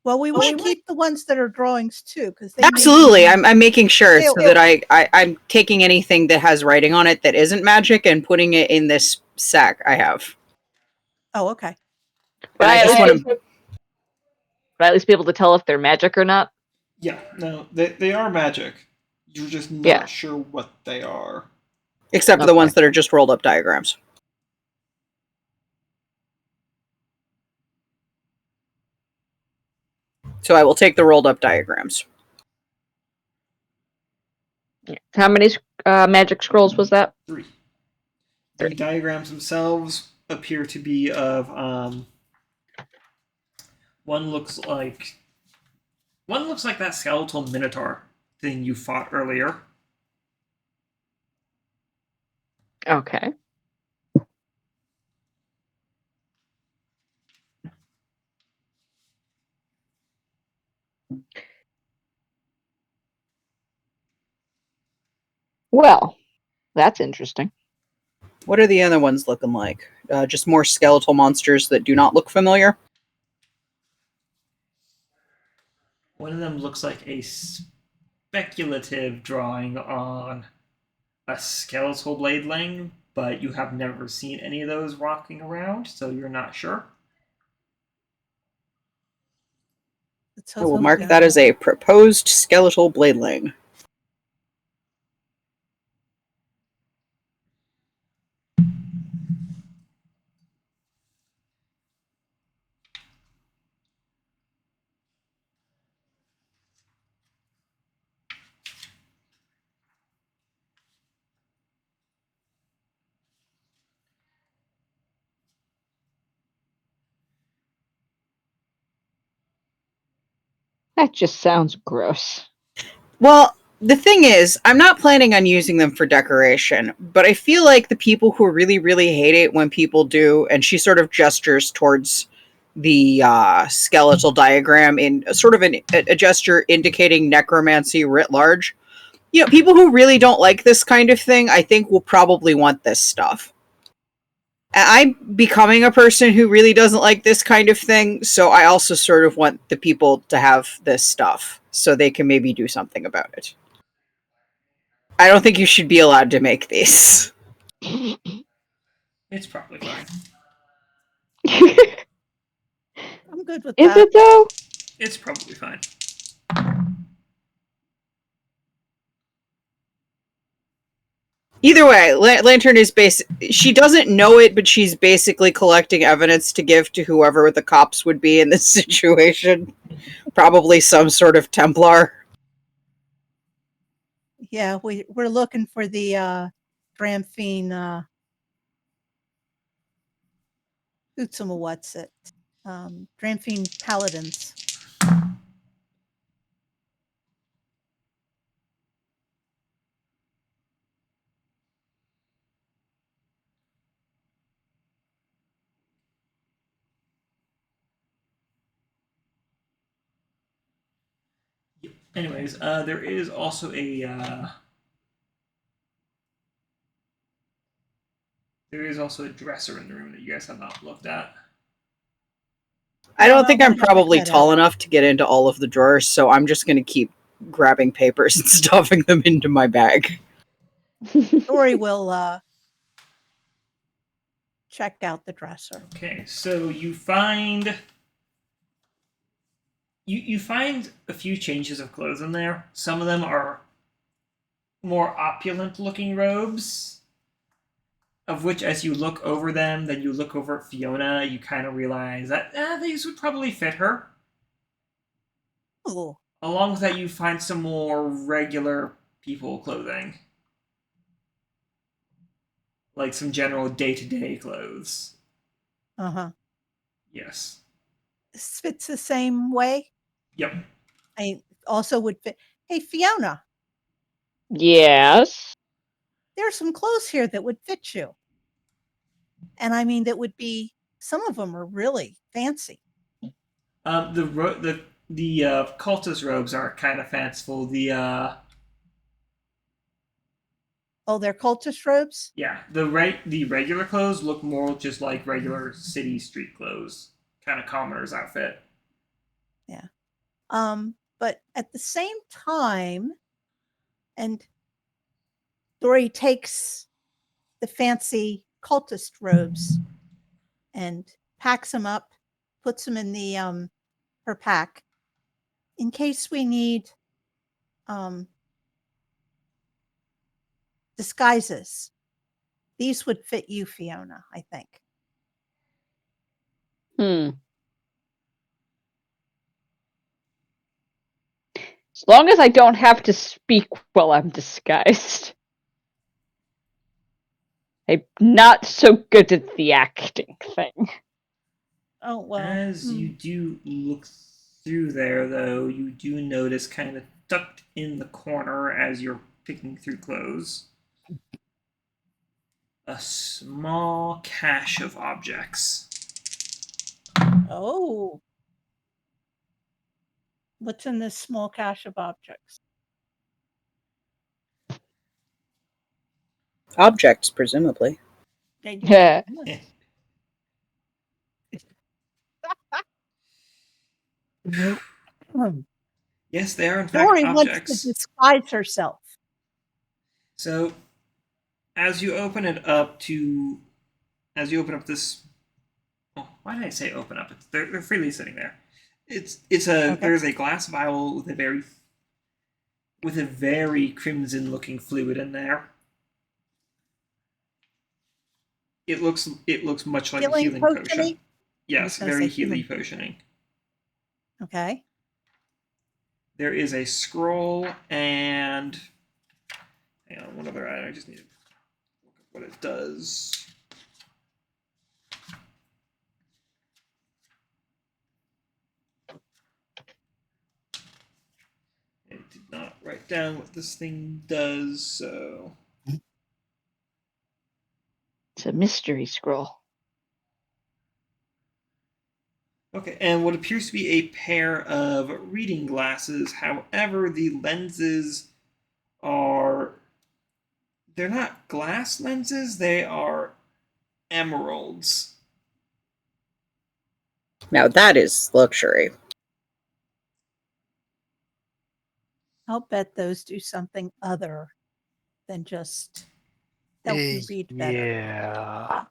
Well, we want to keep the ones that are drawings too, because Absolutely. I'm making sure so Ew. that I'm taking anything that has writing on it that isn't magic and putting it in this sack I have. Oh, okay. And I just want to. Would I at least be able to tell if they're magic or not? Yeah, no, they are magic. You're just not sure what they are. Except for the ones that are just rolled up diagrams. So I will take the rolled up diagrams. How many magic scrolls was that? 3. The diagrams themselves appear to be of one looks like that skeletal minotaur thing you fought earlier. Okay. Well, that's interesting. What are the other ones looking like? Just more skeletal monsters that do not look familiar? One of them looks like a speculative drawing on a skeletal bladeling, but you have never seen any of those walking around, so you're not sure. I will mark that as a proposed skeletal bladeling. That just sounds gross. Well, the thing is, I'm not planning on using them for decoration, but I feel like the people who really, really hate it when people do, and she sort of gestures towards the skeletal diagram in sort of a gesture indicating necromancy writ large. You know, people who really don't like this kind of thing, I think will probably want this stuff. I'm becoming a person who really doesn't like this kind of thing, so I also sort of want the people to have this stuff so they can maybe do something about it. I don't think you should be allowed to make these. It's probably fine. I'm good with Is that. it though? It's probably fine. Either way, Lantern is she doesn't know it, but she's basically collecting evidence to give to whoever the cops would be in this situation. Probably some sort of Templar. Yeah, we're looking for the Dramphine Utsuma what's it? Dramphine Paladins. Anyways, there is also a dresser in the room that you guys have not looked at. I don't think I'm I'm gonna check probably that tall out. enough to get into all of the drawers, so I'm just going to keep grabbing papers and stuffing them into my bag. Dori will check out the dresser. Okay, so you find you find a few changes of clothes in there. Some of them are more opulent looking robes, of which as you look over them, then you look over at Fiona, you kind of realize that these would probably fit her. Ooh. Along with that, you find some more regular people clothing. Like some general day-to-day clothes. Uh-huh. Yes. This fits the same way. Yep. I also would fit. Hey, Fiona, Yes. there's some clothes here that would fit you. And I mean, that would be, some of them are really fancy. The cultist robes are kind of fanciful. Oh, they're cultist robes? The regular clothes look more just like regular city street clothes, kind of commoner's outfit. Yeah. But at the same time, and Dori takes the fancy cultist robes and packs them up, puts them in the her pack in case we need disguises. These would fit you, Fiona, I think. As long as I don't have to speak while I'm disguised. I'm not so good at the acting thing. Oh, well. As you do look through there, though, you do notice kind of tucked in the corner as you're picking through clothes, a small cache of objects. Oh. What's in this small cache of objects? Objects, presumably. Yeah. Yes, they are in fact Dori wants objects. to disguise herself. So, as you open up this, oh, why did I say open up? They're freely sitting there. There's a glass vial with a very crimson looking fluid in there. It looks much like a healing potion. Yes, very healing potioning. Okay. There is a scroll and hang on, one other item. I just need to look at what it does. I did not write down what this thing does, so It's a mystery scroll. okay, and what appears to be a pair of reading glasses. However, the lenses they're not glass lenses, they are emeralds. Now that is luxury. I'll bet those do something other than just help you read better. Yeah.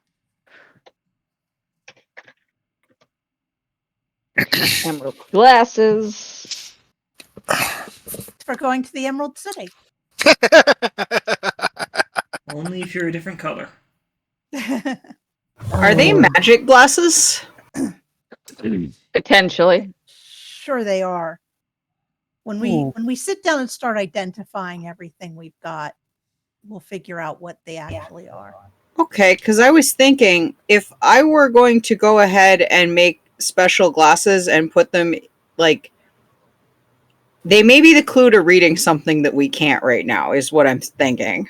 Emerald glasses. For going to the Emerald City. Only if you're a different color. Are they magic glasses? Potentially. Sure they are. When we sit down and start identifying everything we've got, we'll figure out what they actually are. Okay, because I was thinking if I were going to go ahead and make special glasses and put them, like, they may be the clue to reading something that we can't right now, is what I'm thinking.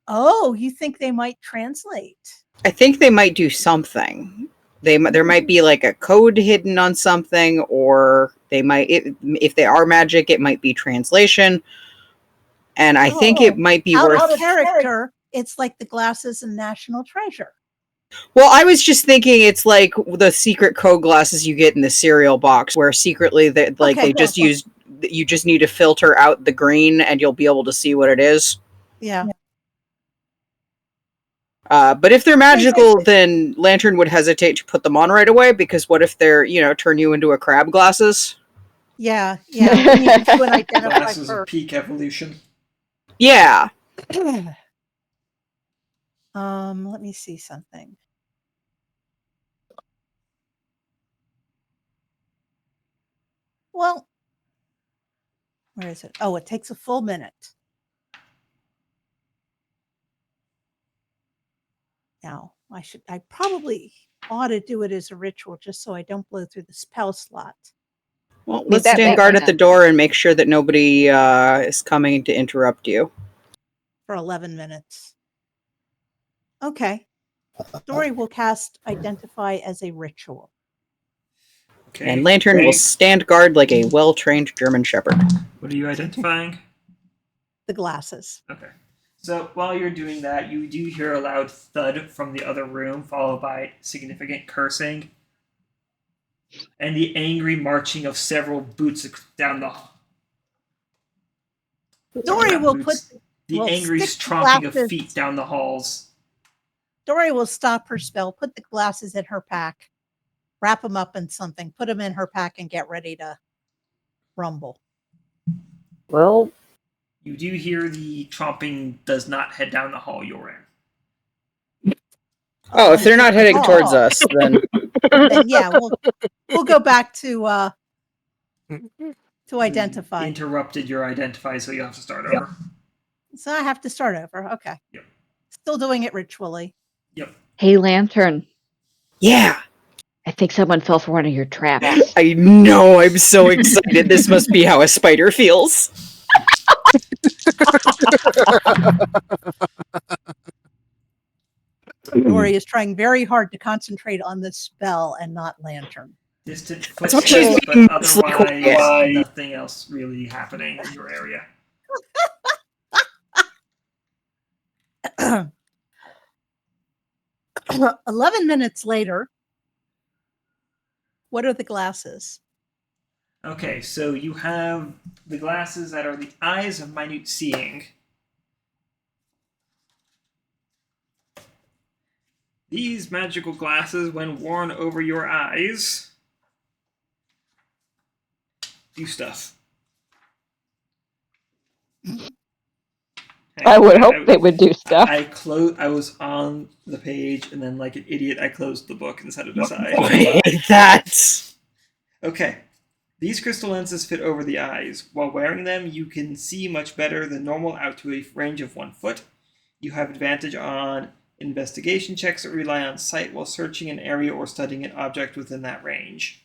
Oh, you think they might translate? I think they might do something. There might be like a code hidden on something, or they might, if they are magic, it might be translation. And I think it might be Out worth. of character, it's like the glasses in National Treasure. Well, I was just thinking it's like the secret code glasses you get in the cereal box, where secretly they just use. You just need to filter out the green, and you'll be able to see what it is. Yeah. But if they're magical, then Lantern would hesitate to put them on right away, because what if they're, turn you into a crab glasses? Yeah. We need to identify Glasses of first. peak evolution. Yeah. Let me see something. Well, where is it? Oh, it takes a full minute. Now, I probably ought to do it as a ritual just so I don't blow through the spell slot. Well, let's stand guard at the door and make sure that nobody is coming to interrupt you. For 11 minutes. Okay. Dori will cast Identify as a ritual. Okay. And Lantern will stand guard like a well-trained German Shepherd. What are you identifying? The glasses. Okay. So while you're doing that, you do hear a loud thud from the other room, followed by significant cursing and the angry marching of several boots down the hall. Dori will angry tromping of feet down the halls. Dori will stop her spell, put the glasses in her pack, wrap them up in something, put them in her pack, and get ready to rumble. Well, you do hear the tromping does not head down the hall you're in. Oh, if they're not heading towards us, then yeah, we'll go back to identify. Interrupted your identify, so you have to start over. So I have to start over. Okay. Yep. Still doing it ritually. Yep. Hey, Lantern. Yeah. I think someone fell for one of your traps. I know. I'm so excited. This must be how a spider feels. Dori is trying very hard to concentrate on this spell and not Lantern. Distant footsteps, but otherwise nothing else really happening in your area. 11 minutes later, what are the glasses? Okay, so you have the glasses that are the eyes of minute seeing. These magical glasses, when worn over your eyes, do stuff. I would hope they would do stuff. I was on the page, and then, like an idiot, I closed the book and set it aside. I hate that. Okay. These crystal lenses fit over the eyes. While wearing them, you can see much better than normal out to a range of 1 foot. You have advantage on investigation checks that rely on sight while searching an area or studying an object within that range.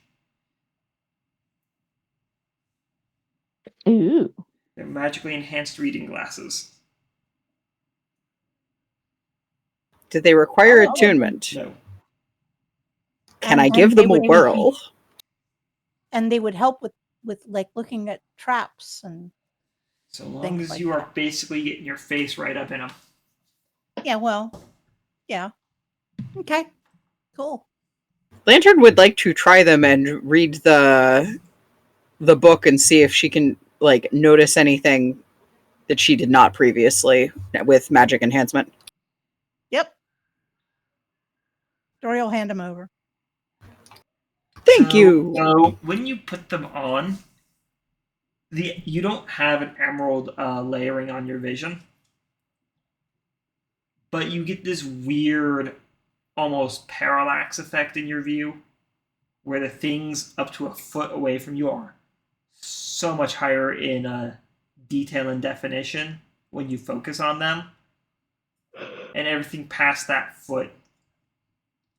Ooh. They're magically enhanced reading glasses. Did they require attunement? No. Can I give them a whirl? And they would help with like looking at traps and so long as you are basically getting your face right up in them. Yeah, well, yeah. Okay, cool. Lantern would like to try them and read the book and see if she can like notice anything that she did not previously with magic enhancement. Yep. Dori will hand them over. Thank you. So when you put them on, you don't have an emerald layering on your vision, but you get this weird, almost parallax effect in your view, where the things up to a foot away from you are so much higher in detail and definition when you focus on them, and everything past that foot.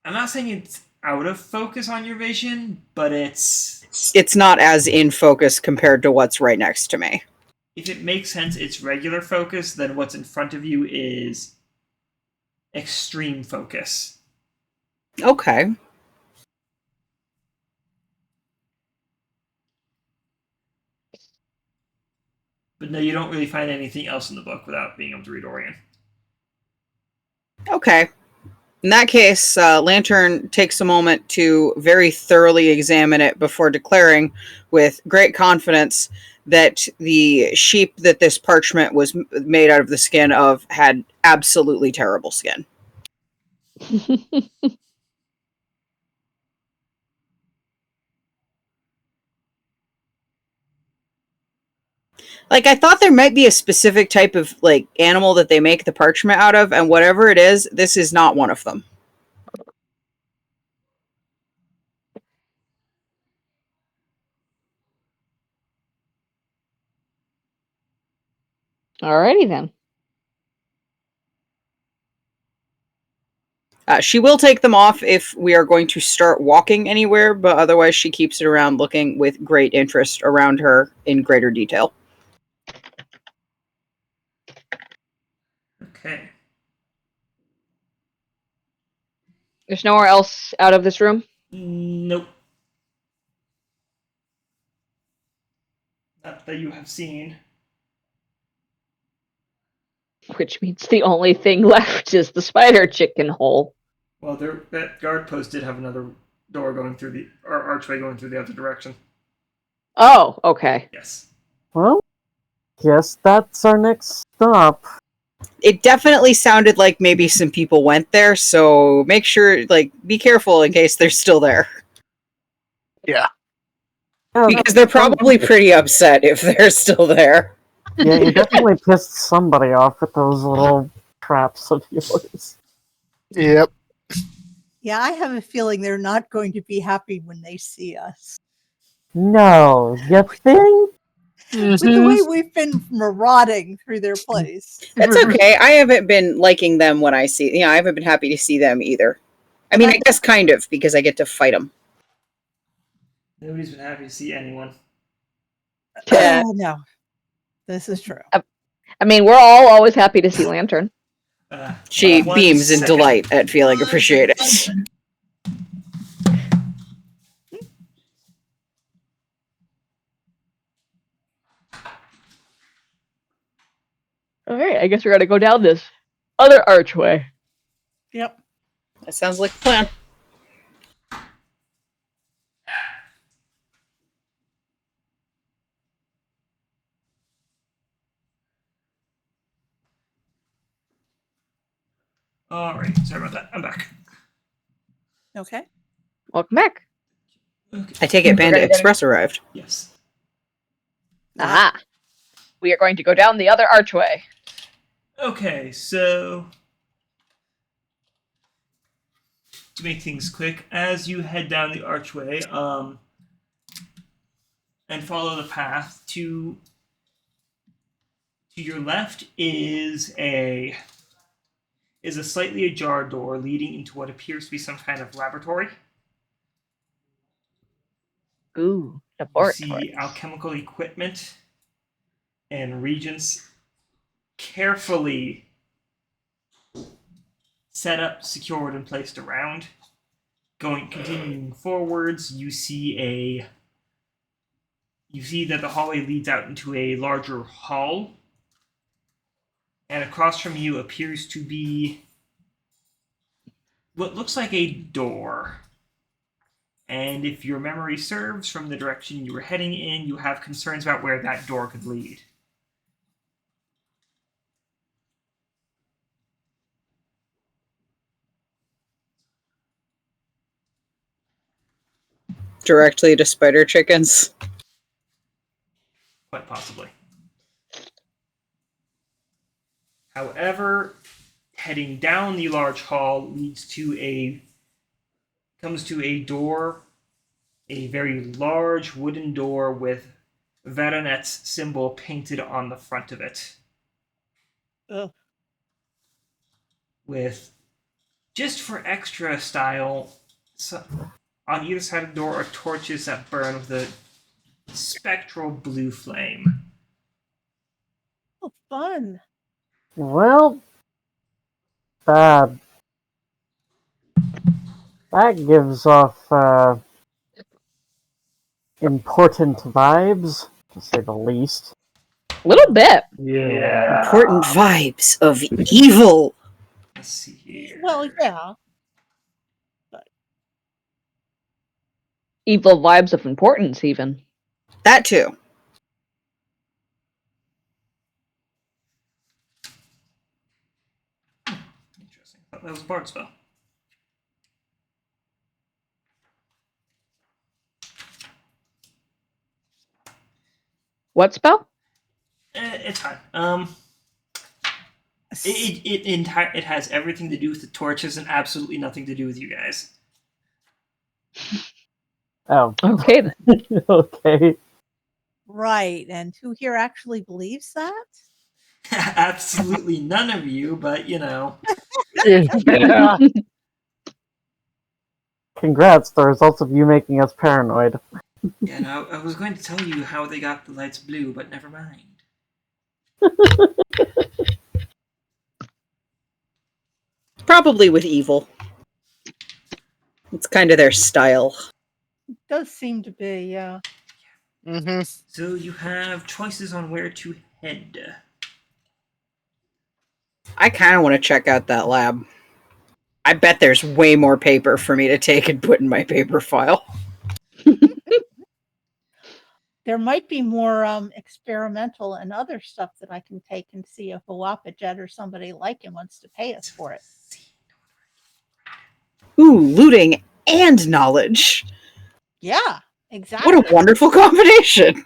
I'm not saying it's out of focus on your vision, but it's not as in focus compared to what's right next to me. If it makes sense, it's regular focus, then what's in front of you is extreme focus. Okay. But no, you don't really find anything else in the book without being able to read Orion. Okay. In that case, Lantern takes a moment to very thoroughly examine it before declaring with great confidence that the sheep that this parchment was made out of the skin of had absolutely terrible skin. Like, I thought there might be a specific type of, like, animal that they make the parchment out of, and whatever it is, this is not one of them. Alrighty then. She will take them off if we are going to start walking anywhere, but otherwise she keeps it around looking with great interest around her in greater detail. Okay. There's nowhere else out of this room? Nope. Not that you have seen. Which means the only thing left is the spider chicken hole. Well, that guard post did have another door going through or archway going through the other direction. Oh, okay. Yes. Well, guess that's our next stop. It definitely sounded like maybe some people went there, so make sure, like, be careful in case they're still there. Yeah. Because they're probably pretty upset if they're still there. Yeah, you definitely pissed somebody off with those little traps of yours. Yep. Yeah, I have a feeling they're not going to be happy when they see us. No, you think? With the way we've been marauding through their place. That's okay. I haven't been liking them when I see... I haven't been happy to see them either. I mean, I guess kind of, because I get to fight them. Nobody's been happy to see anyone. No, this is true. I mean, we're all always happy to see Lantern. She One beams in second. delight at feeling appreciated. Alright, I guess we're gonna go down this other archway. Yep. That sounds like a plan. Alright, sorry about that. I'm back. Okay. Welcome back. Okay. I take it Panda Express arrived. Yes. Aha. We are going to go down the other archway. Okay, so to make things quick, as you head down the archway, and follow the path to your left is a slightly ajar door leading into what appears to be some kind of laboratory. Ooh, You laboratory. see alchemical equipment and reagents carefully set up, secured, and placed around. Continuing forwards, you see that the hallway leads out into a larger hall, and across from you appears to be what looks like a door. And if your memory serves from the direction you were heading in, you have concerns about where that door could lead. Directly to spider chickens. Quite possibly. However, heading down the large hall comes to a door, a very large wooden door with Veronet's symbol painted on the front of it. Ugh. With, just for extra style, on either side of the door are torches that burn with a spectral blue flame. Oh, fun. Well, that gives off important vibes, to say the least. A little bit. Yeah. Important vibes of evil. Let's see here. Well, yeah. Evil vibes of importance, even. That too. Interesting. I thought that was a bard spell. What spell? It's fine. It has everything to do with the torches and absolutely nothing to do with you guys. Oh, Okay. Then. okay. Right. And who here actually believes that? Absolutely none of you, but you know. Yeah. Congrats, the results of you making us paranoid. Yeah, no, I was going to tell you how they got the lights blue, but never mind. Probably with evil. It's kind of their style. Does seem to be, yeah. Mm-hmm. So you have choices on where to head. I kind of want to check out that lab. I bet there's way more paper for me to take and put in my paper file. There might be more experimental and other stuff that I can take and see if a Wapajet or somebody like him wants to pay us for it. Ooh, looting and knowledge. Yeah, exactly. What a wonderful combination.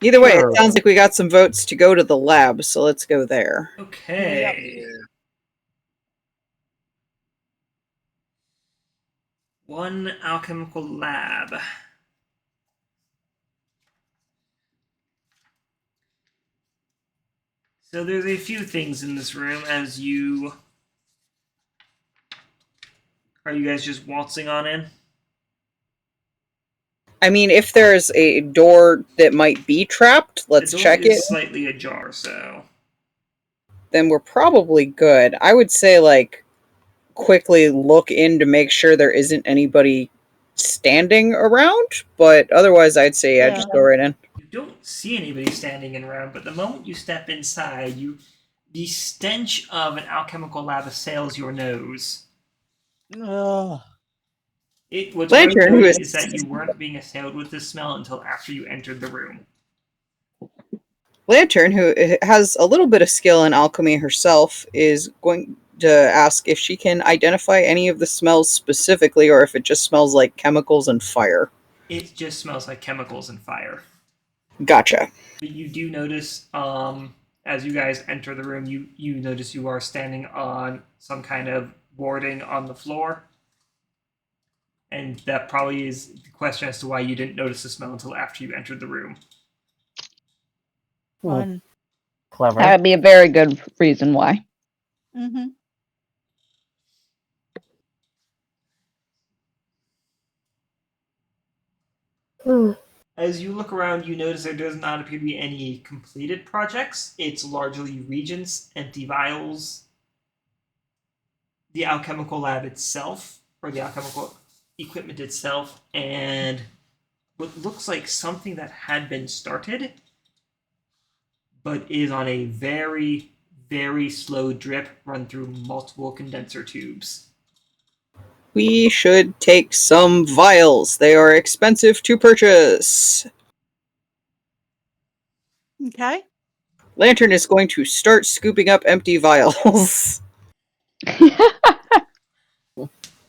Either way, Sure. it sounds like we got some votes to go to the lab, so let's go there. Okay. One alchemical lab. So there's a few things in this room as you... Are you guys just waltzing on in? I mean, if there's a door that might be trapped, let's the door check is it. slightly ajar, so... Then we're probably good. I would say, like, quickly look in to make sure there isn't anybody standing around, but otherwise I'd say, yeah, just go right in. You don't see anybody standing around, but the moment you step inside, the stench of an alchemical lab assails your nose. Ugh. What's Lantern, really who good is- is that you weren't being assailed with this smell until after you entered the room. Lantern, who has a little bit of skill in alchemy herself, is going to ask if she can identify any of the smells specifically, or if it just smells like chemicals and fire. It just smells like chemicals and fire. Gotcha. But you do notice, as you guys enter the room, you notice you are standing on some kind of warding on the floor. And that probably is the question as to why you didn't notice the smell until after you entered the room. Fun. Clever. That would be a very good reason why. Mm-hmm. As you look around, you notice there does not appear to be any completed projects. It's largely regents, empty vials, the alchemical lab itself, or the alchemical equipment itself, and what looks like something that had been started, but is on a very, very slow drip run through multiple condenser tubes. We should take some vials. They are expensive to purchase. Okay. Lantern is going to start scooping up empty vials.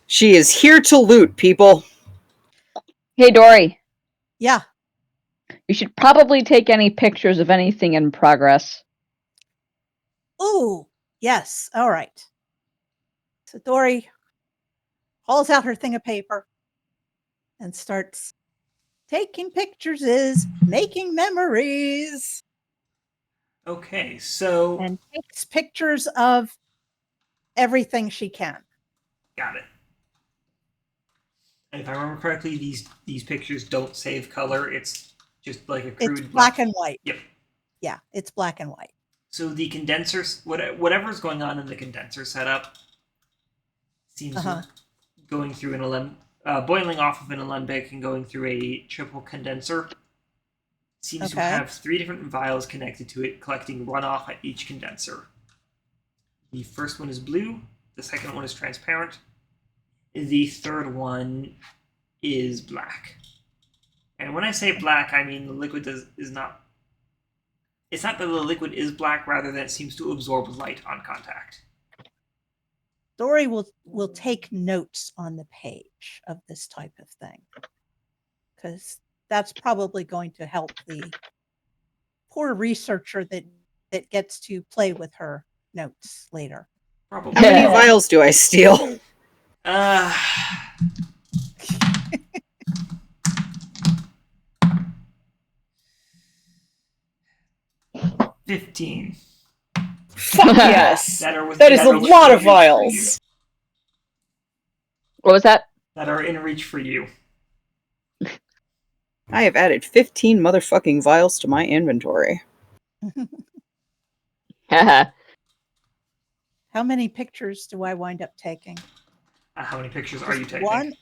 She is here to loot, people. Hey, Dori, Yeah. you should probably take any pictures of anything in progress. Ooh, yes. All right. So Dori hauls out her thing of paper and starts taking pictures, is making memories, Okay, so... and takes pictures of everything she can. Got it. And if I remember correctly, these pictures don't save color. It's just like a crude It's black and white. Yep. Yeah, it's black and white. So the condensers, whatever's going on in the condenser setup, seems Uh-huh. going through boiling off of an alembic and going through a triple condenser. Seems to Okay. have 3 different vials connected to it, collecting runoff at each condenser. The first one is blue, the second one is transparent, the third one is black. And when I say black, I mean the liquid is not... It's not that the liquid is black, rather than it seems to absorb light on contact. Dori will take notes on the page of this type of thing, because that's probably going to help the poor researcher that gets to play with her notes later. Probably. How many vials do I steal? 15. Fuck yes. That Is a are lot of within reach for vials. you. What was that? That are in reach for you. I have added 15 motherfucking vials to my inventory. How many pictures do I wind up taking? How many pictures are you Just taking? one?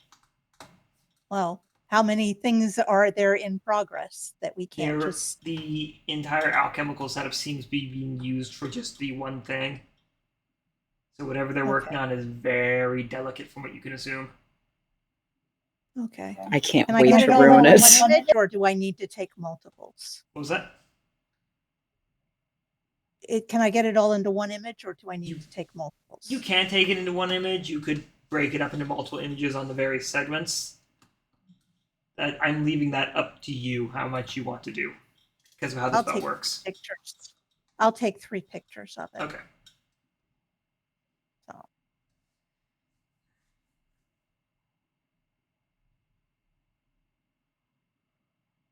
Well, how many things are there in progress that we can't just... The entire alchemical setup seems to be being used for just the one thing. So whatever they're working on is very delicate from what you can assume. Okay. I can't Can I wait get to it all ruin in it. one image, or do I need to take multiples? What was that? Can I get it all into one image, or do I need to take multiples? You can take it into one image. You could break it up into multiple images on the various segments. I'm leaving that up to you, how much you want to do, because of how the spell works. Pictures. I'll take 3 pictures of it. Okay. So.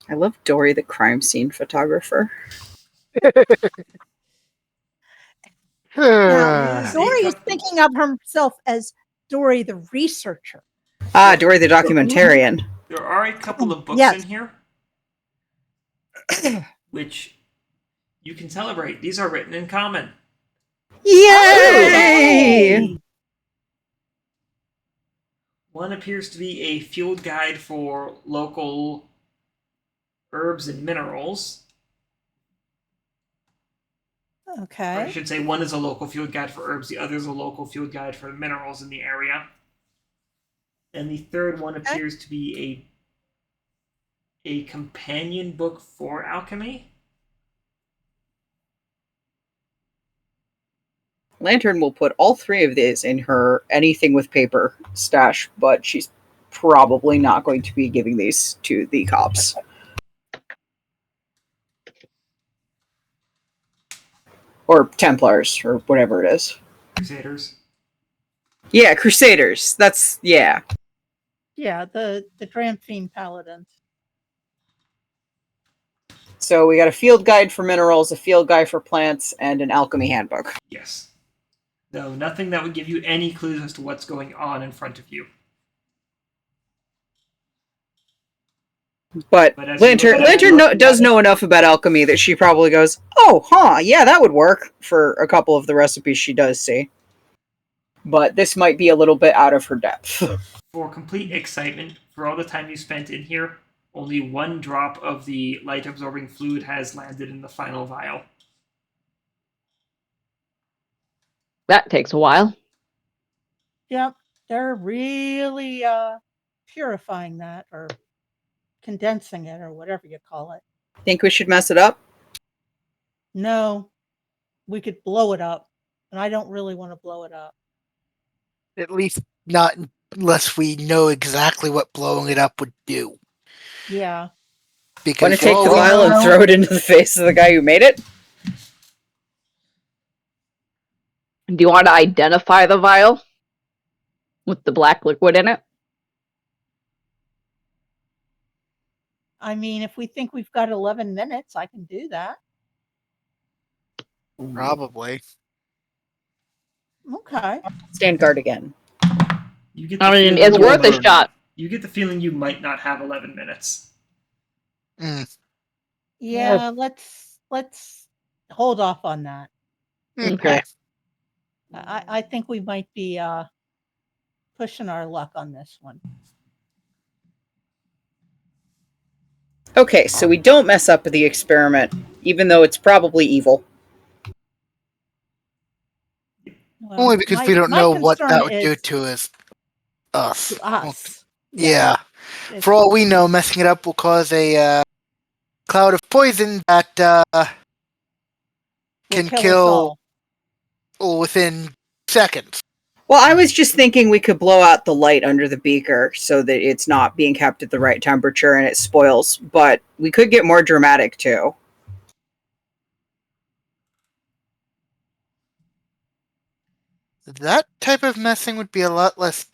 I love Dori, the crime scene photographer. Now, Dori is thinking of herself as Dori the researcher. Ah, Dori the documentarian. There are a couple of books Yes. in here, which you can celebrate. These are written in common. Yay! One appears to be a field guide for local herbs and minerals. Or Okay. I should say one is a local field guide for herbs, the other is a local field guide for minerals in the area. And the third one appears to be a companion book for alchemy. Lantern will put all 3 of these in her anything with paper stash, but she's probably not going to be giving these to the cops. Or Templars, or whatever it is. Crusaders. Yeah, Crusaders. That's, yeah. Yeah, the Dramphine Paladins. So we got a field guide for minerals, a field guide for plants, and an alchemy handbook. Yes. Though nothing that would give you any clues as to what's going on in front of you. But But as you Lantern, look at it- does know enough about alchemy that she probably goes, oh, huh, yeah, that would work for a couple of the recipes she does see. But this might be a little bit out of her depth. For complete excitement, for all the time you spent in here, only 1 drop of the light-absorbing fluid has landed in the final vial. That takes a while. Yep, they're really purifying that, or condensing it, or whatever you call it. Think we should mess it up? No, we could blow it up, and I don't really want to blow it up. At least not unless we know exactly what blowing it up would do. Yeah. Because Want to take the for all we vial and know- throw it into the face of the guy who made it? Do you want to identify the vial with the black liquid in it? I mean, if we think we've got 11 minutes, I can do that. Probably. Okay. Stand guard again. You get the I mean, feeling it's you- worth a shot. You get the feeling you might not have 11 minutes. Yeah, let's hold off on that. Okay. I think we might be pushing our luck on this one. Okay, so we don't mess up the experiment, even though it's probably evil. Well, Only because we don't my know what concern that would do is to us. to us. Yeah. It's- For all we know, messing it up will cause a cloud of poison that will can us kill all. within seconds. Well, I was just thinking we could blow out the light under the beaker so that it's not being kept at the right temperature and it spoils, but we could get more dramatic too. That type of messing would be a lot less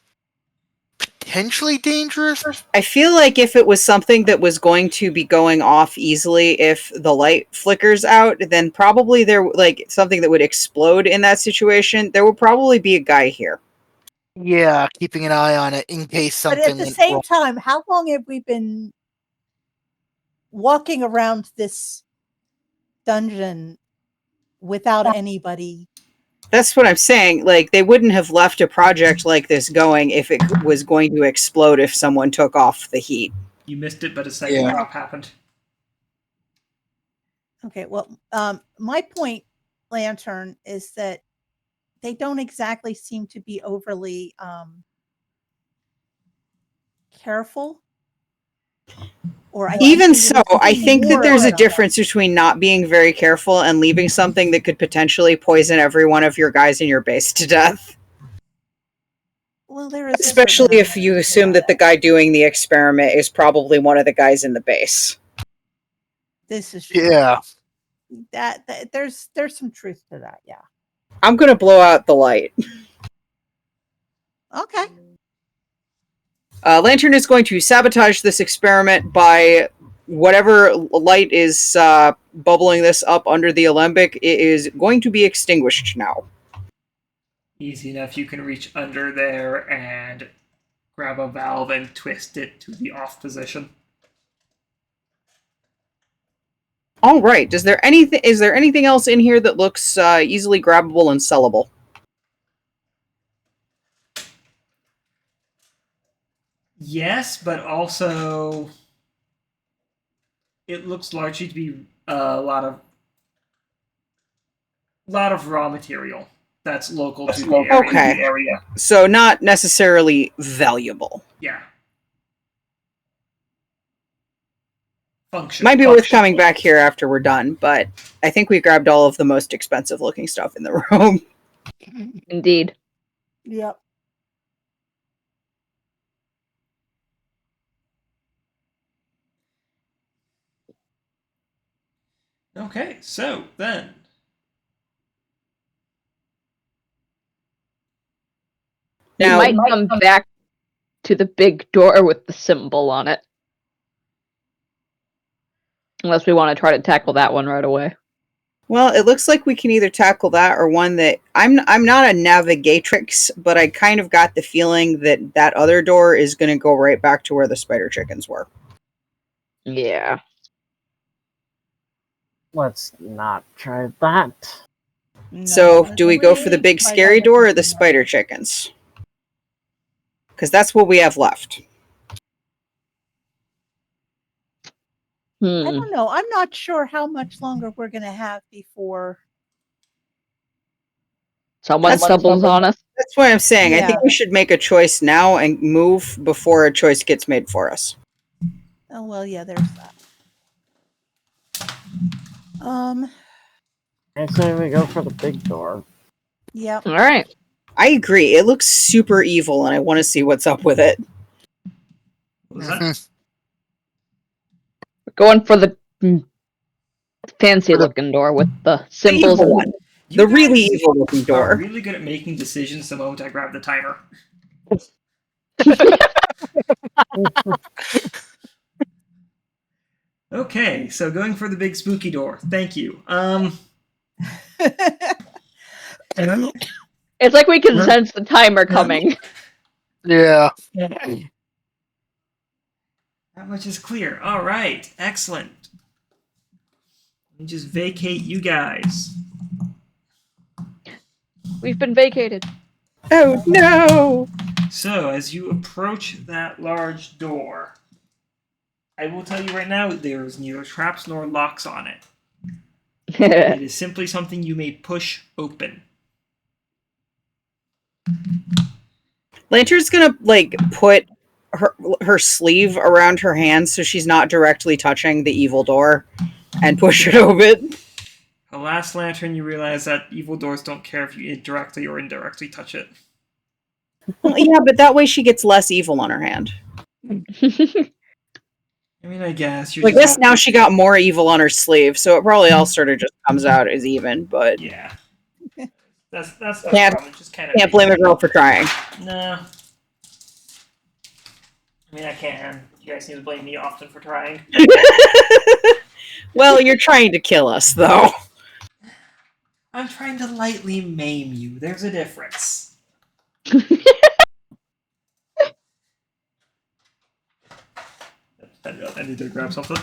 potentially dangerous. I feel like if it was something that was going to be going off easily if the light flickers out, then probably something that would explode in that situation, there would probably be a guy here. Yeah, keeping an eye on it in case But something at the went same wrong. time, how long have we been walking around this dungeon without anybody? That's what I'm saying. Like, they wouldn't have left a project like this going if it was going to explode if someone took off the heat. You missed it, but a second Yeah. drop happened. Okay, well, my point, Lantern, is that they don't exactly seem to be overly careful. Or I think Even we so, would've I seen think that more there's a of them. difference between not being very careful and leaving something that could potentially poison every one of your guys in your base to death. Well, there is a Especially certain if you assume that the guy doing the experiment is probably one of the guys in the base. This is true. Yeah. That there's some truth to that. Yeah. I'm going to blow out the light. Okay. Lantern is going to sabotage this experiment by whatever light is bubbling this up under the alembic. It is going to be extinguished now. Easy enough. You can reach under there and grab a valve and twist it to the off position. All right. Is there anything else in here that looks easily grabbable and sellable? Yes, but also it looks largely to be a lot of raw material that's local to the area. Okay. So not necessarily valuable. Yeah. Function. Might be worth coming back here after we're done, but I think we grabbed all of the most expensive looking stuff in the room. Indeed. Yep. Okay, so then We Now, might come back to the big door with the symbol on it. Unless we want to try to tackle that one right away. well, it looks like we can either tackle that or one that I'm not a navigatrix, but I kind of got the feeling that that other door is going to go right back to where the spider chickens were. Yeah. Let's not try that. So, No, do we go for the way big by scary that door or would the be spider chickens? Because that's what we have left. I Hmm. don't know. I'm not sure how much longer we're going to have before. Someone That's- stumbles on us. That's what I'm saying. I Yeah. think we should make a choice now and move before a choice gets made for us. Oh well, yeah. There's that. I say we go for the big door. Yep. All right. I agree. It looks super evil, and I want to see what's up with it. what was that? Mhm. We're going for the fancy looking door with the symbols. evil one. You The really guys evil looking are door. really good at making decisions the moment I grab the timer. Okay, so going for the big spooky door. Thank you. It's like we can sense the timer coming. Yeah. That much is clear. All right, excellent. Let me just vacate you guys. We've been vacated. Oh no! So, as you approach that large door, I will tell you right now, there is neither traps nor locks on it. It is simply something you may push open. Lantern's gonna like put her sleeve around her hand so she's not directly touching the evil door and push it open. Alas, Lantern, you realize that evil doors don't care if you directly or indirectly touch it. Well, yeah, but that way she gets less evil on her hand. I mean, I guess you're I guess now she got more evil on her sleeve, so it probably all sort of just comes out as even. But Yeah. That's the Can't- problem. It just kind of can't blame a girl for trying. No. I mean, I can. You guys need to blame me often for trying. Well, you're trying to kill us, though. I'm trying to lightly maim you. There's a difference. I need to grab something.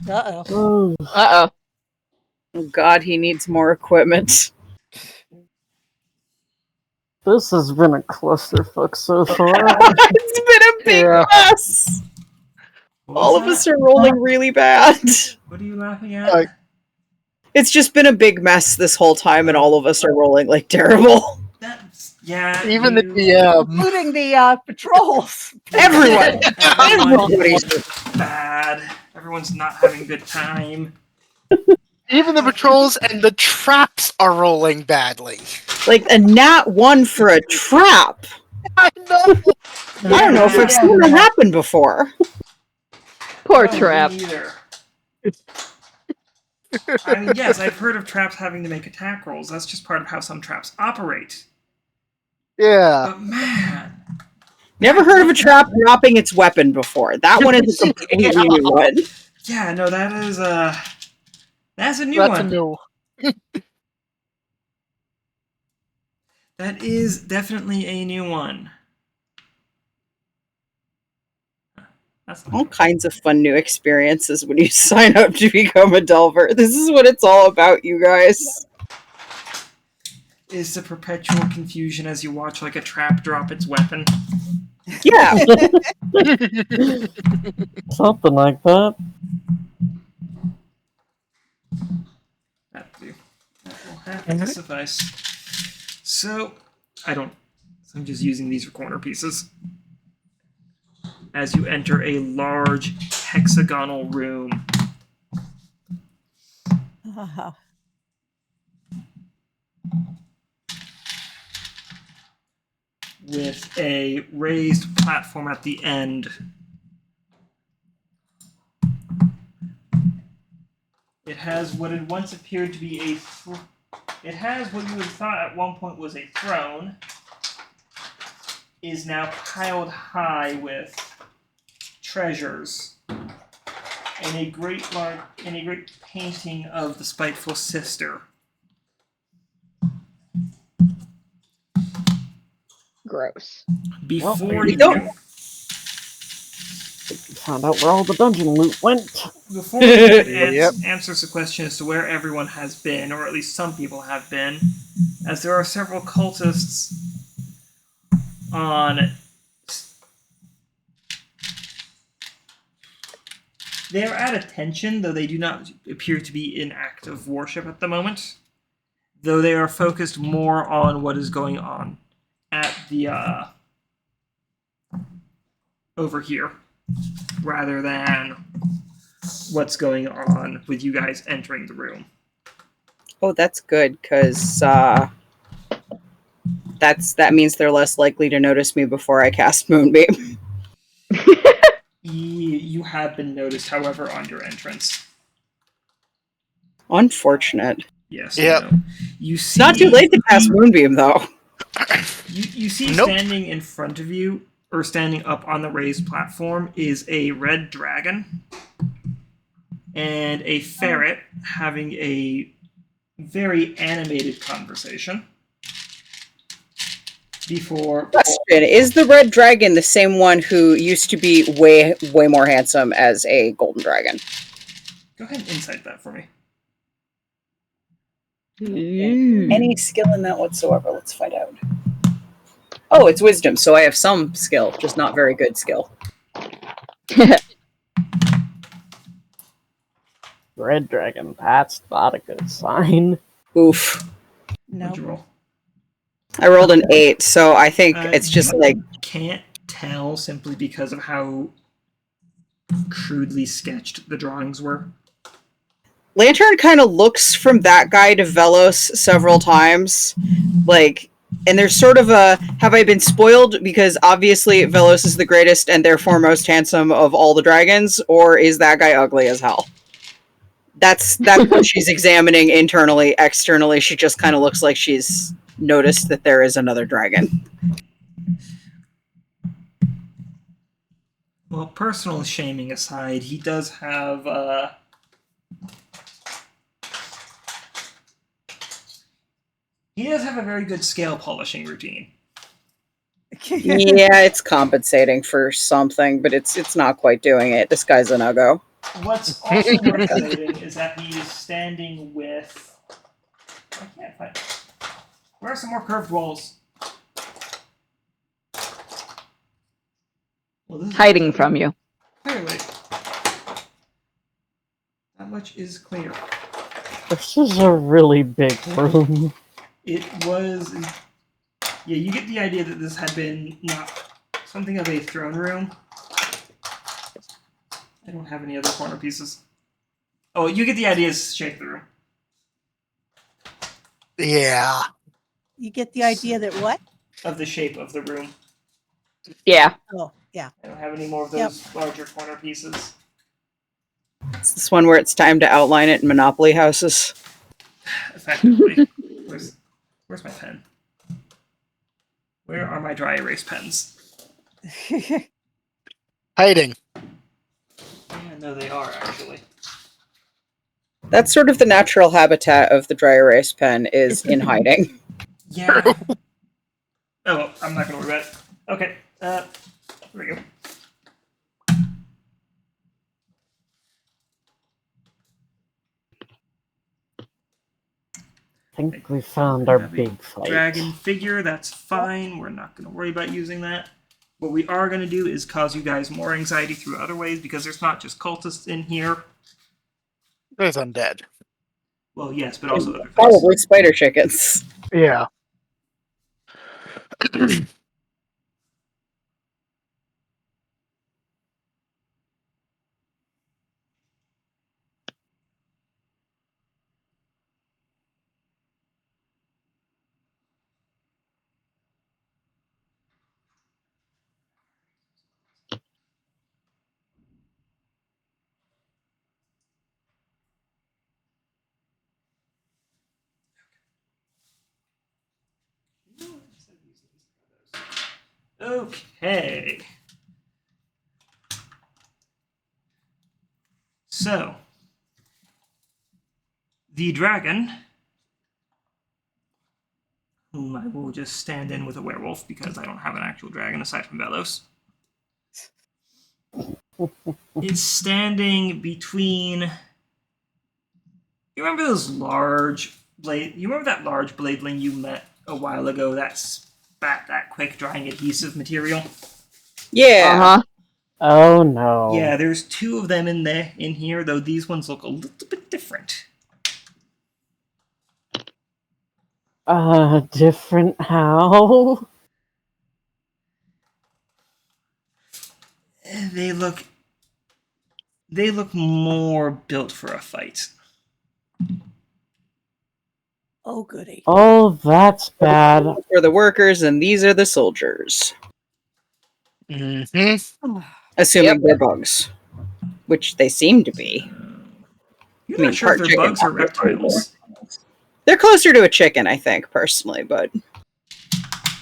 Uh-oh. Oh, Uh-oh. Oh God, he needs more equipment. this has been a clusterfuck so far. It's been a big Yeah. mess. What was All of that? us are rolling really bad. What are you laughing at? Like- It's just been a big mess this whole time, and all of us are rolling like terrible. That's, yeah. Even the you- DM. Including the patrols. Everyone. Everyone Everybody's is bad. Everyone's not having a good time. Even the patrols and the traps are rolling badly. like a nat 1 for a trap. I know. I don't know if I've seen that happen before. Poor No, me trap. neither. I mean, yes, I've heard of traps having to make attack rolls. That's just part of how some traps operate. Yeah. But man, Never heard of a trap dropping its weapon before. That one is a completely new one. yeah, no, that's a new That's one. a new. That is definitely a new one. That's All kinds of fun new experiences when you sign up to become a Delver. This is what it's all about, you guys. is the perpetual confusion as you watch like a trap drop its weapon. Yeah. Something like that. That will have to suffice. So, I'm just using these for corner pieces. As you enter a large hexagonal room. With a raised platform at the end. It has what had once appeared to be it has what you would have thought at one point was a throne. Is now piled high with treasures. And a great painting of the spiteful sister. Gross. Before we you don't- Found out where all the dungeon loot went. Before you Yep. answers the question as to where everyone has been, or at least some people have been, as there are several cultists on. They are at attention, though they do not appear to be in active worship at the moment. Though they are focused more on what is going on at the over here, rather than what's going on with you guys entering the room. Oh, that's good, because that means they're less likely to notice me before I cast Moonbeam. You have been noticed, however, on your entrance. Unfortunate. Yes. Yep. No. You see, It's not too late to cast Moonbeam, though. You see Nope. standing in front of you, or standing up on the raised platform, is a red dragon and a ferret having a very animated conversation. Before Question: is the red dragon the same one who used to be way more handsome as a golden dragon? go ahead and insight that for me. Any skill in that whatsoever? Let's find out. Oh, it's wisdom, so I have some skill, just not very good skill. Red dragon, that's not a good sign. Oof. No. What'd you roll? I rolled an 8, so I think it's just you like can't tell simply because of how crudely sketched the drawings were. Lantern kind of looks from that guy to Vellos several times, like, and there's sort of a, have I been spoiled because obviously Vellos is the greatest and therefore most handsome of all the dragons, or is that guy ugly as hell? That's what she's examining internally. Externally, she just kind of looks like she's noticed that there is another dragon. Well, personal shaming aside, he does have he does have a very good scale polishing routine. Yeah, it's compensating for something, but it's not quite doing it. This guy's an uggo. What's also worth noting is that he is standing with. I can't find. Where are some more curved walls? Well, this is Hiding from you. clearly. That much is clear. This is a really big room. It was. Yeah, you get the idea that this had been not something of a throne room. I don't have any other corner pieces. Oh, you get the idea is shape the room. Yeah. You get the idea that what? Of the shape of the room. Yeah. Oh, yeah. I don't have any more of those larger corner pieces. It's this one where it's time to outline it in Monopoly houses. Effectively. Where's my pen? Where are my dry erase pens? Hiding. Yeah, no, they are actually. That's sort of the natural habitat of the dry erase pen, is in hiding. Yeah. Oh, well, I'm not going to worry about it. Okay. Here we go. I think we found our Have a big fight. Dragon figure, that's fine. We're not going to worry about using that. What we are going to do is cause you guys more anxiety through other ways, because there's not just cultists in here. There's undead. Well, yes, but also other things. Probably spider chickens. Yeah. Okay. So, the dragon, whom I will just stand in with a werewolf because I don't have an actual dragon aside from Vellos, is standing between. You remember those large blade? You remember that large bladeling you met a while ago that spat that quick drying adhesive material? Yeah. Uh-huh. Oh no. Yeah, there's two of them in here, though these ones look a little bit different. Different how? They look more built for a fight. Oh, goody. Oh, that's bad. For the workers, and these are the soldiers. Mm-hmm. Assuming they're bugs. Which they seem to be. You're I mean, not sure if part they're chicken, bugs or part reptiles. They're closer to a chicken, I think, personally, but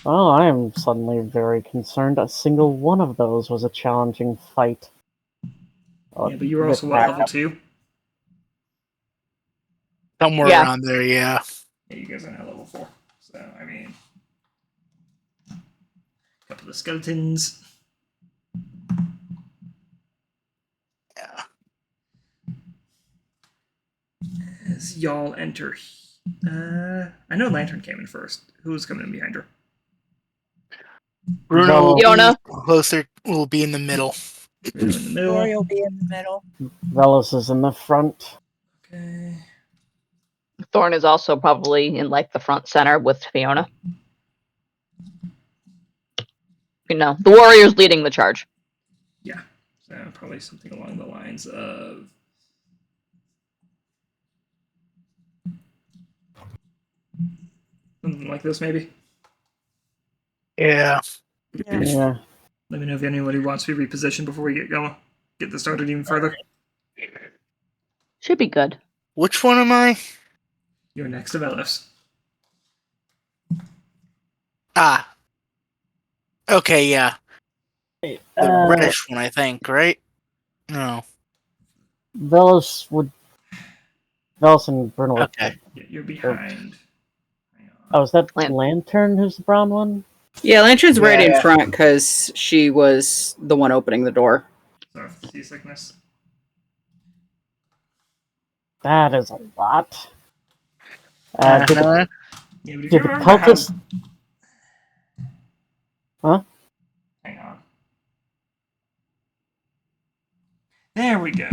Oh, I am suddenly very concerned. A single one of those was a challenging fight. Yeah, but you were also With what, level backup. 2? Somewhere Yeah. around there, yeah. Yeah, you guys are now level 4. So, I mean, a couple of skeletons. Yeah. As y'all enter, I know Lantern came in first. Who was coming in behind her? Bruno will Fiona. be closer, will be in the middle. In the middle. Dori will be in the middle. Vellos is in the front. Okay. Thorn is also probably in like the front center with Fiona. You know, the warrior's leading the charge. Yeah. So probably something along the lines of something like this, maybe. Yeah. Yeah. Let me know if anybody wants to be repositioned before we get going. Get this started even further. Should be good. Which one am I? You're next to Vellos. Ah. Okay, yeah. The reddish one, I think, right? No. Vellos and Bruno. Okay. You're behind. Hang on. Oh, is that Lan- Lantern who's the brown one? Yeah, Lantern's right in Yeah. front because she was the one opening the door. Sorry for the seasickness. That is a lot. Did Uh-huh. Yeah, but if did you the remember how... cultists... Huh? Hang on. There we go.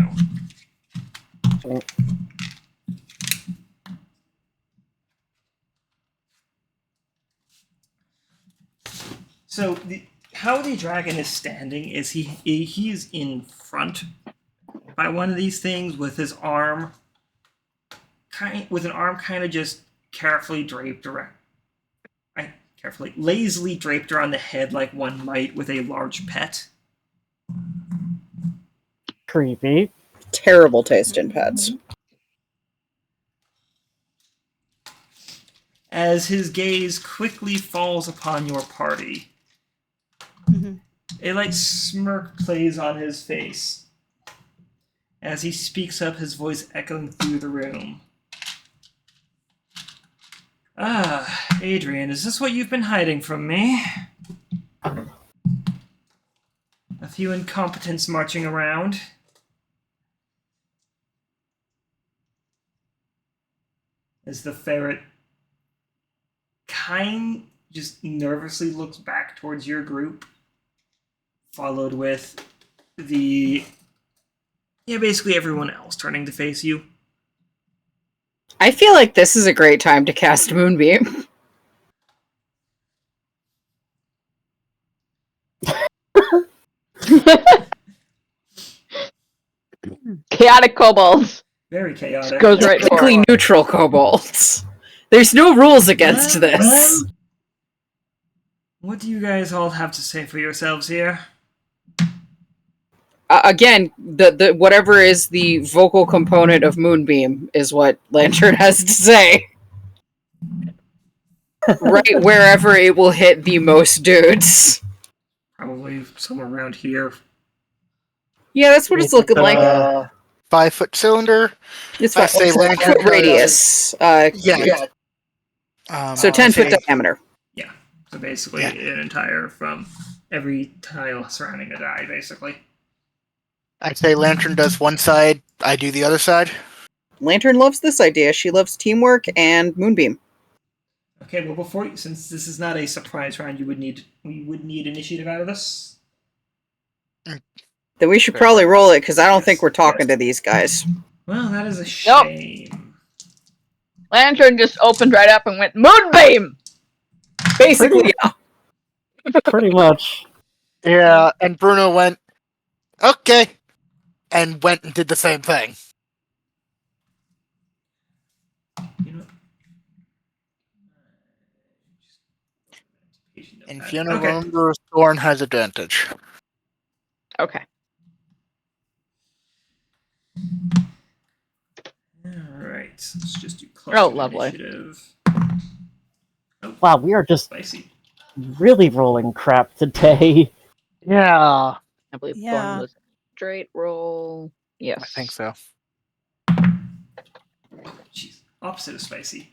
So how the dragon is standing is he is in front by one of these things with his arm with an arm kind of just carefully draped around, lazily draped around the head like one might with a large pet. Creepy. Terrible taste in pets. As his gaze quickly falls upon your party, Mhm. a light smirk plays on his face as he speaks up, his voice echoing through the room. Ah, Adrian, is this what you've been hiding from me? A few incompetents marching around. As the ferret just nervously looks back towards your group, followed with basically everyone else turning to face you. I feel like this is a great time to cast Moonbeam. Chaotic kobolds. Very chaotic. Goes right for Technically it. neutral kobolds. There's no rules against this. What do you guys all have to say for yourselves here? Again, the whatever is the vocal component of Moonbeam is what Lantern has to say. Right wherever it will hit the most dudes. Probably somewhere around here. Yeah, that's what it's looking like. 5-foot cylinder. It's I say 5 Lantern foot radius. Yeah. So 10 foot say- diameter. Yeah. So basically Yeah. an entire from every tile surrounding a die, basically. I'd say Lantern does one side, I do the other side. Lantern loves this idea. She loves teamwork and Moonbeam. Okay, well since this is not a surprise round, we would need initiative out of this. Then we should probably roll it because I don't think Yes. we're talking to these guys. Well, that is a shame. Lantern just opened right up and went, Moonbeam! Basically, yeah. Pretty much. Yeah, and Bruno went, okay, and went and did the same thing. You know, And Fiona okay. remembers Thorn has advantage. Okay. Alright, let's just do cluster Oh, lovely. initiative. Wow, we are just Spicy. really rolling crap today. Yeah, I believe Yeah. Thorn was straight roll. Yes. I think so. Jeez, opposite of spicy.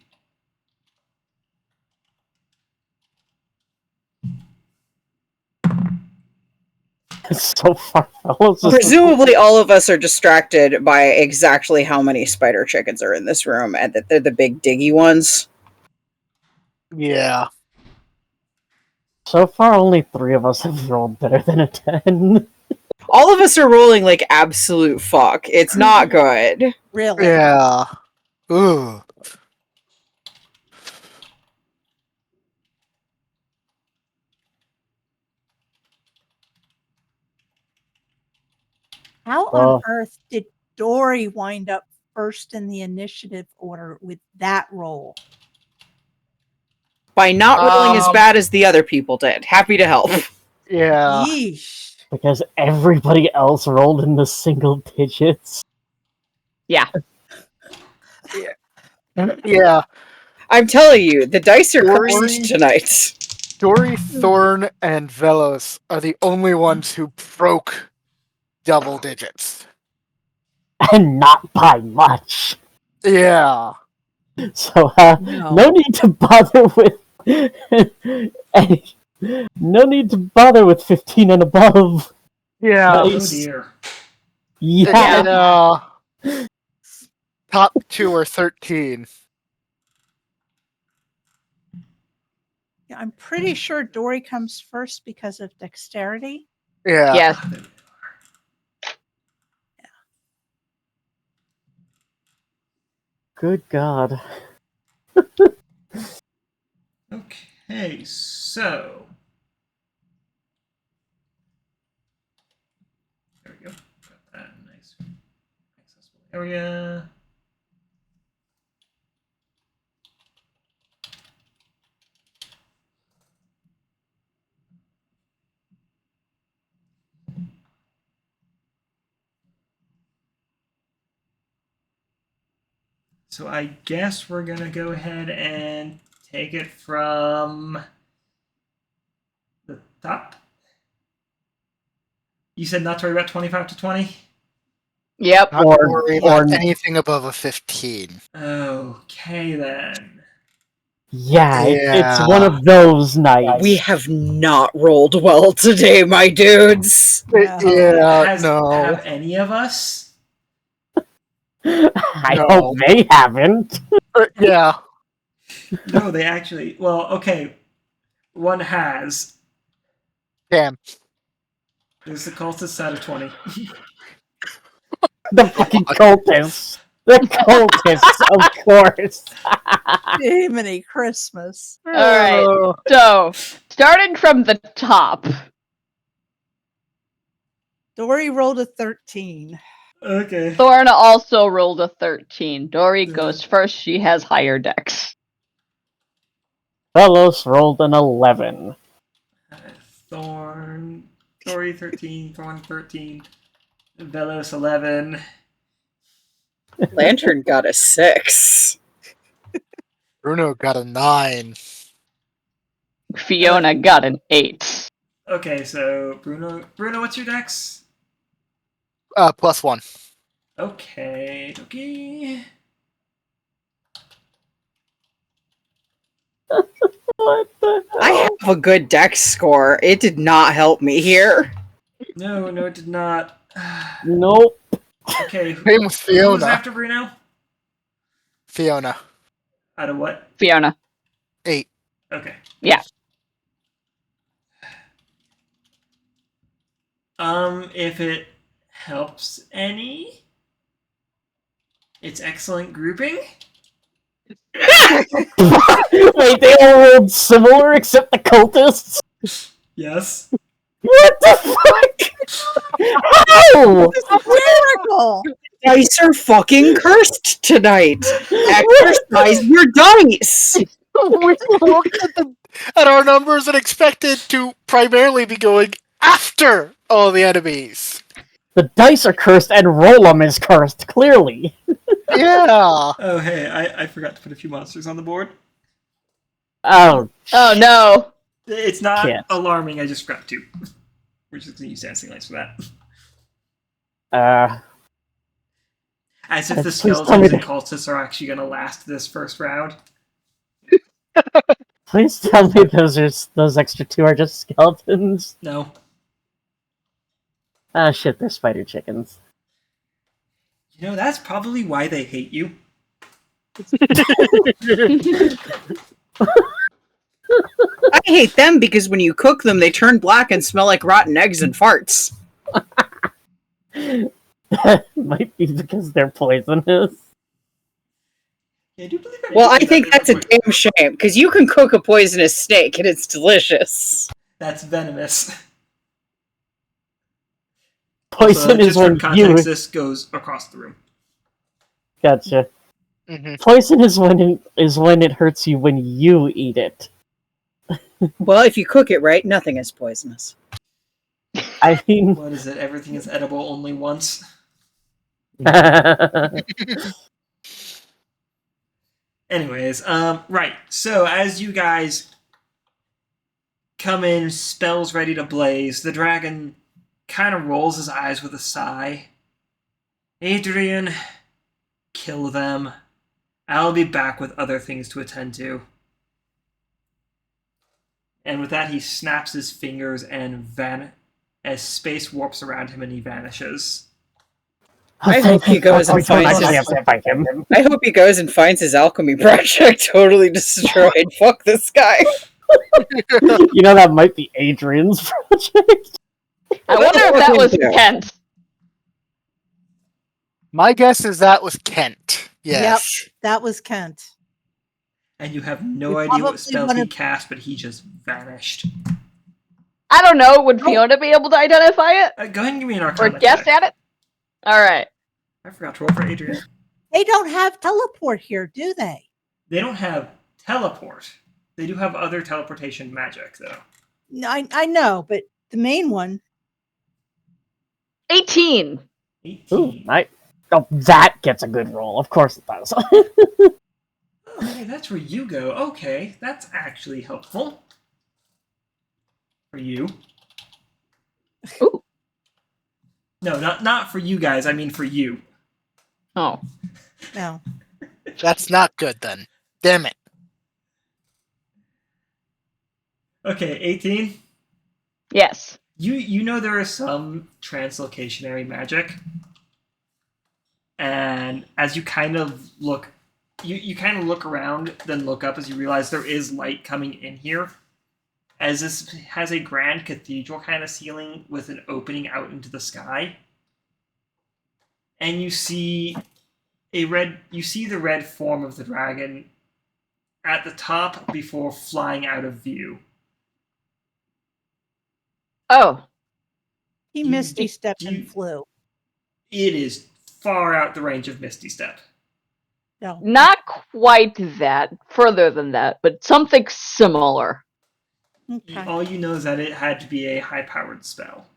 So far, fellows. Presumably, all of us are distracted by exactly how many spider chickens are in this room, and that they're the big diggy ones. Yeah. So far, only 3 of us have rolled better than a 10. All of us are rolling like absolute fuck. It's not good. Really? Yeah. Ooh. How Well- on earth did Dori wind up first in the initiative order with that roll? By not rolling as bad as the other people did. Happy to help. Yeah. Yeesh. Because everybody else rolled in the single digits. Yeah. Yeah. I'm telling you, the dice are Dori- cursed tonight. Dori, Thorn, and Vellos are the only ones who broke double digits. And not by much. Yeah. So, No. no need to bother with... no need to bother with 15 and above. Yeah. Oh Nice. dear. Yeah. Top 2 are 13. Yeah, I'm pretty sure Dori comes first because of dexterity. Yeah. Yes. Good God. Okay, so there we go. Got that nice accessible area. So I guess we're gonna go ahead and take it from the top. You said not to worry about 25 to 20? Yep. Not Or- worry about or- anything above a 15. Okay then. Yeah, Yeah. it's one of those nights. We have not rolled well today, my dudes. No. Yeah, no. Have any of us? I No. hope they haven't. Yeah. No, they actually. Well, okay. One has. Damn. There's the cultist out of 20. The fucking cultists. The cultists, of course. Jiminy Christmas. All right. So, starting from the top. Dori rolled a 13. Okay. Thorn also rolled a 13. Dori goes first. She has higher dex. Vellos rolled an 11. Thorn. Dori 13. Thorn 13. Vellos 11. Lantern got a 6. Bruno got a 9. Fiona got an 8. Okay, so Bruno, what's your dex? +1. Okay, okay. What the hell? I have a good dex score. It did not help me here. No, it did not. Nope. Okay, Same with who was Fiona. after Bruno? Fiona. Out of what? Fiona. 8. Okay. Yeah. If it helps any, it's excellent grouping. Wait, they all rolled similar except the cultists? Yes. What the fuck? How? Miracle! Dice are fucking cursed tonight. Exercise your dice. We looked at our numbers and expected to primarily be going after all the enemies. The dice are cursed and roll 'em is cursed, clearly. Yeah. Oh, hey, I forgot to put a few monsters on the board. Oh, Oh no. It's not Shit. alarming, I just forgot to. We're just gonna use dancing lights for that. As if the Please tell me skeletons and that- cultists are actually gonna last this first round. please tell me those extra 2 are just skeletons. No. Ah, shit, they're spider chickens. You know, that's probably why they hate you. I hate them because when you cook them, they turn black and smell like rotten eggs and farts. That might be because they're poisonous. Yeah, I do believe Well, I did think that that's a damn shame, because you can cook a poisonous steak and it's delicious. That's venomous. Poison Also, is just for when context, you... this goes across the room. Gotcha. Mhm. Poison is when it hurts you when you eat it. Well, if you cook it right, nothing is poisonous. I mean... What is it? Everything is edible only once. Anyways, right. So as you guys come in, spells ready to blaze, the dragon kind of rolls his eyes with a sigh. Adrian, kill them. I'll be back with other things to attend to. And with that, he snaps his fingers and as space warps around him and he vanishes. I hope he goes and finds his... I hope he goes and finds his alchemy project totally destroyed. Fuck this guy. You know, that might be Adrian's project. I wonder if that was Kent. My guess is that was Kent. Yes. Yep, that was Kent. And you have no We idea what probably spells wanna- he cast, but he just vanished. I don't know. Would Fiona be able to identify it Go ahead and give me an or arcana guess check. at it? All right. I forgot to roll for Adrian. They don't have teleport here, do they? They don't have teleport. They do have other teleportation magic, though. No, I know, but the main one. 18. 18. Ooh, nice. Oh, that gets a good roll. Of course it does. Oh, hey, that's where you go. Okay, that's actually helpful. For you. Ooh. No, not for you guys. I mean for you. Oh. No. That's not good then. Damn it. Okay, 18. Yes. You know there is some translocationary magic. And as you kind of look you kind of look around, then look up as you realize there is light coming in here. As this has a grand cathedral kind of ceiling with an opening out into the sky. And you see the red form of the dragon at the top before flying out of view. Oh. He You- misty stepped you- and flew. It is far out the range of Misty Step. No. Not quite that. Further than that, but something similar. Okay. All you know is that it had to be a high-powered spell.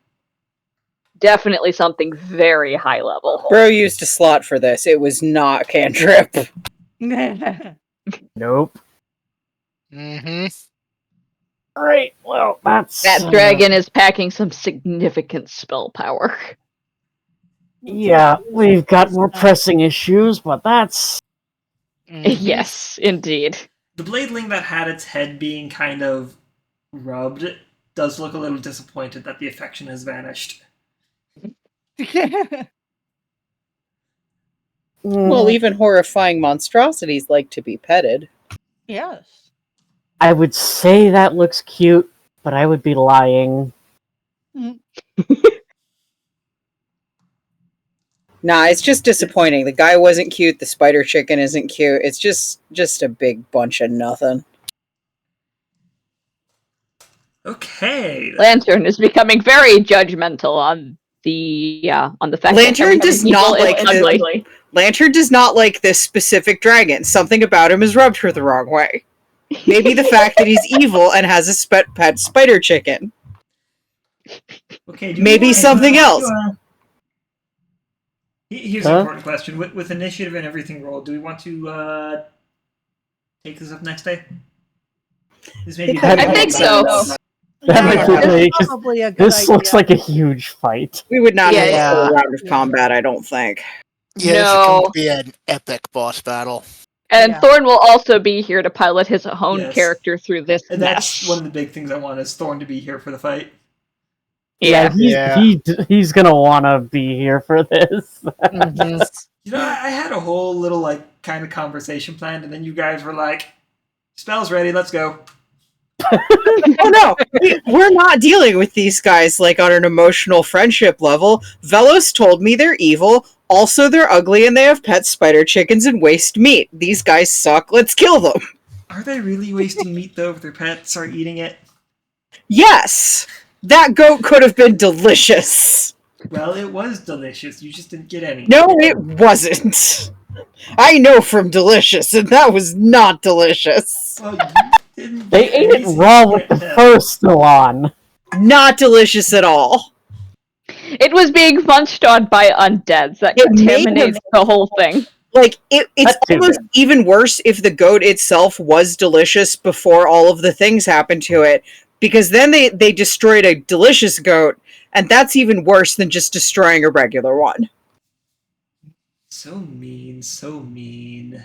Definitely something very high level. Bro used a slot for this. It was not cantrip. Nope. Mm-hmm. Great. Well, that's... That dragon is packing some significant spell power. Yeah, we've got more pressing issues, but that's... Yes, indeed. The bladeling that had its head being kind of rubbed does look a little disappointed that the affection has vanished. Well, even horrifying monstrosities like to be petted. Yes. I would say that looks cute, but I would be lying. Nah, it's just disappointing. The guy wasn't cute. The spider chicken isn't cute. It's just a big bunch of nothing. Okay. Lantern is becoming very judgmental on the fact Lantern that does evil not is like ugly. Lantern does not like this specific dragon. Something about him has rubbed her the wrong way. Maybe the fact that he's evil and has a pet spider chicken. Okay. do we Maybe want- something else. Here's an important question. With initiative and everything rolled, do we want to take this up next day? This may be I think so. That might be that's great, 'cause probably a good This idea. looks like a huge fight. We would not have Yeah. a full round of combat, I don't think. Yeah, this is going to be an epic boss battle. And Yeah. Thorn will also be here to pilot his own Yes. character through this And mess. that's one of the big things I want is Thorn to be here for the fight. Yeah. He's gonna wanna be here for this. You know, I had a whole little kind of conversation planned, and then you guys were like, "Spell's ready, let's go." Oh no, we're not dealing with these guys like on an emotional friendship level. Vellos told me they're evil. Also, they're ugly and they have pet spider chickens and waste meat. These guys suck. Let's kill them. Are they really wasting meat though if their pets are eating it? Yes, that goat could have been delicious. Well, it was delicious. You just didn't get any. No, it wasn't. I know from delicious, and that was not delicious. Well, you didn't They get ate it anything raw to with the get fur still on. Not delicious at all. It was being munched on by undeads. That It made contaminates the whole thing. Like, it's That's too almost good. even worse if the goat itself was delicious before all of the things happened to it, because then they destroyed a delicious goat, and that's even worse than just destroying a regular one. So mean, so mean.